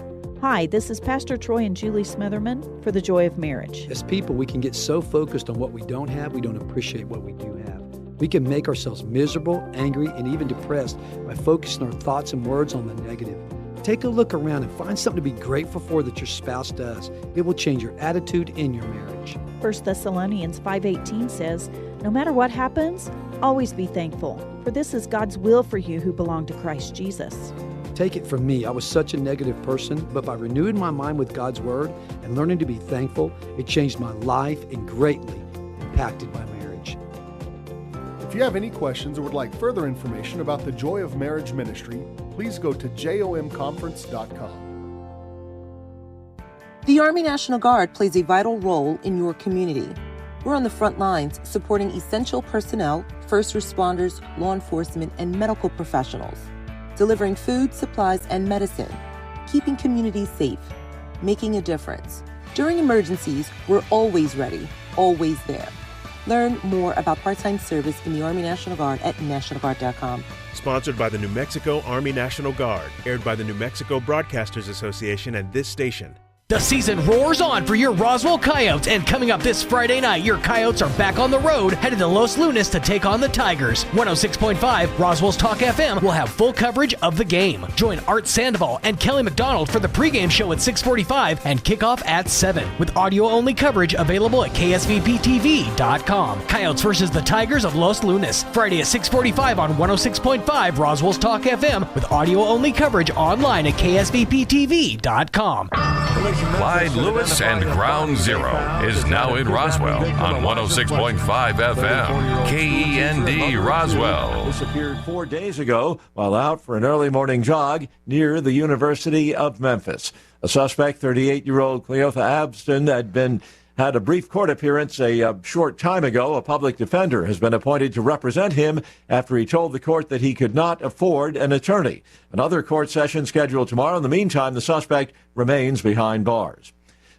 Hi, this is Pastor Troy and Julie Smitherman for The Joy of Marriage. As people, we can get so focused on what we don't have, we don't appreciate what we do have. We can make ourselves miserable, angry, and even depressed by focusing our thoughts and words on the negative. Take a look around and find something to be grateful for that your spouse does. It will change your attitude in your marriage. 1 Thessalonians 5:18 says, "No matter what happens, always be thankful, for this is God's will for you who belong to Christ Jesus." Take it from me, I was such a negative person, but by renewing my mind with God's Word and learning to be thankful, it changed my life and greatly impacted my marriage. If you have any questions or would like further information about the Joy of Marriage Ministry, please go to jomconference.com. The Army National Guard plays a vital role in your community. We're on the front lines supporting essential personnel, first responders, law enforcement, and medical professionals, delivering food, supplies, and medicine, keeping communities safe, making a difference. During emergencies, we're always ready, always there. Learn more about part-time service in the Army National Guard at nationalguard.com. Sponsored by the New Mexico Army National Guard, aired by the New Mexico Broadcasters Association and this station. The season roars on for your Roswell Coyotes, and coming up this Friday night, your Coyotes are back on the road, headed to Los Lunas to take on the Tigers. 106.5 Roswell's Talk FM will have full coverage of the game. Join Art Sandoval and Kelly McDonald for the pregame show at 6:45 and kickoff at 7, with audio-only coverage available at ksvptv.com. Coyotes versus the Tigers of Los Lunas, Friday at 6:45 on 106.5 Roswell's Talk FM, with audio-only coverage online at ksvptv.com. Clyde Lewis and Ground Zero is now in Roswell on 106.5 FM, KEND Roswell. Disappeared 4 days ago while out for an early morning jog near the University of Memphis. A suspect, 38-year-old Cleotha Abston, had a brief court appearance a short time ago. A public defender has been appointed to represent him after he told the court that he could not afford an attorney. Another court session scheduled tomorrow. In the meantime, the suspect remains behind bars.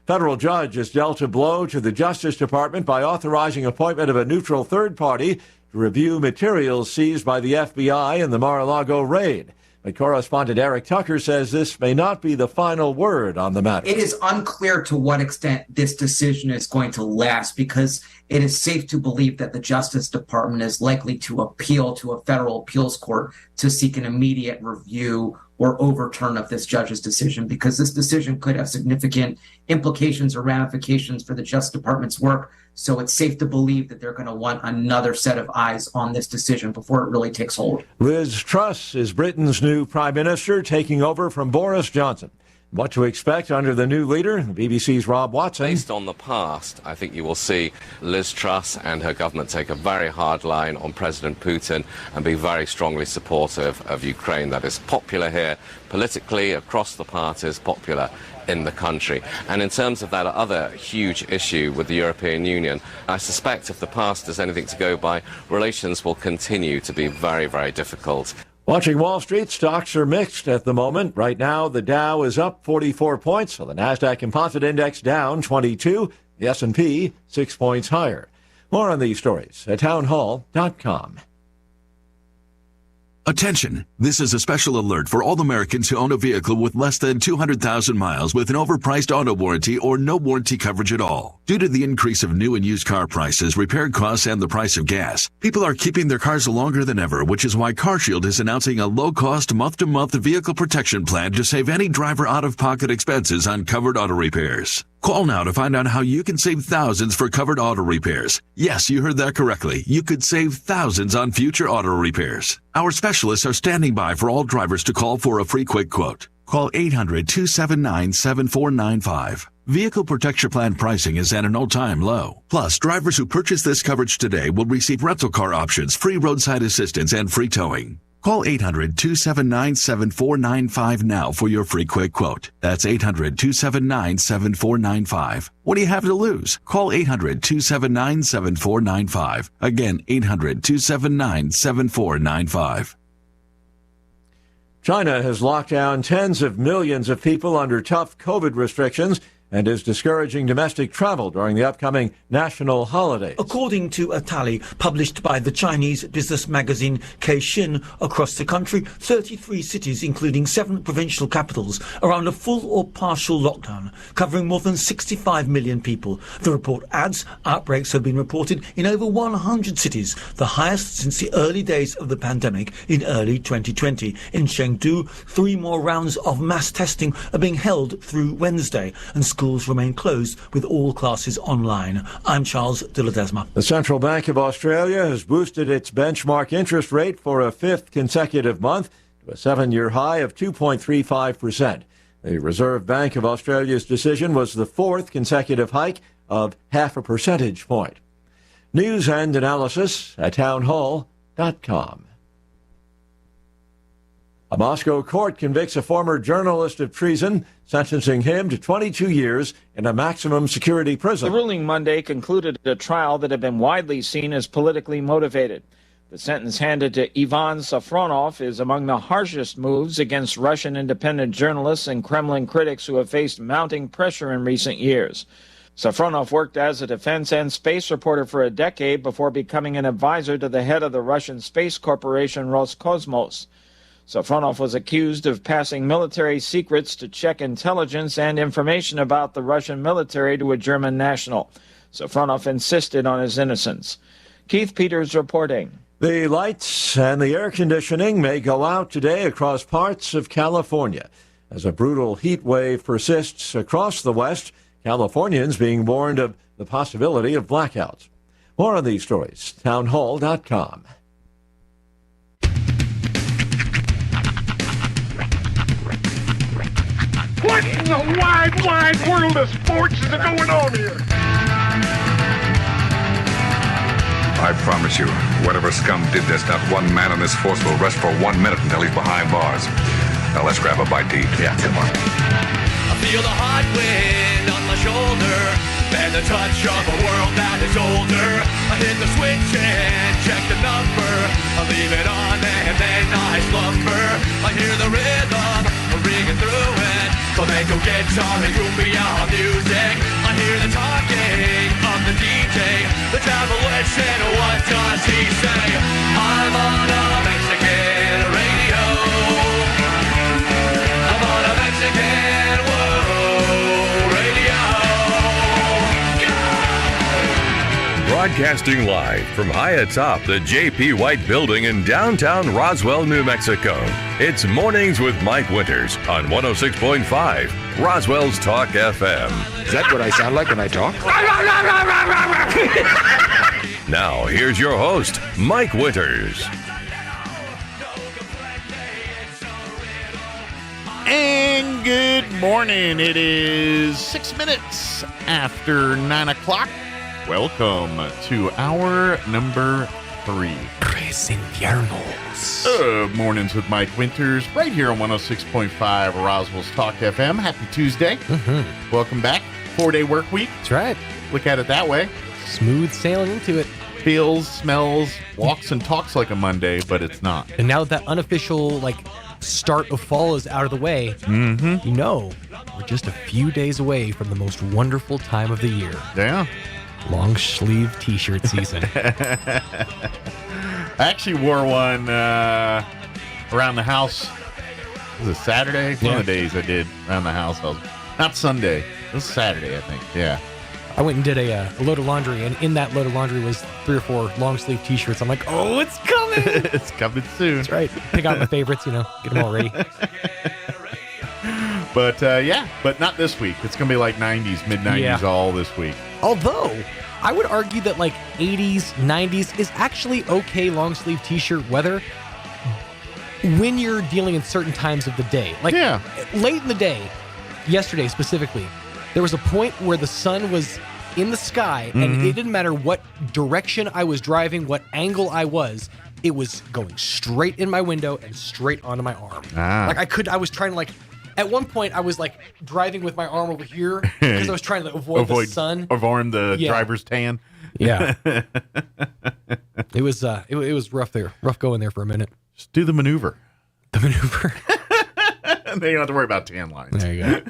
Federal judge has dealt a blow to the Justice Department by authorizing appointment of a neutral third party to review materials seized by the FBI in the Mar-a-Lago raid. But correspondent Eric Tucker says this may not be the final word on the matter. It is unclear to what extent this decision is going to last, because it is safe to believe that the Justice Department is likely to appeal to a federal appeals court to seek an immediate review or overturn of this judge's decision, because this decision could have significant implications or ramifications for the Justice Department's work. So it's safe to believe that they're going to want another set of eyes on this decision before it really takes hold. Liz Truss is Britain's new prime minister, taking over from Boris Johnson. What to expect under the new leader? BBC's Rob Watson. Based on the past, I think you will see Liz Truss and her government take a very hard line on President Putin and be very strongly supportive of Ukraine. That is popular here politically, across the parties, popular in the country. And in terms of that other huge issue with the European Union, I suspect if the past is anything to go by, relations will continue to be very, very difficult. Watching Wall Street, stocks are mixed at the moment. Right now, the Dow is up 44 points, so the Nasdaq Composite Index down 22, the S&P 6 points higher. More on these stories at townhall.com. Attention! This is a special alert for all Americans who own a vehicle with less than 200,000 miles with an overpriced auto warranty or no warranty coverage at all. Due to the increase of new and used car prices, repair costs, and the price of gas, people are keeping their cars longer than ever, which is why CarShield is announcing a low-cost, month-to-month vehicle protection plan to save any driver out-of-pocket expenses on covered auto repairs. Call now to find out how you can save thousands for covered auto repairs. Yes, you heard that correctly. You could save thousands on future auto repairs. Our specialists are standing by for all drivers to call for a free quick quote. Call 800-279-7495. Vehicle Protection Plan pricing is at an all-time low. Plus, drivers who purchase this coverage today will receive rental car options, free roadside assistance, and free towing. Call 800-279-7495 now for your free quick quote. That's 800-279-7495. What do you have to lose? Call 800-279-7495. Again, 800-279-7495. China has locked down tens of millions of people under tough COVID restrictions and is discouraging domestic travel during the upcoming national holidays. According to a tally published by the Chinese business magazine Caixin, across the country, 33 cities, including 7 provincial capitals, are under full or partial lockdown, covering more than 65 million people. The report adds outbreaks have been reported in over 100 cities, the highest since the early days of the pandemic in early 2020. In Chengdu, 3 more rounds of mass testing are being held through Wednesday, and schools remain closed with all classes online. I'm Charles de Ledesma. The Central Bank of Australia has boosted its benchmark interest rate for a 5th consecutive month to a 7-year high of 2.35%. The Reserve Bank of Australia's decision was the 4th consecutive hike of 0.5 percentage point. News and analysis at townhall.com. A Moscow court convicts a former journalist of treason, sentencing him to 22 years in a maximum security prison. The ruling Monday concluded a trial that had been widely seen as politically motivated. The sentence handed to Ivan Safronov is among the harshest moves against Russian independent journalists and Kremlin critics who have faced mounting pressure in recent years. Safronov worked as a defense and space reporter for a decade before becoming an advisor to the head of the Russian space corporation Roscosmos. Safronov was accused of passing military secrets to check intelligence and information about the Russian military to a German national. Safronov insisted on his innocence. Keith Peters reporting. The lights and the air conditioning may go out today across parts of California. As a brutal heat wave persists across the West, Californians being warned of the possibility of blackouts. More on these stories, townhall.com. What in the wide, wide world of sports is going on here? I promise you, whatever scum did this, not one man in this force will rest for 1 minute until he's behind bars. Now let's grab a bite to eat. Yeah, come on. I feel the hot wind on my shoulder and the touch of a world that is older. I hit the switch and check the number. I leave it on and then I slumber. I hear the rhythm ringing through it. Flamenco guitar and cumbia music. I hear the talking of the DJ. The travel and what does he say? I'm on a Mexican radio. I'm on a Mexican world radio. Broadcast Broadcasting live from high atop the J.P. White Building in downtown Roswell, New Mexico. It's Mornings with Mike Winters on 106.5 Roswell's Talk FM. Is that what I sound like when I talk? Now, here's your host, Mike Winters. And good morning. It is 6 minutes after 9 o'clock. Welcome to hour number 3. Tres Infiernos. Mornings with Mike Winters, right here on 106.5 Roswell's Talk FM. Happy Tuesday. Welcome back. 4-day work week. That's right. Look at it that way. Smooth sailing into it. Feels, smells, walks, and talks like a Monday, but it's not. And now that unofficial, start of fall is out of the way, you know, we're just a few days away from the most wonderful time of the year. Yeah. Long sleeve t-shirt season. I actually wore one around the house. Was it Saturday? One of the days I did around the house. Not Sunday. It was Saturday, I think. Yeah. I went and did a load of laundry, and in that load of laundry was 3 or 4 long sleeve t-shirts. I'm like, oh, it's coming. It's coming soon. That's right. Pick out my favorites, get them all ready. But but not this week. It's going to be like 90s, mid-90s all this week. Although, I would argue that 80s, 90s is actually okay long sleeve t-shirt weather when you're dealing in certain times of the day. Late in the day, yesterday specifically, there was a point where the sun was in the sky, and it didn't matter what direction I was driving, what angle I was, it was going straight in my window and straight onto my arm. I was trying to at one point I was driving with my arm over here because I was trying to avoid the sun. Avoid the driver's tan. Yeah. It was rough there. Rough going there for a minute. Just do the maneuver. The maneuver. Then you don't have to worry about tan lines. There you go.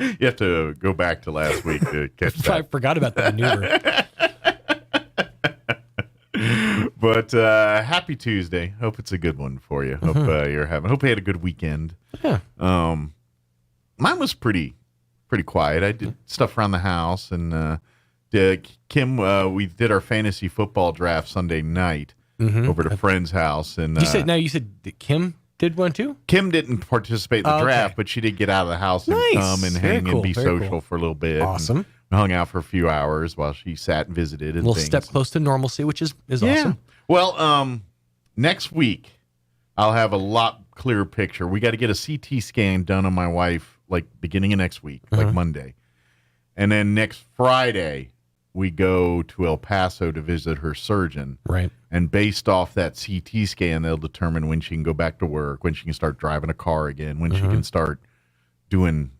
You have to go back to last week to catch that. I forgot about the maneuver. But happy Tuesday. Hope it's a good one for you. Hope hope you had a good weekend. Yeah. Mine was pretty quiet. I did stuff around the house, and Kim. We did our fantasy football draft Sunday night over at a friend's house, and you said that Kim did one too? Kim didn't participate in the draft, but she did get out of the house and come and hang and be social for a little bit. Awesome. And hung out for a few hours while she sat and visited. And a little step close to normalcy, which is awesome. Well, next week I'll have a lot clearer picture. We got to get a CT scan done on my wife, beginning of next week, Monday, and then next Friday we go to El Paso to visit her surgeon. Right. And based off that CT scan, they'll determine when she can go back to work, when she can start driving a car again, when she can start doing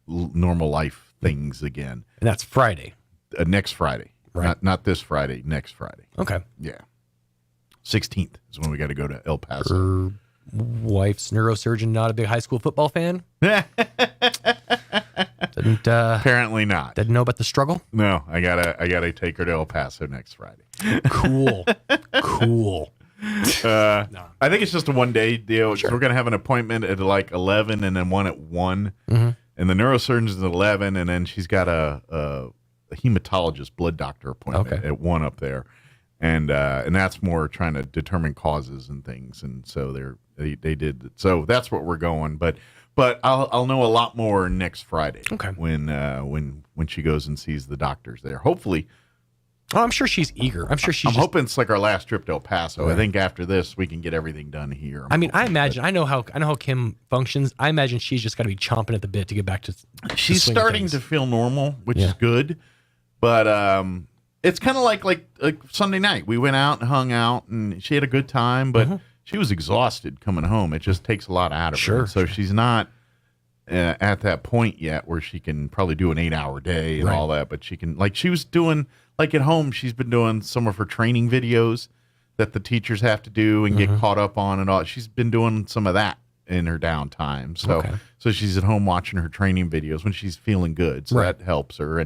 normal life things again. And that's Friday. Next Friday. Right. Not this Friday, next Friday. Okay. Yeah. 16th is when we got to go to El Paso. Her wife's neurosurgeon, not a big high school football fan? Apparently not. Didn't know about the struggle? No, I gotta take her to El Paso next Friday. Cool. I think it's just a 1-day deal. Sure. We're gonna have an appointment at 11 and then one at 1. And the neurosurgeon's at 11, and then she's got a hematologist, blood doctor appointment at 1 up there. And that's more trying to determine causes and things. And so they did. So that's what we're going. But I'll know a lot more next Friday. Okay. When she goes and sees the doctors there. Hopefully. Oh, I'm sure she's eager. I'm hoping it's like our last trip to El Paso. Right. I think after this we can get everything done here. I know how Kim functions. I imagine she's just got to be chomping at the bit to get back to. She's starting to feel normal, which is good. But it's kind of like Sunday night. We went out and hung out, and she had a good time, but she was exhausted coming home. It just takes a lot out of her. So she's not at that point yet where she can probably do an 8-hour day and all that, but she can, she was doing, at home, she's been doing some of her training videos that the teachers have to do and get caught up on and all. She's been doing some of that in her downtime. So she's at home watching her training videos when she's feeling good. So that helps her.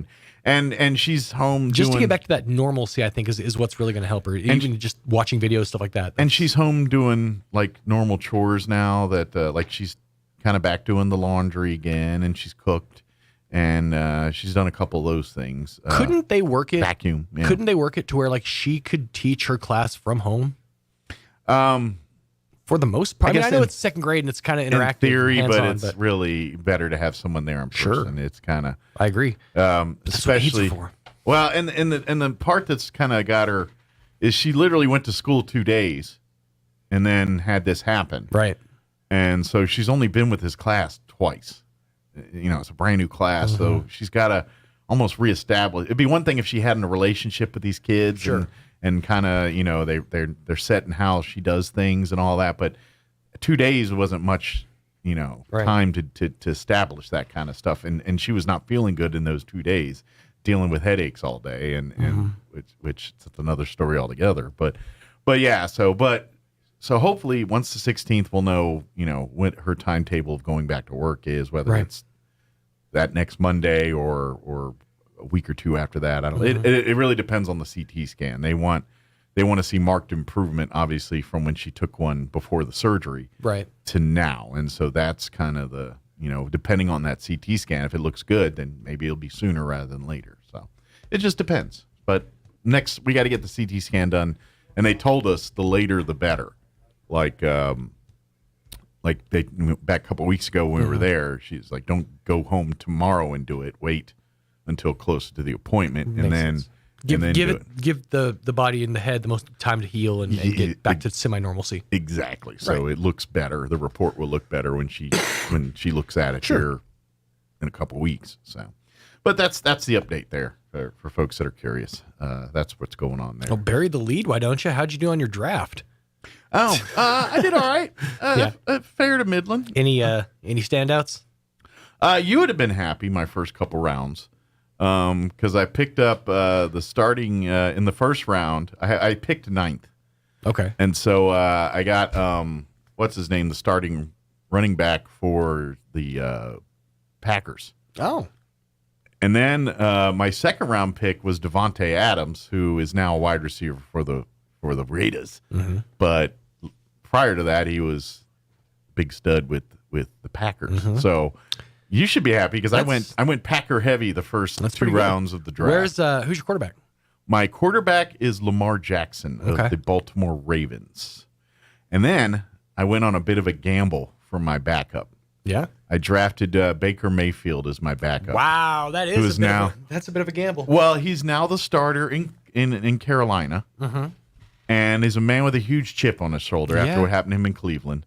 And she's home just to get back to that normalcy, I think is what's really going to help her. Even just watching videos, stuff like that. And she's home doing normal chores now that she's kind of back doing the laundry again, and she's cooked and she's done a couple of those things. Couldn't they work it? Vacuum. Yeah. Couldn't they work it to where like she could teach her class from home? For the most part, I know it's second grade and it's kind of interactive, in theory, but hands-on, it's really better to have someone there in person. Sure. It's kind of. I agree. Especially. For. Well, and the part that's kind of got her is she literally went to school 2 days, and then had this happen. Right. And so she's only been with this class twice. It's a brand new class, so she's got to almost reestablish. It'd be one thing if she had a relationship with these kids, and kind of they're set in how she does things and all that. But 2 days wasn't much, time to establish that kind of stuff. And she was not feeling good in those 2 days, dealing with headaches all day, and which is another story altogether. But yeah, so hopefully once the 16th we'll know, what her timetable of going back to work is, whether it's that next Monday or a week or two after that. I don't. It really depends on the CT scan. They want to see marked improvement, obviously, from when she took one before the surgery, to now. And so that's kind of the depending on that CT scan. If it looks good, then maybe it'll be sooner rather than later. So it just depends. But next, we got to get the CT scan done, and they told us the later the better. Like they back a couple of weeks ago when we were there, she's like, "Don't go home tomorrow and do it. Wait until closer to the appointment, and then give the body and the head the most time to heal and get back to semi-normalcy." Exactly. So it looks better. The report will look better when she looks at it here in a couple of weeks. So, but that's the update there for folks that are curious. That's what's going on there. Oh, bury the lead. Why don't you? How'd you do on your draft? I did all right. Fair to middling. Any standouts? You would have been happy my first couple rounds. Because I picked up the starting in the first round. I picked 9th. Okay. And so I got, what's his name, the starting running back for the Packers. Oh. And then my second round pick was Devontae Adams, who is now a wide receiver for the Raiders. Mm-hmm. But prior to that, he was big stud with the Packers. Mm-hmm. So you should be happy because I went Packer heavy the first 2 rounds of the draft. Who's your quarterback? My quarterback is Lamar Jackson of the Baltimore Ravens. And then I went on a bit of a gamble for my backup. Yeah. I drafted Baker Mayfield as my backup. Wow, that's a bit of a gamble. Well, he's now the starter in Carolina. Mm-hmm. And is a man with a huge chip on his shoulder after what happened to him in Cleveland.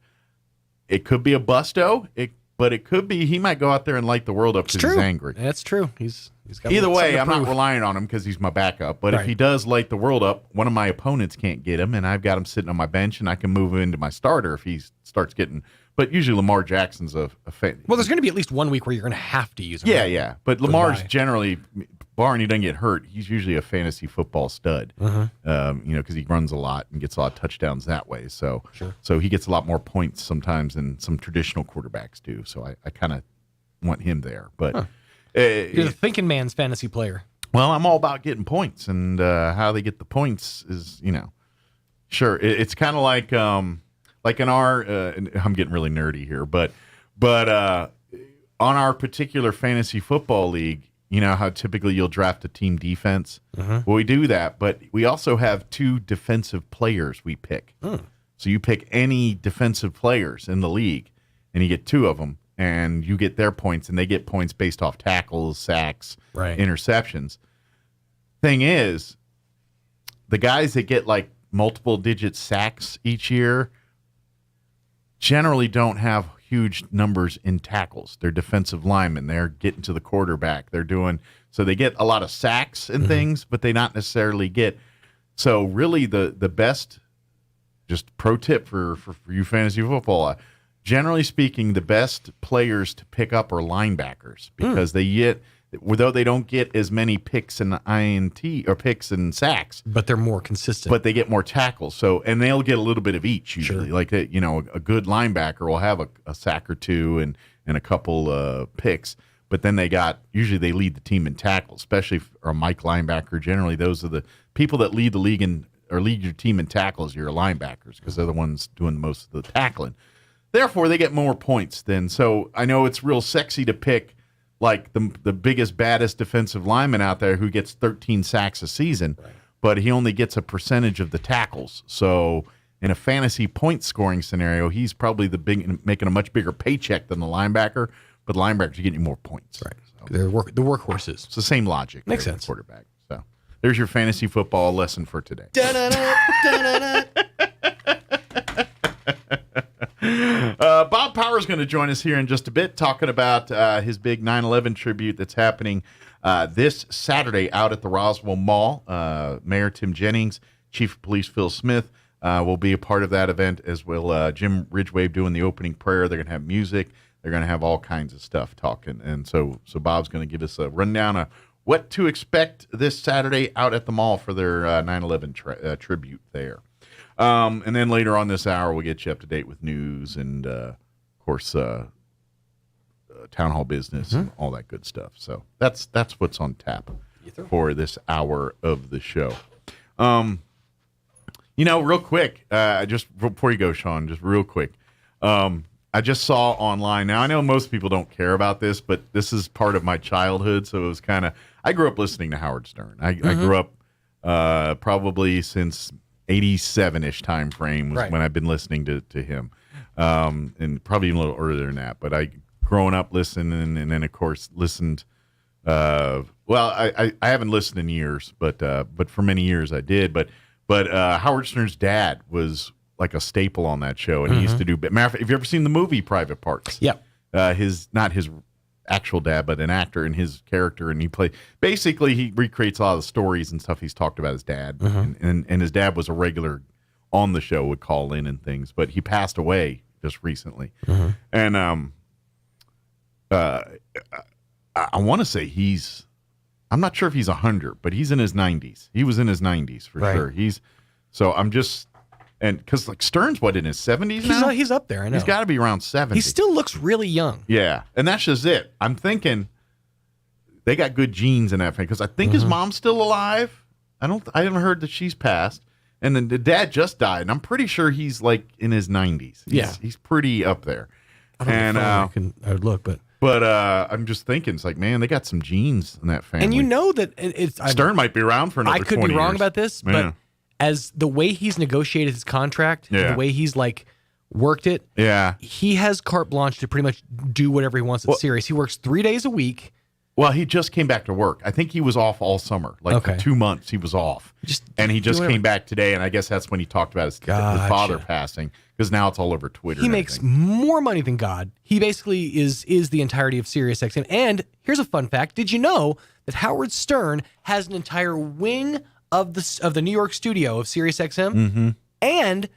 It could be a busto, but it could be he might go out there and light the world up because he's angry. That's true. He's got either way. I'm not relying on him because he's my backup. But if he does light the world up, one of my opponents can't get him, and I've got him sitting on my bench, and I can move him into my starter if he starts getting. But usually Lamar Jackson's a fan. Well, there's going to be at least 1 week where you're going to have to use him. Yeah. But Lamar's generally, barring he doesn't get hurt, he's usually a fantasy football stud. Because he runs a lot and gets a lot of touchdowns that way. So he gets a lot more points sometimes than some traditional quarterbacks do. So I kind of want him there. But you're the thinking man's fantasy player. Well, I'm all about getting points, and how they get the points is, sure. It's kind of like in our, I'm getting really nerdy here, but on our particular fantasy football league, you know how typically you'll draft a team defense? Well, we do that, but we also have 2 defensive players we pick. So you pick any defensive players in the league, and you get 2 of them, and you get their points, and they get points based off tackles, sacks, interceptions. Thing is, the guys that get like multiple digit sacks each year generally don't have huge numbers in tackles. They're defensive linemen. They're getting to the quarterback. So they get a lot of sacks and things, but they not necessarily get. So really the best, just pro tip for you fantasy football, generally speaking, the best players to pick up are linebackers because although they don't get as many picks and INT or picks and sacks, but they're more consistent. But they get more tackles. So, and they'll get a little bit of each usually. Like a good linebacker will have a sack or 2 and a couple picks. But then they lead the team in tackles, especially or a Mike linebacker. Generally, those are the people that lead the league or lead your team in tackles. Your linebackers because they're the ones doing most of the tackling. Therefore, they get more points than. So I know it's real sexy to pick like the biggest, baddest defensive lineman out there who gets 13 sacks a season, but he only gets a percentage of the tackles. So in a fantasy point scoring scenario, he's probably making a much bigger paycheck than the linebacker, but the linebackers are getting you more points. Right. So, they're the workhorses. It's the same logic. Makes sense. Quarterback. So there's your fantasy football lesson for today. Bob Power is going to join us here in just a bit, talking about his big 9/11 tribute that's happening this Saturday out at the Roswell Mall. Mayor Tim Jennings, Chief of Police Phil Smith will be a part of that event, as will Jim Ridgway doing the opening prayer. They're going to have music. They're going to have all kinds of stuff talking. And so Bob's going to give us a rundown of what to expect this Saturday out at the mall for their 9/11 tribute there. And then later on this hour, we'll get you up to date with news and, of course, town hall business and all that good stuff. So that's what's on tap for this hour of the show. Real quick, just before you go, Sean, just real quick. I just saw online. Now, I know most people don't care about this, but this is part of my childhood. So it was I grew up listening to Howard Stern. I grew up probably since 87-ish time frame was when I've been listening to him, and probably even a little earlier than that. But I growing up listening, and then of course listened. I haven't listened in years, but for many years I did. But Howard Stern's dad was like a staple on that show, and he used to do. Matter of fact, have you ever seen the movie Private Parts? Yeah. Not his actual dad, but an actor in his character, and he recreates a lot of the stories and stuff he's talked about his dad, and his dad was a regular on the show, would call in and things, but he passed away just recently, and I want to say I'm not sure if he's 100, but he's in his 90s. He was in his 90s for sure. And because Stern's in his 70s now? He's up there, I know. He's got to be around 70. He still looks really young. Yeah, and that's just it. I'm thinking they got good genes in that thing, because I think his mom's still alive. I haven't heard that she's passed. And then the dad just died, and I'm pretty sure he's in his 90s. He's pretty up there. I don't know if I would look, but I'm just thinking, it's man, they got some genes in that family. And you know that Stern might be around for another 20 years. I could be wrong about this, but as the way he's negotiated his contract, and the way he's worked it, he has carte blanche to pretty much do whatever he wants at Sirius. He works 3 days a week. Well, he just came back to work. I think he was off all summer. For 2 months, he was off. And he just came back today, and I guess that's when he talked about his father passing, because now it's all over Twitter. He makes more money than God. He basically is the entirety of Sirius XM. And here's a fun fact. Did you know that Howard Stern has an entire wing of the New York studio of Sirius XM? And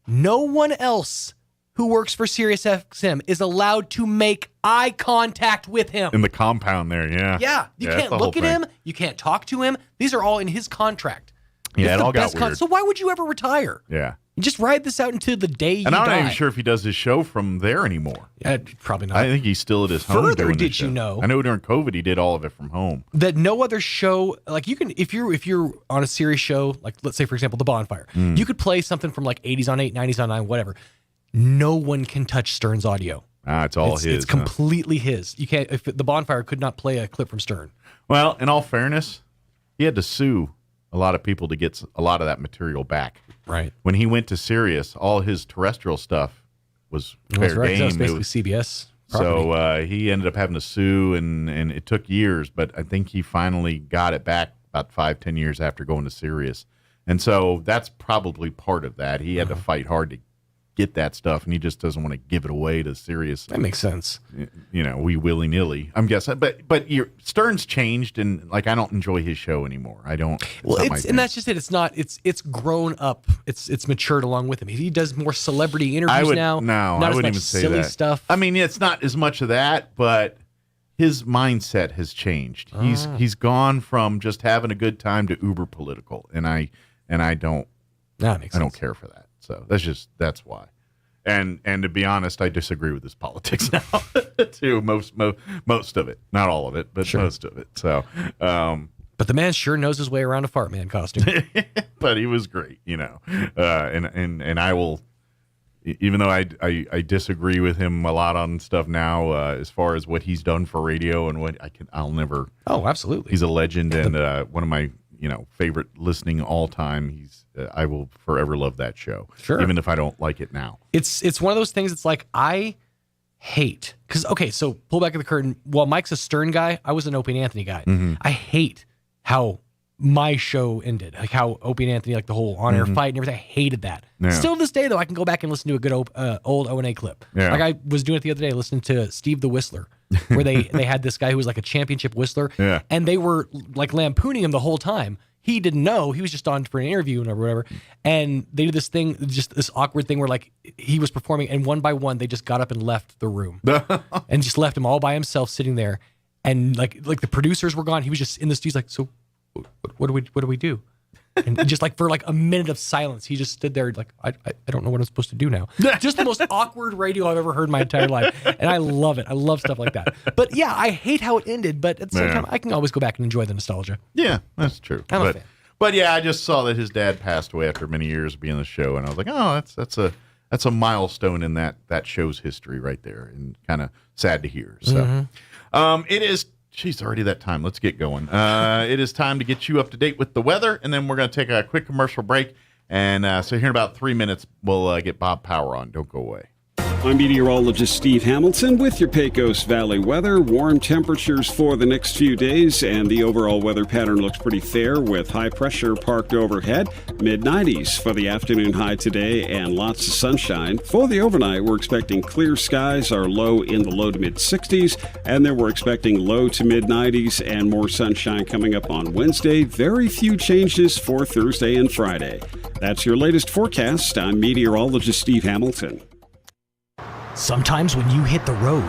no one else who works for Sirius XM is allowed to make eye contact with him. In the compound there, Yeah, you can't look at him. You can't talk to him. These are all in his contract. Yeah, it all got weird. So why would you ever retire? Yeah. You just ride this out until the day you die. And I'm not even sure if he does his show from there anymore. Yeah, probably not. I think he's still at his home Further, doing did the show. you know? I know during COVID he did all of it from home. That no other show, you can, if you're on a Sirius show, let's say for example The Bonfire, you could play something from 80s on 8, 90s on 9, whatever. No one can touch Stern's audio. It's all his. It's completely his. You can't. If The Bonfire could not play a clip from Stern. Well, in all fairness, he had to sue a lot of people to get a lot of that material back. Right. When he went to Sirius, all his terrestrial stuff was fair game. That was basically CBS property. So he ended up having to sue, and it took years, but I think he finally got it back about 5-10 years after going to Sirius. And so that's probably part of that. He had to fight hard to get that stuff, and he just doesn't want to give it away to Sirius. That makes sense. We willy-nilly, I'm guessing. But Stern's changed, and I don't enjoy his show anymore. I don't. And that's just it. It's not. It's grown up. It's matured along with him. He does more celebrity interviews now. No, not I as wouldn't much even say silly that. stuff. I mean, it's not as much of that, but his mindset has changed. He's gone from just having a good time to uber political, and I don't. That makes sense. I don't care for that. So that's why. And to be honest, I disagree with his politics now too. Most of it, not all of it, but most of it. So, but the man sure knows his way around a fart man costume. But he was great, and I will even though I disagree with him a lot on stuff now, as far as what he's done for radio and what I'll never. Oh, absolutely. He's a legend and one of my favorite listening all time. I will forever love that show. Sure. Even if I don't like it now. It's one of those things. It's like I hate because so pull back the curtain. While Mike's a Stern guy, I was an Opie and Anthony guy. Mm-hmm. I hate how my show ended, like how Opie and Anthony, like the whole on-air fight and everything. I hated that. Yeah. Still to this day, though, I can go back and listen to a good old O&A clip. Yeah. Like I was doing it the other day, listening to Steve the Whistler, where they had this guy who was like a championship whistler, and they were like lampooning him the whole time. He didn't know. He was just on for an interview or whatever. And they did this thing, just this awkward thing where like he was performing and one by one, they just got up and left the room and just left him all by himself sitting there. And like the producers were gone. He was just in the studio. He's like, so what do we do? And just like for like a minute of silence, he just stood there like, I don't know what I'm supposed to do now. Just the most awkward radio I've ever heard in my entire life. And I love it. I love stuff like that. But yeah, I hate how it ended. But at the same time, I can always go back and enjoy the nostalgia. Yeah, that's true. I'm a fan. But yeah, I just saw that his dad passed away after many years of being on the show. And I was like, oh, that's a milestone in that show's history right there. And kind of sad to hear. So it is. Geez, already that time. Let's get going. It is time to get you up to date with the weather, and then we're going to take a quick commercial break. And so here in about 3 minutes, we'll get Bob Power on. Don't go away. I'm meteorologist Steve Hamilton with your Pecos Valley weather. Warm temperatures for the next few days, and the overall weather pattern looks pretty fair with high pressure parked overhead. Mid-90s for the afternoon high today and lots of sunshine. For the overnight, we're expecting clear skies, our low in the low to mid-60s, and then we're expecting low to mid-90s and more sunshine coming up on Wednesday. Very few changes for Thursday and Friday. That's your latest forecast. I'm meteorologist Steve Hamilton. Sometimes when you hit the road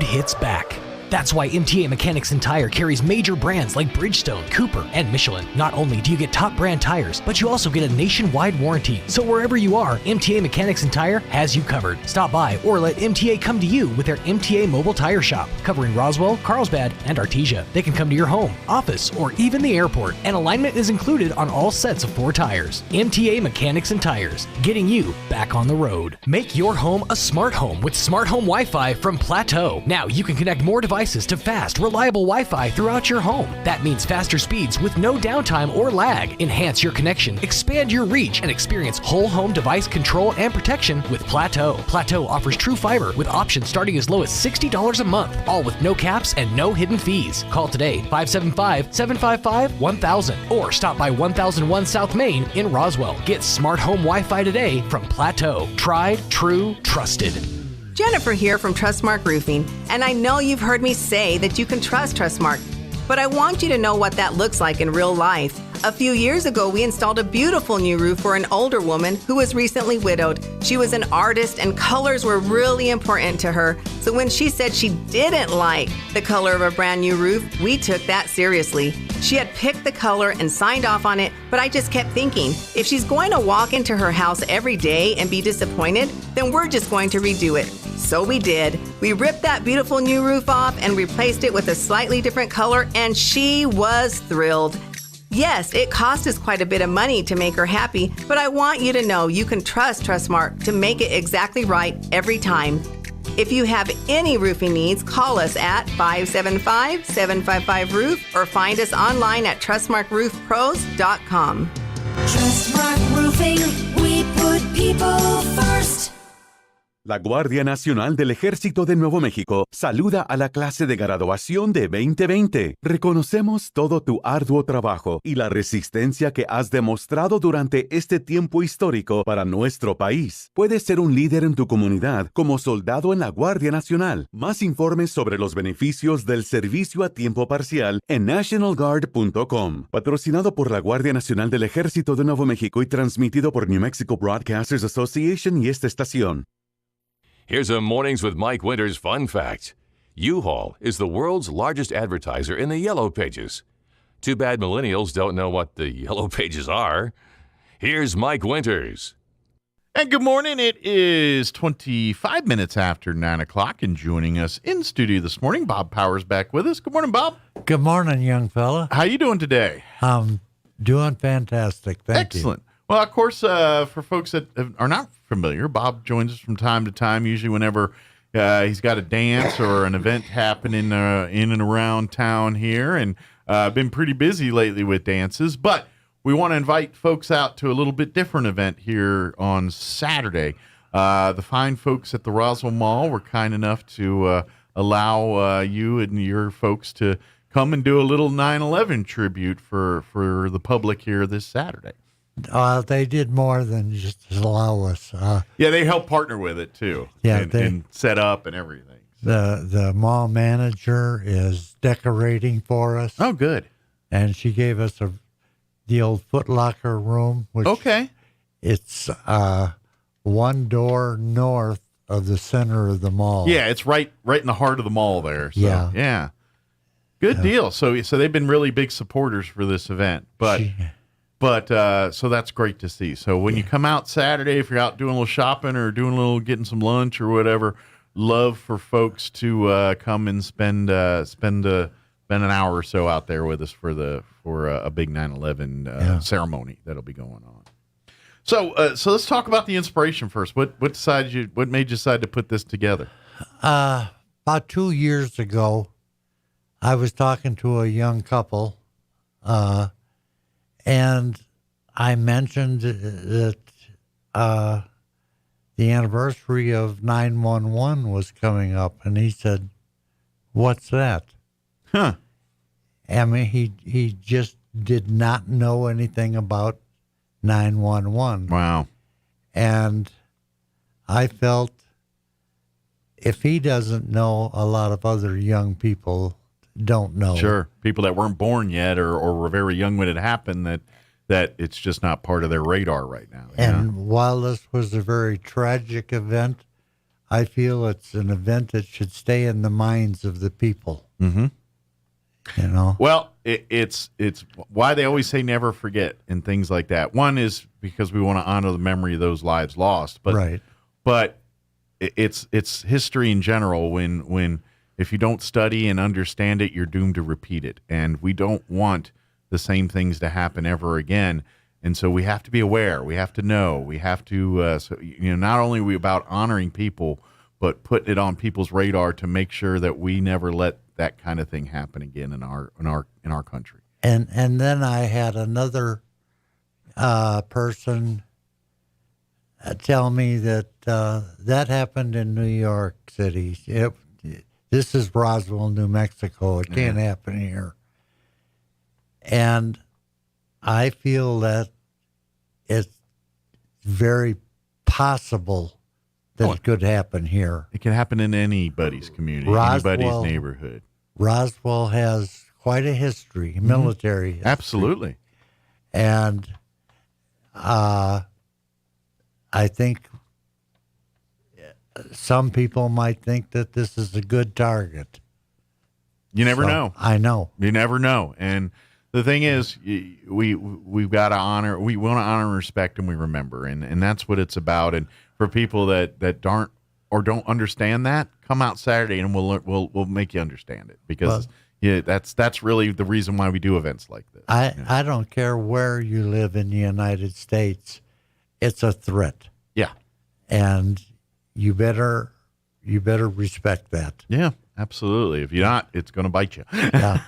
hits back. That's why MTA Mechanics and Tire carries major brands like Bridgestone, Cooper, and Michelin. Not only do you get top brand tires, but you also get a nationwide warranty. So wherever you are, MTA Mechanics and Tire has you covered. Stop by or let MTA come to you with their MTA Mobile Tire Shop, covering Roswell, Carlsbad, and Artesia. They can come to your home, office, or even the airport, and alignment is included on all sets of 4 tires. MTA Mechanics and Tires, getting you back on the road. Make your home a smart home with Smart Home Wi-Fi from Plateau. Now you can connect more devices to fast, reliable Wi-Fi throughout your home. That means faster speeds with no downtime or lag. Enhance your connection, expand your reach, and experience whole home device control and protection with Plateau. Plateau offers true fiber with options starting as low as $60 a month, all with no caps and no hidden fees. Call today 575-755-1000 or stop by 1001 South Main in Roswell. Get smart home Wi-Fi today from Plateau. Tried, true, trusted. Jennifer here from Trustmark Roofing, and I know you've heard me say that you can trust Trustmark, but I want you to know what that looks like in real life. A few years ago, we installed a beautiful new roof for an older woman who was recently widowed. She was an artist and colors were really important to her. So when she said she didn't like the color of a brand new roof, we took that seriously. She had picked the color and signed off on it, but I just kept thinking, if she's going to walk into her house every day and be disappointed, then we're just going to redo it. So we did. We ripped that beautiful new roof off and replaced it with a slightly different color, and she was thrilled. Yes, it cost us quite a bit of money to make her happy, but I want you to know you can trust Trustmark to make it exactly right every time. If you have any roofing needs, call us at 575-755-ROOF or find us online at trustmarkroofpros.com. Trustmark Roofing, we put people first. La Guardia Nacional del Ejército de Nuevo México saluda a la clase de graduación de 2020. Reconocemos todo tu arduo trabajo y la resistencia que has demostrado durante este tiempo histórico para nuestro país. Puedes ser un líder en tu comunidad como soldado en la Guardia Nacional. Más informes sobre los beneficios del servicio a tiempo parcial en nationalguard.com. Patrocinado por la Guardia Nacional del Ejército de Nuevo México y transmitido por New Mexico Broadcasters Association y esta estación. Here's a Mornings with Mike Winters fun fact. U-Haul is the world's largest advertiser in the Yellow Pages. Too bad millennials don't know what the Yellow Pages are. Here's Mike Winters. And good morning. It is 25 minutes after 9 o'clock, and joining us in studio this morning, Bob Powers back with us. Good morning, Bob. Good morning, young fella. How you doing today? I'm doing fantastic. Thank you. Excellent. Well, of course, for folks that are not familiar, Bob joins us from time to time, usually whenever he's got a dance or an event happening in and around town here, and been pretty busy lately with dances. But we want to invite folks out to a little bit different event here on Saturday. The fine folks at the Roswell Mall were kind enough to allow you and your folks to come and do a little 9/11 tribute for the public here this Saturday. They did more than just allow us. Yeah, they helped partner with it too. Yeah, and set up and everything. The mall manager is decorating for us. Oh, good. And she gave us the old Foot Locker room. Which okay. It's one door north of the center of the mall. Yeah, it's right in the heart of the mall there. So, yeah. Good deal. So they've been really big supporters for this event, but so that's great to see. So when you come out Saturday, if you're out doing a little shopping or getting some lunch or whatever, love for folks to come and spend an hour or so out there with us for a big 9/11 ceremony that'll be going on. So let's talk about the inspiration first. What made you decide to put this together? About 2 years ago, I was talking to a young couple, and I mentioned that the anniversary of 9/11 was coming up, and he said, "What's that?" Huh. I mean, he just did not know anything about 911. Wow. And I felt if he doesn't know, a lot of other young people don't know. Sure. People that weren't born yet or were very young when it happened, that it's just not part of their radar right now. And while this was a very tragic event, I feel it's an event that should stay in the minds of the people. Mm-hmm. You know? Well, it's why they always say never forget and things like that. One is because we want to honor the memory of those lives lost. But, right. But it's history in general. When if you don't study and understand it, you're doomed to repeat it. And we don't want the same things to happen ever again. And so we have to be aware. We have to know. We have to, not only are we about honoring people, but putting it on people's radar to make sure that we never let that kind of thing happen again in our country. And then I had another person tell me that that happened in New York City. This is Roswell, New Mexico. It can't happen here. And I feel that it's very possible that it could happen here. It can happen in anybody's community, anybody's neighborhood. Roswell has quite a history, military history. Absolutely. And I think some people might think that this is a good target. You never know. I know. You never know. And the thing is, we've got to honor. We want to honor and respect, and we remember, and that's what it's about. And for people that aren't or don't understand that, come out Saturday, and we'll make you understand it, because that's really the reason why we do events like this. I don't care where you live in the United States, it's a threat. Yeah, and you better respect that. Yeah, absolutely. If you're not, it's going to bite you. Yeah.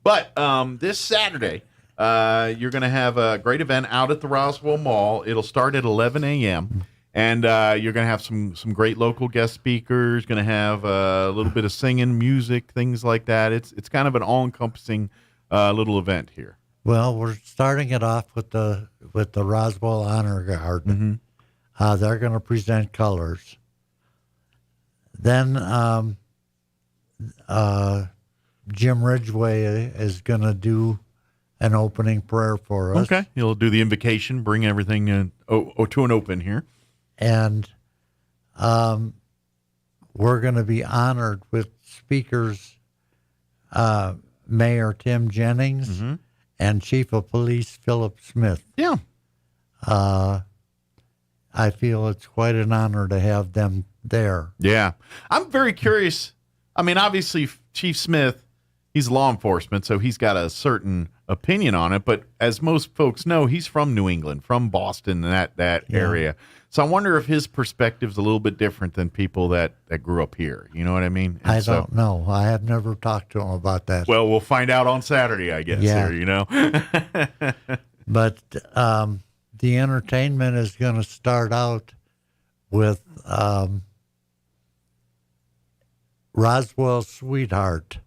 But this Saturday, you're going to have a great event out at the Roswell Mall. It'll start at 11 a.m., and you're going to have some great local guest speakers, going to have a little bit of singing, music, things like that. It's kind of an all-encompassing little event here. Well, we're starting it off with the Roswell Honor Guard. Mm-hmm. They're going to present colors. Then Jim Ridgway is going to do an opening prayer for us. Okay. He'll do the invocation, bring everything to an open here. And we're going to be honored with speakers, Mayor Tim Jennings and Chief of Police Philip Smith. Yeah. I feel it's quite an honor to have them there. Yeah. I'm very curious. I mean, obviously, Chief Smith, he's law enforcement, so he's got a certain opinion on it, but as most folks know, he's from New England, from Boston, that area. So I wonder if his perspective's a little bit different than people that grew up here. You know what I mean? And I don't know. I have never talked to him about that. Well, we'll find out on Saturday, I guess. Yeah. Here, you know. But the entertainment is going to start out with Roswell's sweetheart,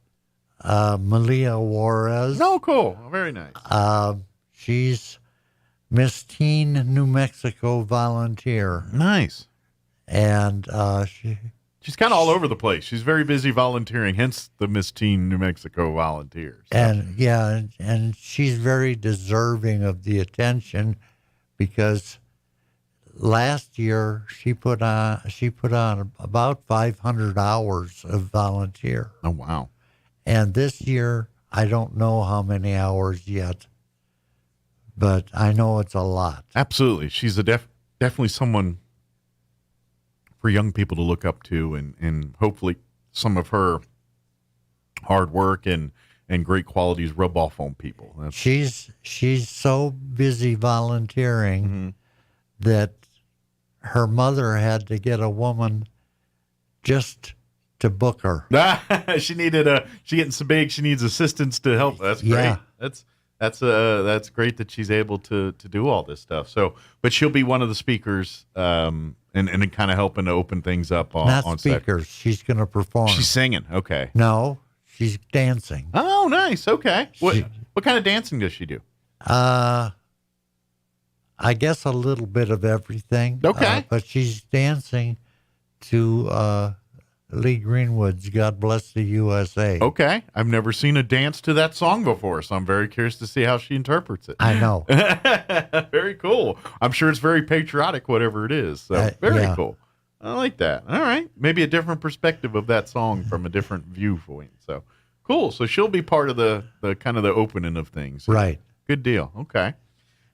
Malia Juarez. Oh, cool. Very nice. She's Miss Teen New Mexico volunteer. Nice. And she's kind of all over the place. She's very busy volunteering, hence the Miss Teen New Mexico volunteers. And and she's very deserving of the attention because last year she put on about 500 hours of volunteer. Oh, wow. And this year, I don't know how many hours yet, but I know it's a lot. Absolutely. She's definitely someone for young people to look up to, and hopefully some of her hard work and great qualities rub off on people. She's so busy volunteering that her mother had to get a woman just to book her. She getting so big, she needs assistance to help. That's great. Yeah. That's great that she's able to do all this stuff. So, but she'll be one of the speakers, and kind of helping to open things up on Not speakers. She's going to perform. She's singing. Okay. No, she's dancing. Oh, nice. Okay. What kind of dancing does she do? I guess a little bit of everything. Okay. But she's dancing to Lee Greenwood's God Bless the USA. Okay. I've never seen a dance to that song before, so I'm very curious to see how she interprets it. I know. Very cool. I'm sure it's very patriotic, whatever it is. So very cool. I like that. All right. Maybe a different perspective of that song from a different viewpoint. So cool. So she'll be part of the kind of the opening of things. Right. Good deal. Okay.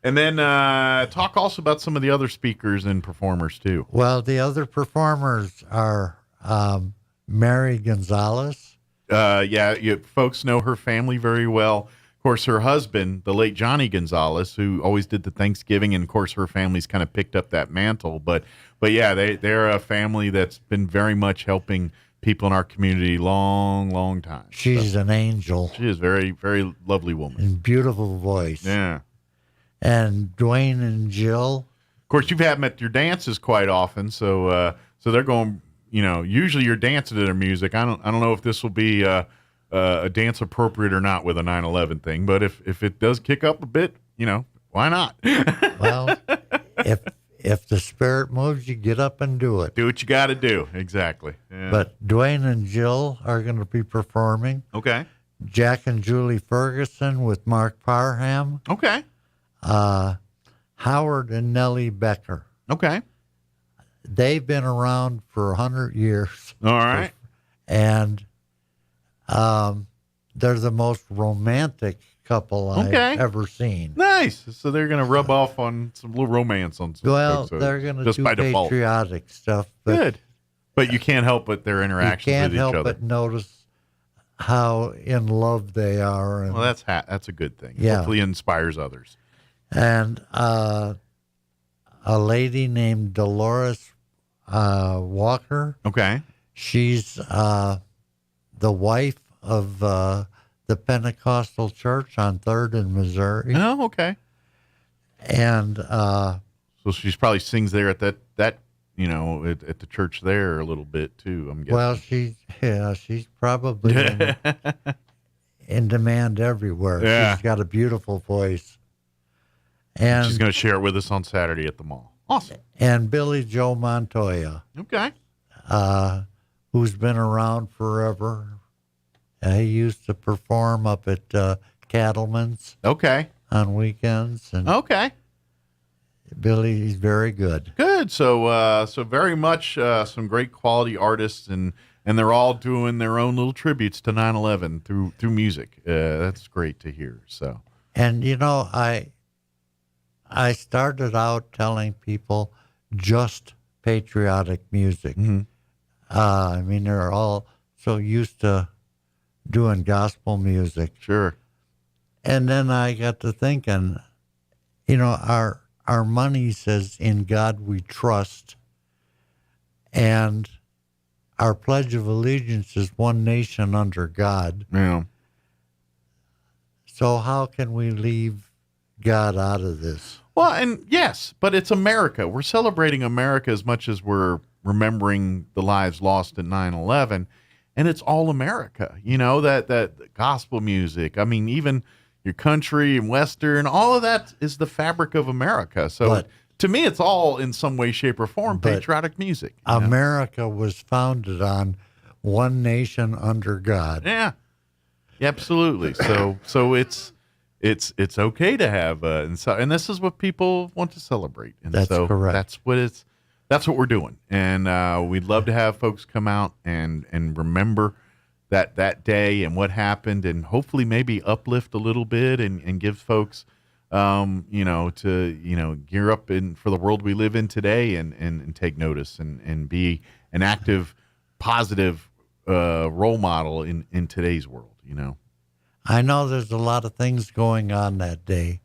And then talk also about some of the other speakers and performers too. Well, the other performers are Mary Gonzalez. Folks know her family very well. Of course, her husband, the late Johnny Gonzalez, who always did the Thanksgiving, and of course her family's kind of picked up that mantle. But yeah, they're a family that's been very much helping people in our community long time. She's an angel. She is very, very lovely woman. And beautiful voice. Yeah. And Dwayne and Jill. Of course, you've had them at your dances quite often, so they're going. You know, usually you're dancing to their music. I don't know if this will be a dance appropriate or not with a 9/11 thing, but if it does kick up a bit, why not? Well, if the spirit moves, you get up and do it. Do what you got to do. Exactly. Yeah. But Dwayne and Jill are going to be performing. Okay. Jack and Julie Ferguson with Mark Parham. Okay. Howard and Nellie Becker. Okay. They've been around for 100 years. All right. And they're the most romantic couple I've ever seen. Nice. So they're going to rub off on some little romance on some folks, they're going to do by default. patriotic stuff. But good. But you can't help but their interactions with each other. You can't help but notice how in love they are. And, well, that's a good thing. Yeah. Hopefully it inspires others. And a lady named Dolores Walker. Okay. She's the wife of the Pentecostal Church on 3rd and Missouri. Oh, okay. And so she probably sings there at that at the church there a little bit too, I'm guessing. Well, she's probably in demand everywhere. Yeah. She's got a beautiful voice. And she's going to share it with us on Saturday at the mall. Awesome. And Billy Joe Montoya. Okay. Who's been around forever. He used to perform up at Cattleman's. Okay. On weekends. And okay. Billy's very good. Good. So very much some great quality artists, and they're all doing their own little tributes to 9/11 through music. That's great to hear. So. And I started out telling people just patriotic music. Mm-hmm. I mean, they're all so used to doing gospel music. Sure. And then I got to thinking, our money says, "In God we trust," and our Pledge of Allegiance is one nation under God. Yeah. So how can we leave God out of this? Well, and yes, but it's America. We're celebrating America as much as we're remembering the lives lost in 9/11, and it's all America. That gospel music. I mean, even your country and Western, all of that is the fabric of America. So to me, it's all in some way, shape, or form patriotic music. America was founded on one nation under God. Yeah, absolutely. So it's okay to have, and this is what people want to celebrate. And that's correct. That's what we're doing, and we'd love to have folks come out and remember that day and what happened, and hopefully maybe uplift a little bit and give folks, to gear up for the world we live in today and take notice and be an active, positive role model in today's world. I know there's a lot of things going on that day.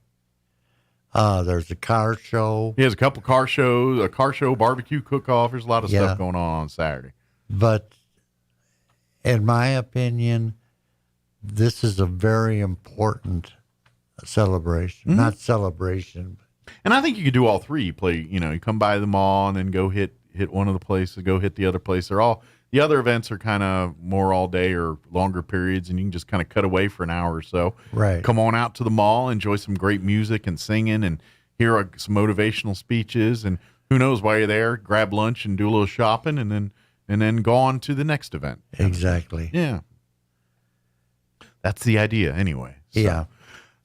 There's a car show. Yeah, there's a couple car shows, a car show, barbecue cook-off. There's a lot of stuff going on Saturday. But in my opinion, this is a very important celebration. Mm-hmm. Not celebration. And I think you could do all three. You play, you come by the mall and then go hit one of the places, go hit the other place. The other events are kind of more all day or longer periods, and you can just kind of cut away for an hour or so. Right. Come on out to the mall, enjoy some great music and singing, and hear some motivational speeches. And who knows, while you're there, grab lunch and do a little shopping, and then go on to the next event. Exactly. Yeah. That's the idea, anyway. Yeah.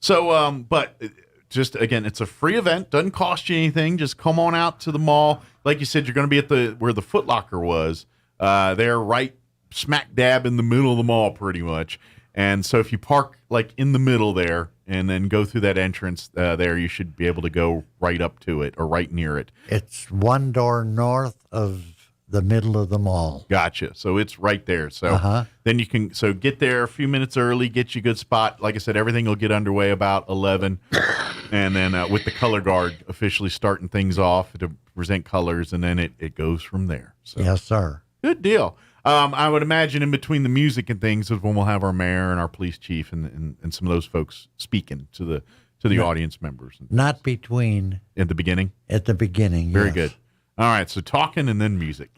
So, but just again, it's a free event. Doesn't cost you anything. Just come on out to the mall. Like you said, you're going to be where the Foot Locker was. They're right smack dab in the middle of the mall, pretty much. And so if you park like in the middle there and then go through that entrance there, you should be able to go right up to it or right near it. It's one door north of the middle of the mall. Gotcha. So it's right there. So then you can get there a few minutes early, get you a good spot. Like I said, everything will get underway about 11. And then with the color guard officially starting things off to present colors, and then it goes from there. So. Yes, sir. Good deal. I would imagine in between the music and things is when we'll have our mayor and our police chief and some of those folks speaking to the audience members. Not between. At the beginning? At the beginning, Very yes. good. All right, so talking and then music.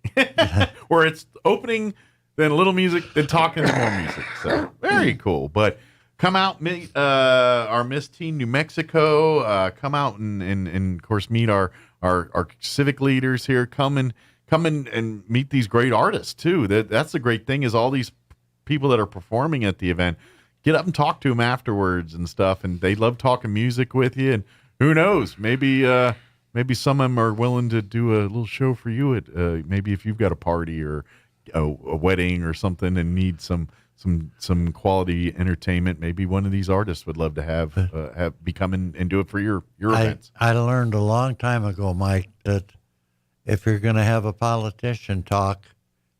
Where it's opening, then a little music, then talking, then more music. So very cool. But come out, meet our Miss Teen New Mexico. Come out and of course meet our civic leaders here. Come and meet these great artists too. That's the great thing is all these people that are performing at the event, get up and talk to them afterwards and stuff. And they love talking music with you. And who knows, maybe some of them are willing to do a little show for you at maybe if you've got a party or a wedding or something and need some quality entertainment. Maybe one of these artists would love to have be come and do it for your events. I learned a long time ago, Mike, that if you're going to have a politician talk,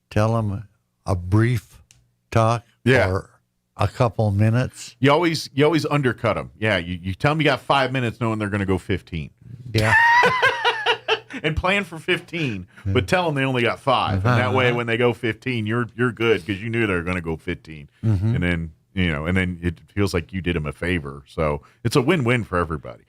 tell them a brief talk or a couple minutes. You always undercut them. Yeah, you tell them you got 5 minutes knowing they're going to go 15. Yeah. And plan for 15, but tell them they only got 5. And that way when they go 15, you're good because you knew they were going to go 15. Mm-hmm. And then, and then it feels like you did them a favor. So it's a win-win for everybody.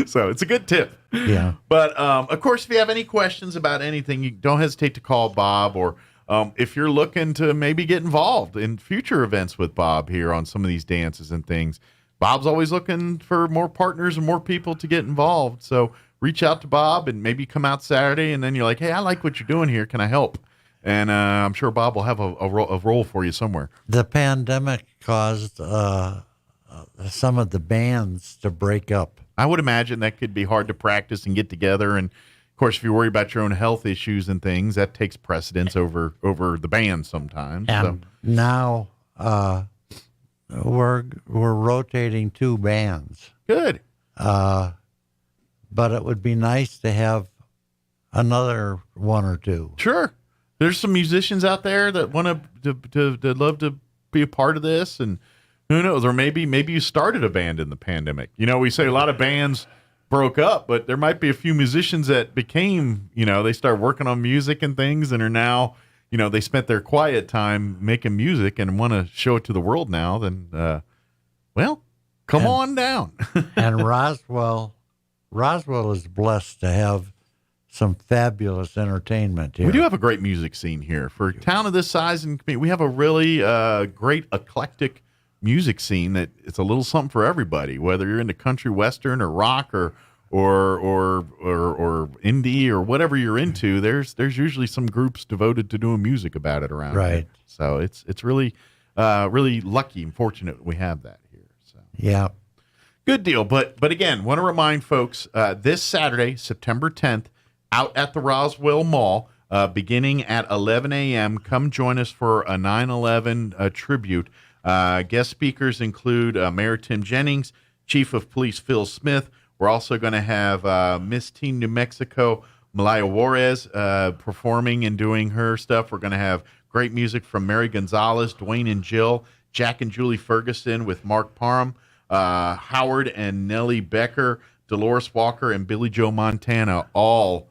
So it's a good tip. Yeah. But, of course, if you have any questions about anything, you don't hesitate to call Bob, or if you're looking to maybe get involved in future events with Bob here on some of these dances and things. Bob's always looking for more partners and more people to get involved. So reach out to Bob and maybe come out Saturday, and then you're like, hey, I like what you're doing here. Can I help? And I'm sure Bob will have a role for you somewhere. The pandemic caused some of the bands to break up. I would imagine that could be hard to practice and get together. And, of course, if you worry about your own health issues and things, that takes precedence over the band sometimes. And now we're rotating 2 bands. Good. But it would be nice to have another 1 or 2. Sure. There's some musicians out there that want to love to be a part of this, and who knows? Or maybe you started a band in the pandemic. We say a lot of bands broke up, but there might be a few musicians that became, they started working on music and things, and are now, they spent their quiet time making music and want to show it to the world now. Then, come on down. And Roswell is blessed to have some fabulous entertainment here. We do have a great music scene here for a town of this size, and we have a really great eclectic music scene that it's a little something for everybody, whether you're into country western or rock or indie or whatever you're into. There's usually some groups devoted to doing music about it around right here. So it's really really lucky and fortunate we have that here. So yeah, good deal. But again, want to remind folks, this Saturday, September 10th, out at the Roswell Mall, beginning at 11 a.m. Come join us for a 9/11 tribute. Guest speakers include Mayor Tim Jennings, Chief of Police Phil Smith. We're also going to have Miss Teen New Mexico, Malaya Juarez, performing and doing her stuff. We're going to have great music from Mary Gonzalez, Dwayne and Jill, Jack and Julie Ferguson with Mark Parham, Howard and Nellie Becker, Dolores Walker, and Billy Joe Montana, all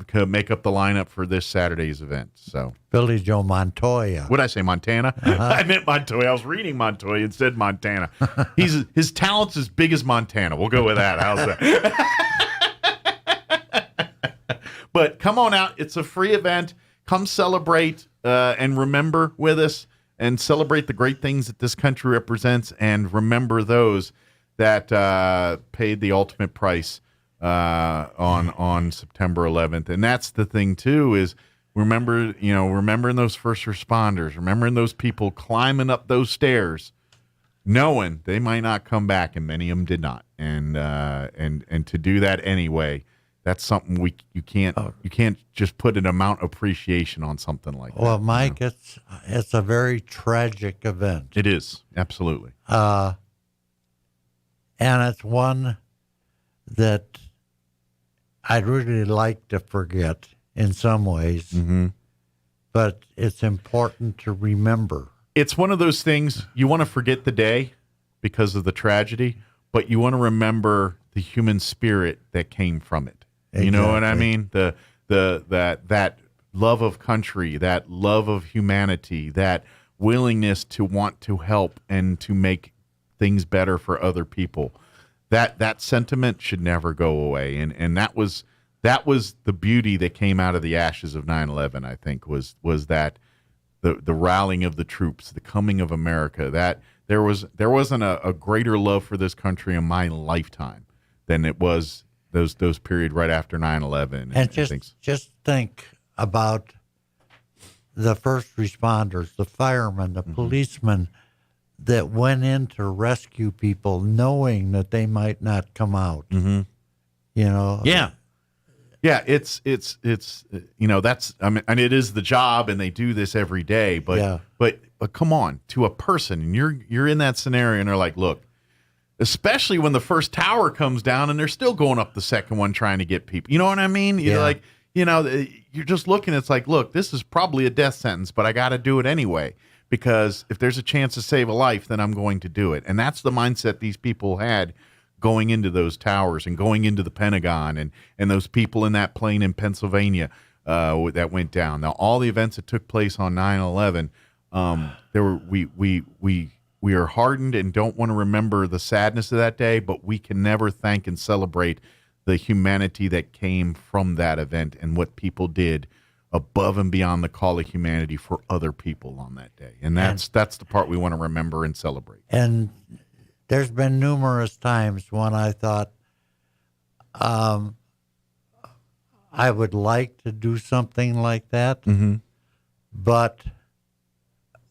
could make up the lineup for this Saturday's event. So Billy Joe Montoya. What did I say, Montana? I meant Montoya. I was reading Montoya and said Montana. His talent's as big as Montana. We'll go with that. How's that? But come on out. It's a free event. Come celebrate and remember with us and celebrate the great things that this country represents, and remember those that paid the ultimate price on September 11th. And that's the thing too, is remembering those first responders, remembering those people climbing up those stairs, knowing they might not come back, and many of them did not. And to do that anyway, that's something you can't just put an amount of appreciation on something like that. Well, Mike, it's a very tragic event. It is, absolutely. And it's one that I'd really like to forget in some ways, but it's important to remember. It's one of those things, you want to forget the day because of the tragedy, but you want to remember the human spirit that came from it. Exactly. You know what I mean? That love of country, that love of humanity, that willingness to want to help and to make things better for other people. That sentiment should never go away, and that was the beauty that came out of the ashes of 9/11. I think was that the rallying of the troops, the coming of America. That there wasn't a greater love for this country in my lifetime than it was those period right after 9/11. And just think about the first responders, the firemen, the policemen that went in to rescue people knowing that they might not come out. Yeah, it's that's, I mean, and it is the job, and they do this every day, but come on, to a person, and you're in that scenario, and they're like, look, especially when the first tower comes down and they're still going up the second one trying to get people, you know what I mean? You're like, you're just looking, it's like, look, this is probably a death sentence, but I got to do it anyway. Because if there's a chance to save a life, then I'm going to do it. And that's the mindset these people had going into those towers and going into the Pentagon, and those people in that plane in Pennsylvania that went down. Now, all the events that took place on 9/11, we are hardened and don't want to remember the sadness of that day, but we can never thank and celebrate the humanity that came from that event and what people did above and beyond the call of humanity for other people on that day. And that's the part we want to remember and celebrate. And there's been numerous times when I thought I would like to do something like that, but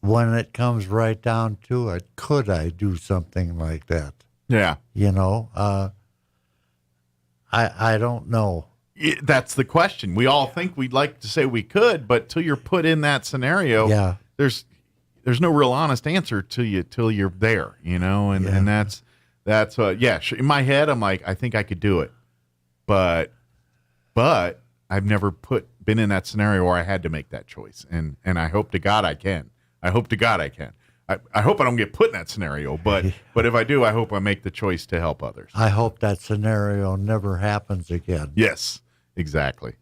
when it comes right down to it, could I do something like that? Yeah. I don't know. That's the question. We all think we'd like to say we could, but till you're put in that scenario, there's no real honest answer till you're there, and that's in my head I'm like, I think I could do it, but I've never put been in that scenario where I had to make that choice, and I hope to God I can. I hope I don't get put in that scenario, but if I do, I hope I make the choice to help others. I hope that scenario never happens again. Yes, exactly.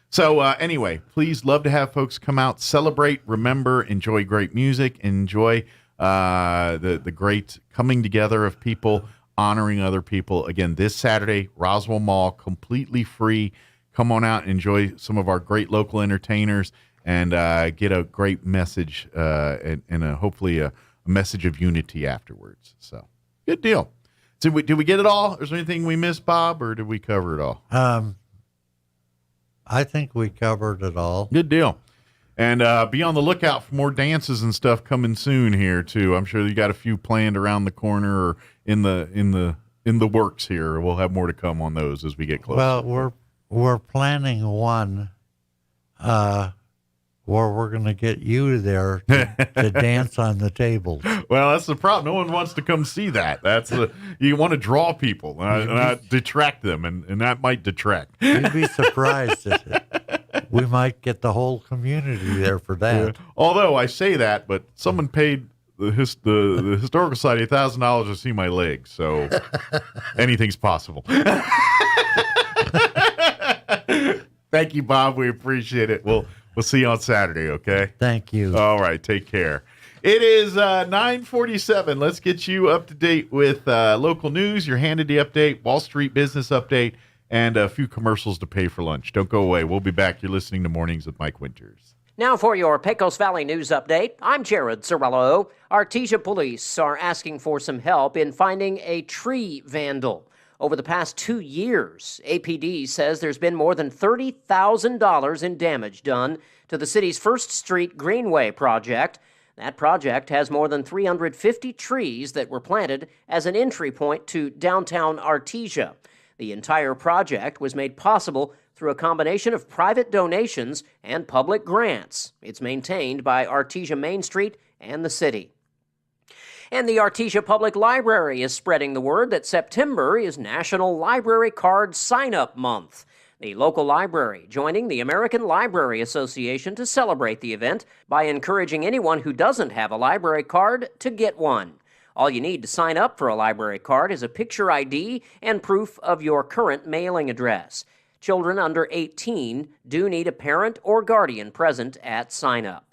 So anyway, please, love to have folks come out, celebrate, remember, enjoy great music, enjoy the great coming together of people, honoring other people. Again, this Saturday, Roswell Mall, completely free. Come on out and enjoy some of our great local entertainers and get a great message and hopefully a message of unity afterwards. So, good deal. Did we get it all? Is there anything we missed, Bob, or did we cover it all? I think we covered it all. Good deal. And be on the lookout for more dances and stuff coming soon here too. I'm sure you got a few planned around the corner or in the works here. We'll have more to come on those as we get closer. Well, we're planning one where we're going to get you there to dance on the tables. Well, that's the problem. No one wants to come see that. You want to draw people, not detract them, and that might detract. You'd be surprised. We might get the whole community there for that. Yeah. Although I say that, but someone paid the Historical Society $1,000 to see my legs, so anything's possible. Thank you, Bob. We appreciate it. We'll see you on Saturday, okay? Thank you. All right, take care. It is 9:47. Let's get you up to date with local news, your Hannity update, Wall Street business update, and a few commercials to pay for lunch. Don't go away. We'll be back. You're listening to Mornings with Mike Winters. Now for your Pecos Valley News Update, I'm Jared Cirillo. Artesia police are asking for some help in finding a tree vandal. Over the past 2 years, APD says there's been more than $30,000 in damage done to the city's First Street Greenway project. That project has more than 350 trees that were planted as an entry point to downtown Artesia. The entire project was made possible through a combination of private donations and public grants. It's maintained by Artesia Main Street and the city. And the Artesia Public Library is spreading the word that September is National Library Card Sign-Up Month. The local library joining the American Library Association to celebrate the event by encouraging anyone who doesn't have a library card to get one. All you need to sign up for a library card is a picture ID and proof of your current mailing address. Children under 18 do need a parent or guardian present at sign-up.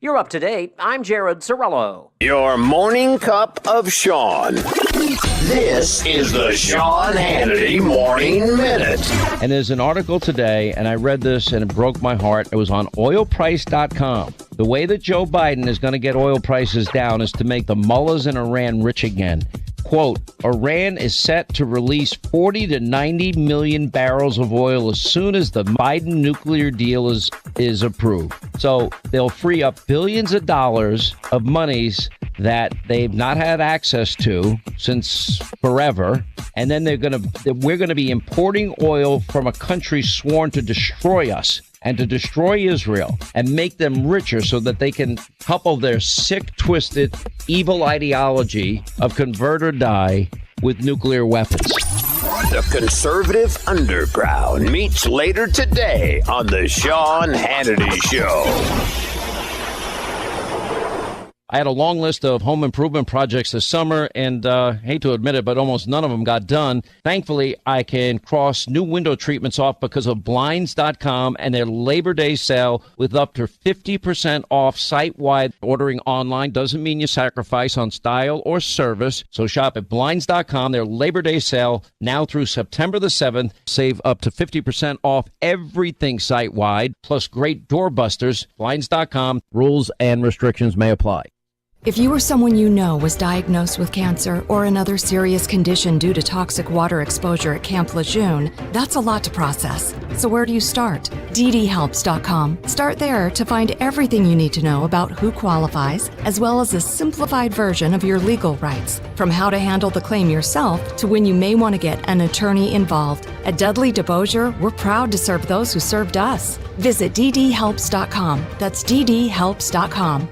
You're up to date. I'm Jared Cirillo. Your morning cup of Sean. This is the Sean Hannity Morning Minute. And there's an article today, and I read this, and it broke my heart. It was on oilprice.com. The way that Joe Biden is going to get oil prices down is to make the mullahs in Iran rich again. Quote, Iran is set to release 40 to 90 million barrels of oil as soon as the Biden nuclear deal is approved. So they'll free up billions of dollars of monies that they've not had access to since forever. And then we're going to be importing oil from a country sworn to destroy us and to destroy Israel and make them richer so that they can couple their sick, twisted, evil ideology of convert or die with nuclear weapons. The conservative underground meets later today on the Sean Hannity Show. I had a long list of home improvement projects this summer, and hate to admit it, but almost none of them got done. Thankfully, I can cross new window treatments off because of Blinds.com and their Labor Day sale with up to 50% off site-wide. Ordering online doesn't mean you sacrifice on style or service, so shop at Blinds.com. Their Labor Day sale now through September the 7th. Save up to 50% off everything site-wide, plus great doorbusters. Blinds.com. Rules and restrictions may apply. If you or someone you know was diagnosed with cancer or another serious condition due to toxic water exposure at Camp Lejeune, that's a lot to process. So where do you start? ddhelps.com. Start there to find everything you need to know about who qualifies, as well as a simplified version of your legal rights, from how to handle the claim yourself to when you may want to get an attorney involved. At Dudley DeBosier, we're proud to serve those who served us. Visit ddhelps.com. That's ddhelps.com.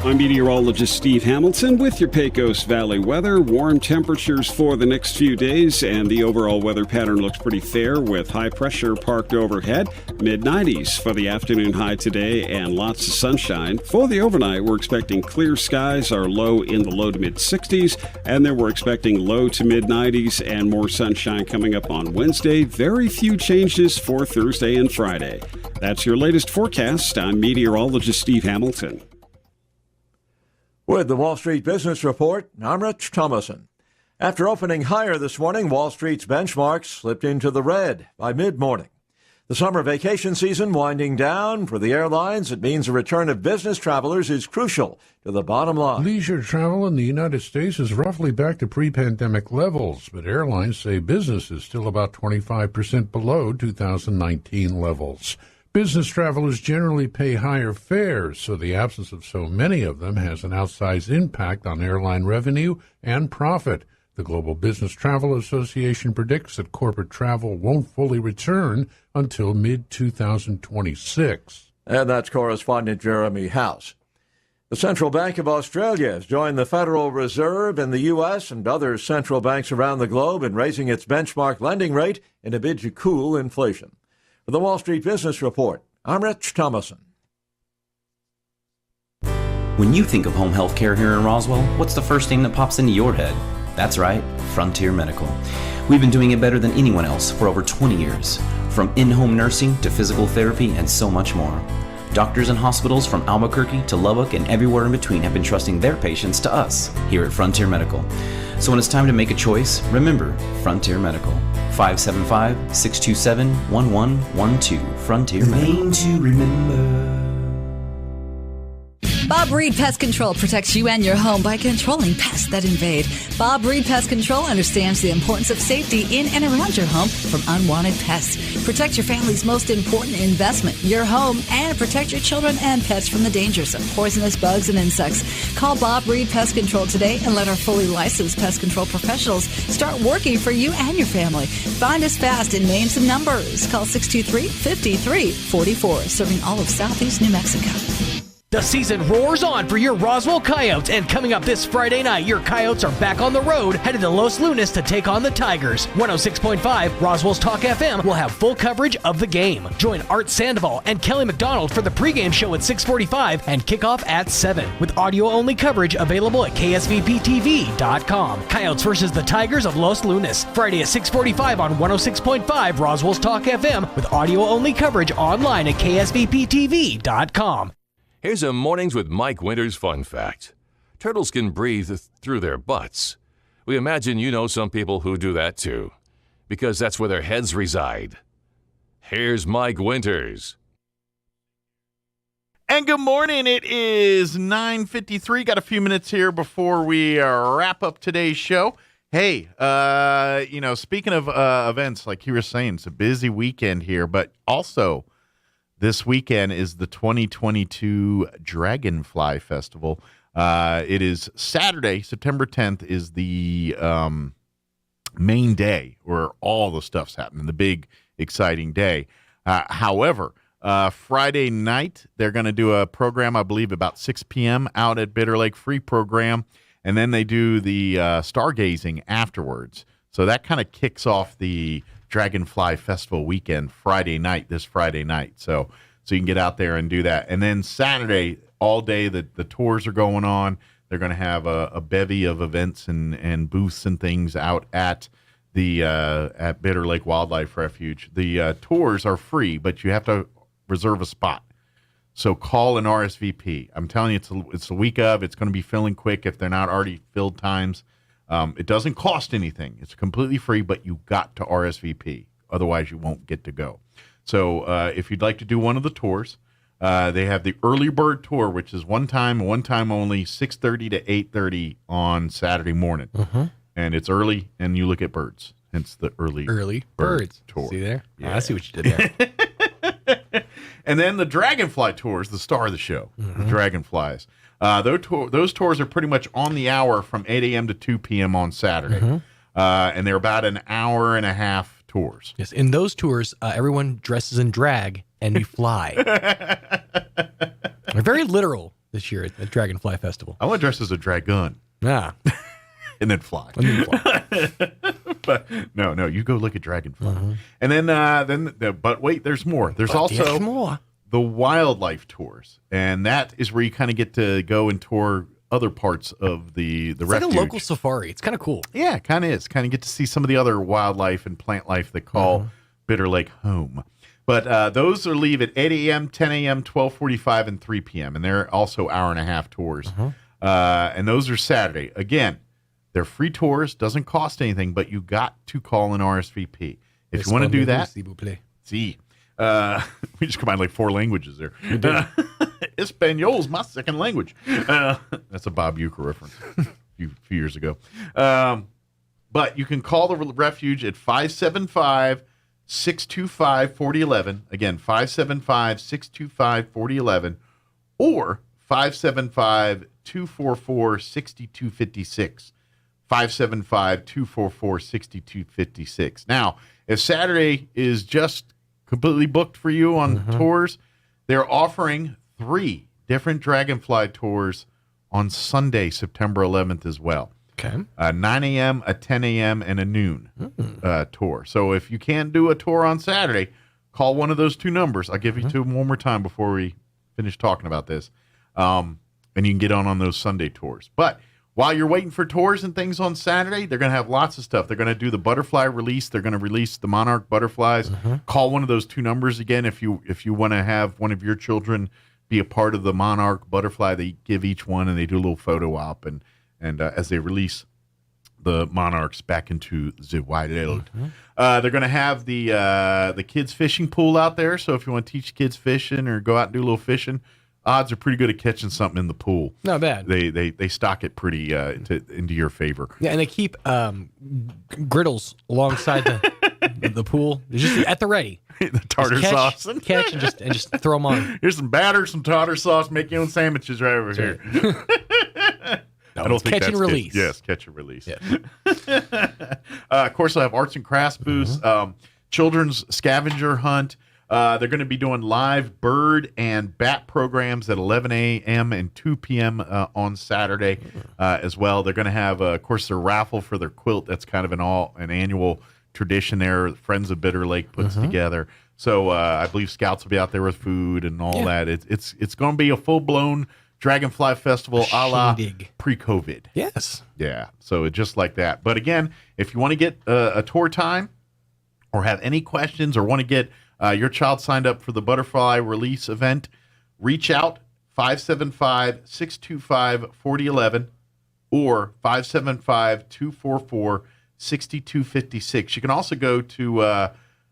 I'm meteorologist Steve Hamilton with your Pecos Valley weather. Warm temperatures for the next few days, and the overall weather pattern looks pretty fair with high pressure parked overhead. Mid-90s for the afternoon high today and lots of sunshine. For the overnight, we're expecting clear skies, our low in the low to mid-60s, and then we're expecting low to mid-90s and more sunshine coming up on Wednesday. Very few changes for Thursday and Friday. That's your latest forecast. I'm meteorologist Steve Hamilton. With the Wall Street Business Report, I'm Rich Thomason. After opening higher this morning, Wall Street's benchmark slipped into the red by mid-morning. The summer vacation season winding down. For the airlines, it means a return of business travelers is crucial to the bottom line. Leisure travel in the United States is roughly back to pre-pandemic levels, but airlines say business is still about 25% below 2019 levels. Business travelers generally pay higher fares, so the absence of so many of them has an outsized impact on airline revenue and profit. The Global Business Travel Association predicts that corporate travel won't fully return until mid-2026. And that's correspondent Jeremy House. The Central Bank of Australia has joined the Federal Reserve in the U.S. and other central banks around the globe in raising its benchmark lending rate in a bid to cool inflation. For the Wall Street Business Report, I'm Rich Thomason. When you think of home health care here in Roswell, what's the first thing that pops into your head? That's right, Frontier Medical. We've been doing it better than anyone else for over 20 years, from in-home nursing to physical therapy and so much more. Doctors and hospitals from Albuquerque to Lubbock and everywhere in between have been trusting their patients to us here at Frontier Medical. So when it's time to make a choice, remember Frontier Medical. 575-627-1112. Frontier Medical. Name to remember. Bob Reed Pest Control protects you and your home by controlling pests that invade. Bob Reed Pest Control understands the importance of safety in and around your home from unwanted pests. Protect your family's most important investment, your home, and protect your children and pets from the dangers of poisonous bugs and insects. Call Bob Reed Pest Control today and let our fully licensed pest control professionals start working for you and your family. Find us fast in names and numbers. Call 623-5344, serving all of Southeast New Mexico. The season roars on for your Roswell Coyotes, and coming up this Friday night, your Coyotes are back on the road, headed to Los Lunas to take on the Tigers. 106.5 Roswell's Talk FM will have full coverage of the game. Join Art Sandoval and Kelly McDonald for the pregame show at 6:45 and kickoff at 7, with audio-only coverage available at ksvptv.com. Coyotes versus the Tigers of Los Lunas, Friday at 6:45 on 106.5 Roswell's Talk FM, with audio-only coverage online at ksvptv.com. Here's a Mornings with Mike Winters fun fact. Turtles can breathe through their butts. We imagine you know some people who do that too, because that's where their heads reside. Here's Mike Winters. And good morning. It is 9:53. Got a few minutes here before we wrap up today's show. Hey, speaking of events, like you were saying, it's a busy weekend here, but also this weekend is the 2022 Dragonfly Festival. It is Saturday, September 10th, is the main day where all the stuff's happening, the big, exciting day. However, Friday night, they're going to do a program, I believe, about 6 p.m. out at Bitter Lake, free program, and then they do the stargazing afterwards. So that kind of kicks off the Dragonfly Festival weekend this Friday night. So you can get out there and do that. And then Saturday, all day, the tours are going on. They're going to have a bevy of events and booths and things out at the at Bitter Lake Wildlife Refuge. The tours are free, but you have to reserve a spot. So call an RSVP. I'm telling you, it's the week of. It's going to be filling quick if they're not already filled times. It doesn't cost anything. It's completely free, but you got to RSVP. Otherwise, you won't get to go. So if you'd like to do one of the tours, they have the early bird tour, which is one time only, 6:30 to 8:30 on Saturday morning. And it's early, and you look at birds. Hence the early birds tour. See there? Yeah. Oh, I see what you did there. And then the Dragonfly tour is the star of the show, the Dragonflies. Those tours are pretty much on the hour from 8 a.m. to 2 p.m. on Saturday. And they're about an hour and a half tours. Yes, in those tours, everyone dresses in drag and we fly. They're very literal. this year at the Dragonfly Festival. I want to dress as a dragon. Ah. And then fly. But no, you go look at Dragonfly. And then, but wait, there's more. There's also the wildlife tours, and that is where you kind of get to go and tour other parts of the It's refuge. like a local safari. It's kind of cool. Yeah, it kind of is. Kind of get to see some of the other wildlife and plant life that call Bitter Lake home. But those are leave at 8 a.m., 10 a.m., 12:45, and 3 p.m. And they're also hour-and-a-half tours. And those are Saturday. Again, they're free tours. Doesn't cost anything, but you got to call an RSVP. If you want to do that, see. We just combined like 4 languages there. Espanol is my second language. That's a Bob Uecker reference a few years ago. But you can call the refuge at 575-625-4011. Again, 575-625-4011 or 575-244-6256. 575-244-6256. Now, if Saturday is just completely booked for you on tours, they're offering 3 different Dragonfly tours on Sunday, September 11th as well. Okay. 9 a.m., a 10 a.m., and a noon tour. So if you can't do a tour on Saturday, call one of those 2 numbers. I'll give you 2 one more time before we finish talking about this. And you can get on those Sunday tours. But while you're waiting for tours and things on Saturday, they're going to have lots of stuff. They're going to do the butterfly release. They're going to release the monarch butterflies. Call one of those 2 numbers again if you want to have one of your children be a part of the monarch butterfly. They give each one, and they do a little photo op, and as they release the monarchs back into the wild. They're going to have the kids fishing pool out there. So if you want to teach kids fishing or go out and do a little fishing, odds are pretty good at catching something in the pool. Not bad. They stock it pretty into your favor. Yeah, and they keep griddles alongside the pool, just at the ready. The tartar sauce. Catch and just throw them on. Here's some batter, some tartar sauce. Make your own sandwiches right over here. No, I don't think catch and that's release. Yes, catch and release. Yeah. Of course, they'll have arts and crafts booths, children's scavenger hunt. They're going to be doing live bird and bat programs at 11 a.m. and 2 p.m. On Saturday as well. They're going to have, of course, their raffle for their quilt. That's kind of an annual tradition there. Friends of Bitter Lake puts together. So I believe Scouts will be out there with food and all that. It's going to be a full-blown Dragonfly Festival a la pre-COVID. Yes. Yeah. So it's just like that. But again, if you want to get a tour time or have any questions or want to get your child signed up for the butterfly release event, reach out 575-625-4011 or 575-244-6256. You can also go to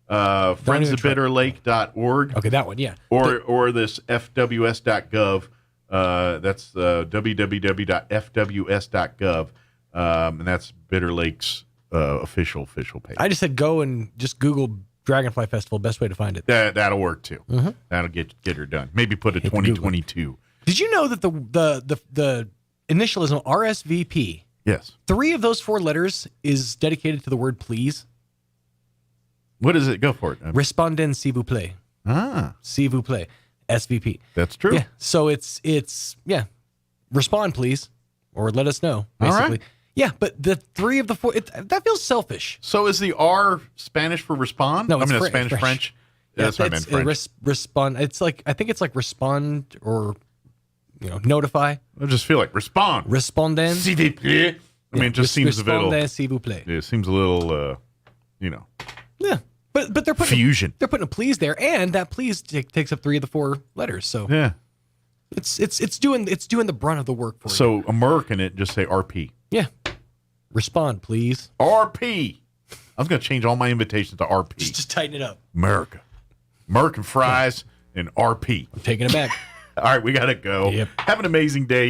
friendsofbitterlake.org. Okay, that one, yeah. Or this fws.gov. That's www.fws.gov. And that's Bitter Lake's official page. I just said go and just Google Dragonfly Festival. Best way to find it. That'll work too. That'll get her done. Maybe put a 2022. Did you know that the initialism RSVP? Yes. 3 of those 4 letters is dedicated to the word please. What does it? Go for it. Respondez s'il vous plaît. S'il vous plaît. SVP. That's true. Yeah. So it's respond please, or let us know. Basically. All right. Yeah, but the 3 of the 4 that feels selfish. So is the R Spanish for respond? No, it's French. French. Yeah, that's what I meant. French. Respond. It's like I think it's like respond or notify. I just feel like respond. Respondez. S'il vous plaît. I mean, it just seems a little. Respondez s'il vous plaît. Yeah, it seems a little. Yeah, but they're putting fusion. They're putting a please there, and that please takes up 3 of the 4 letters. So yeah, it's doing the brunt of the work for you. So American it just say RP. Yeah, respond please. RP. I was going to change all my invitations to RP. Just tighten it up. American fries and RP. I'm taking it back. All right, we got to go. Yep. Have an amazing day.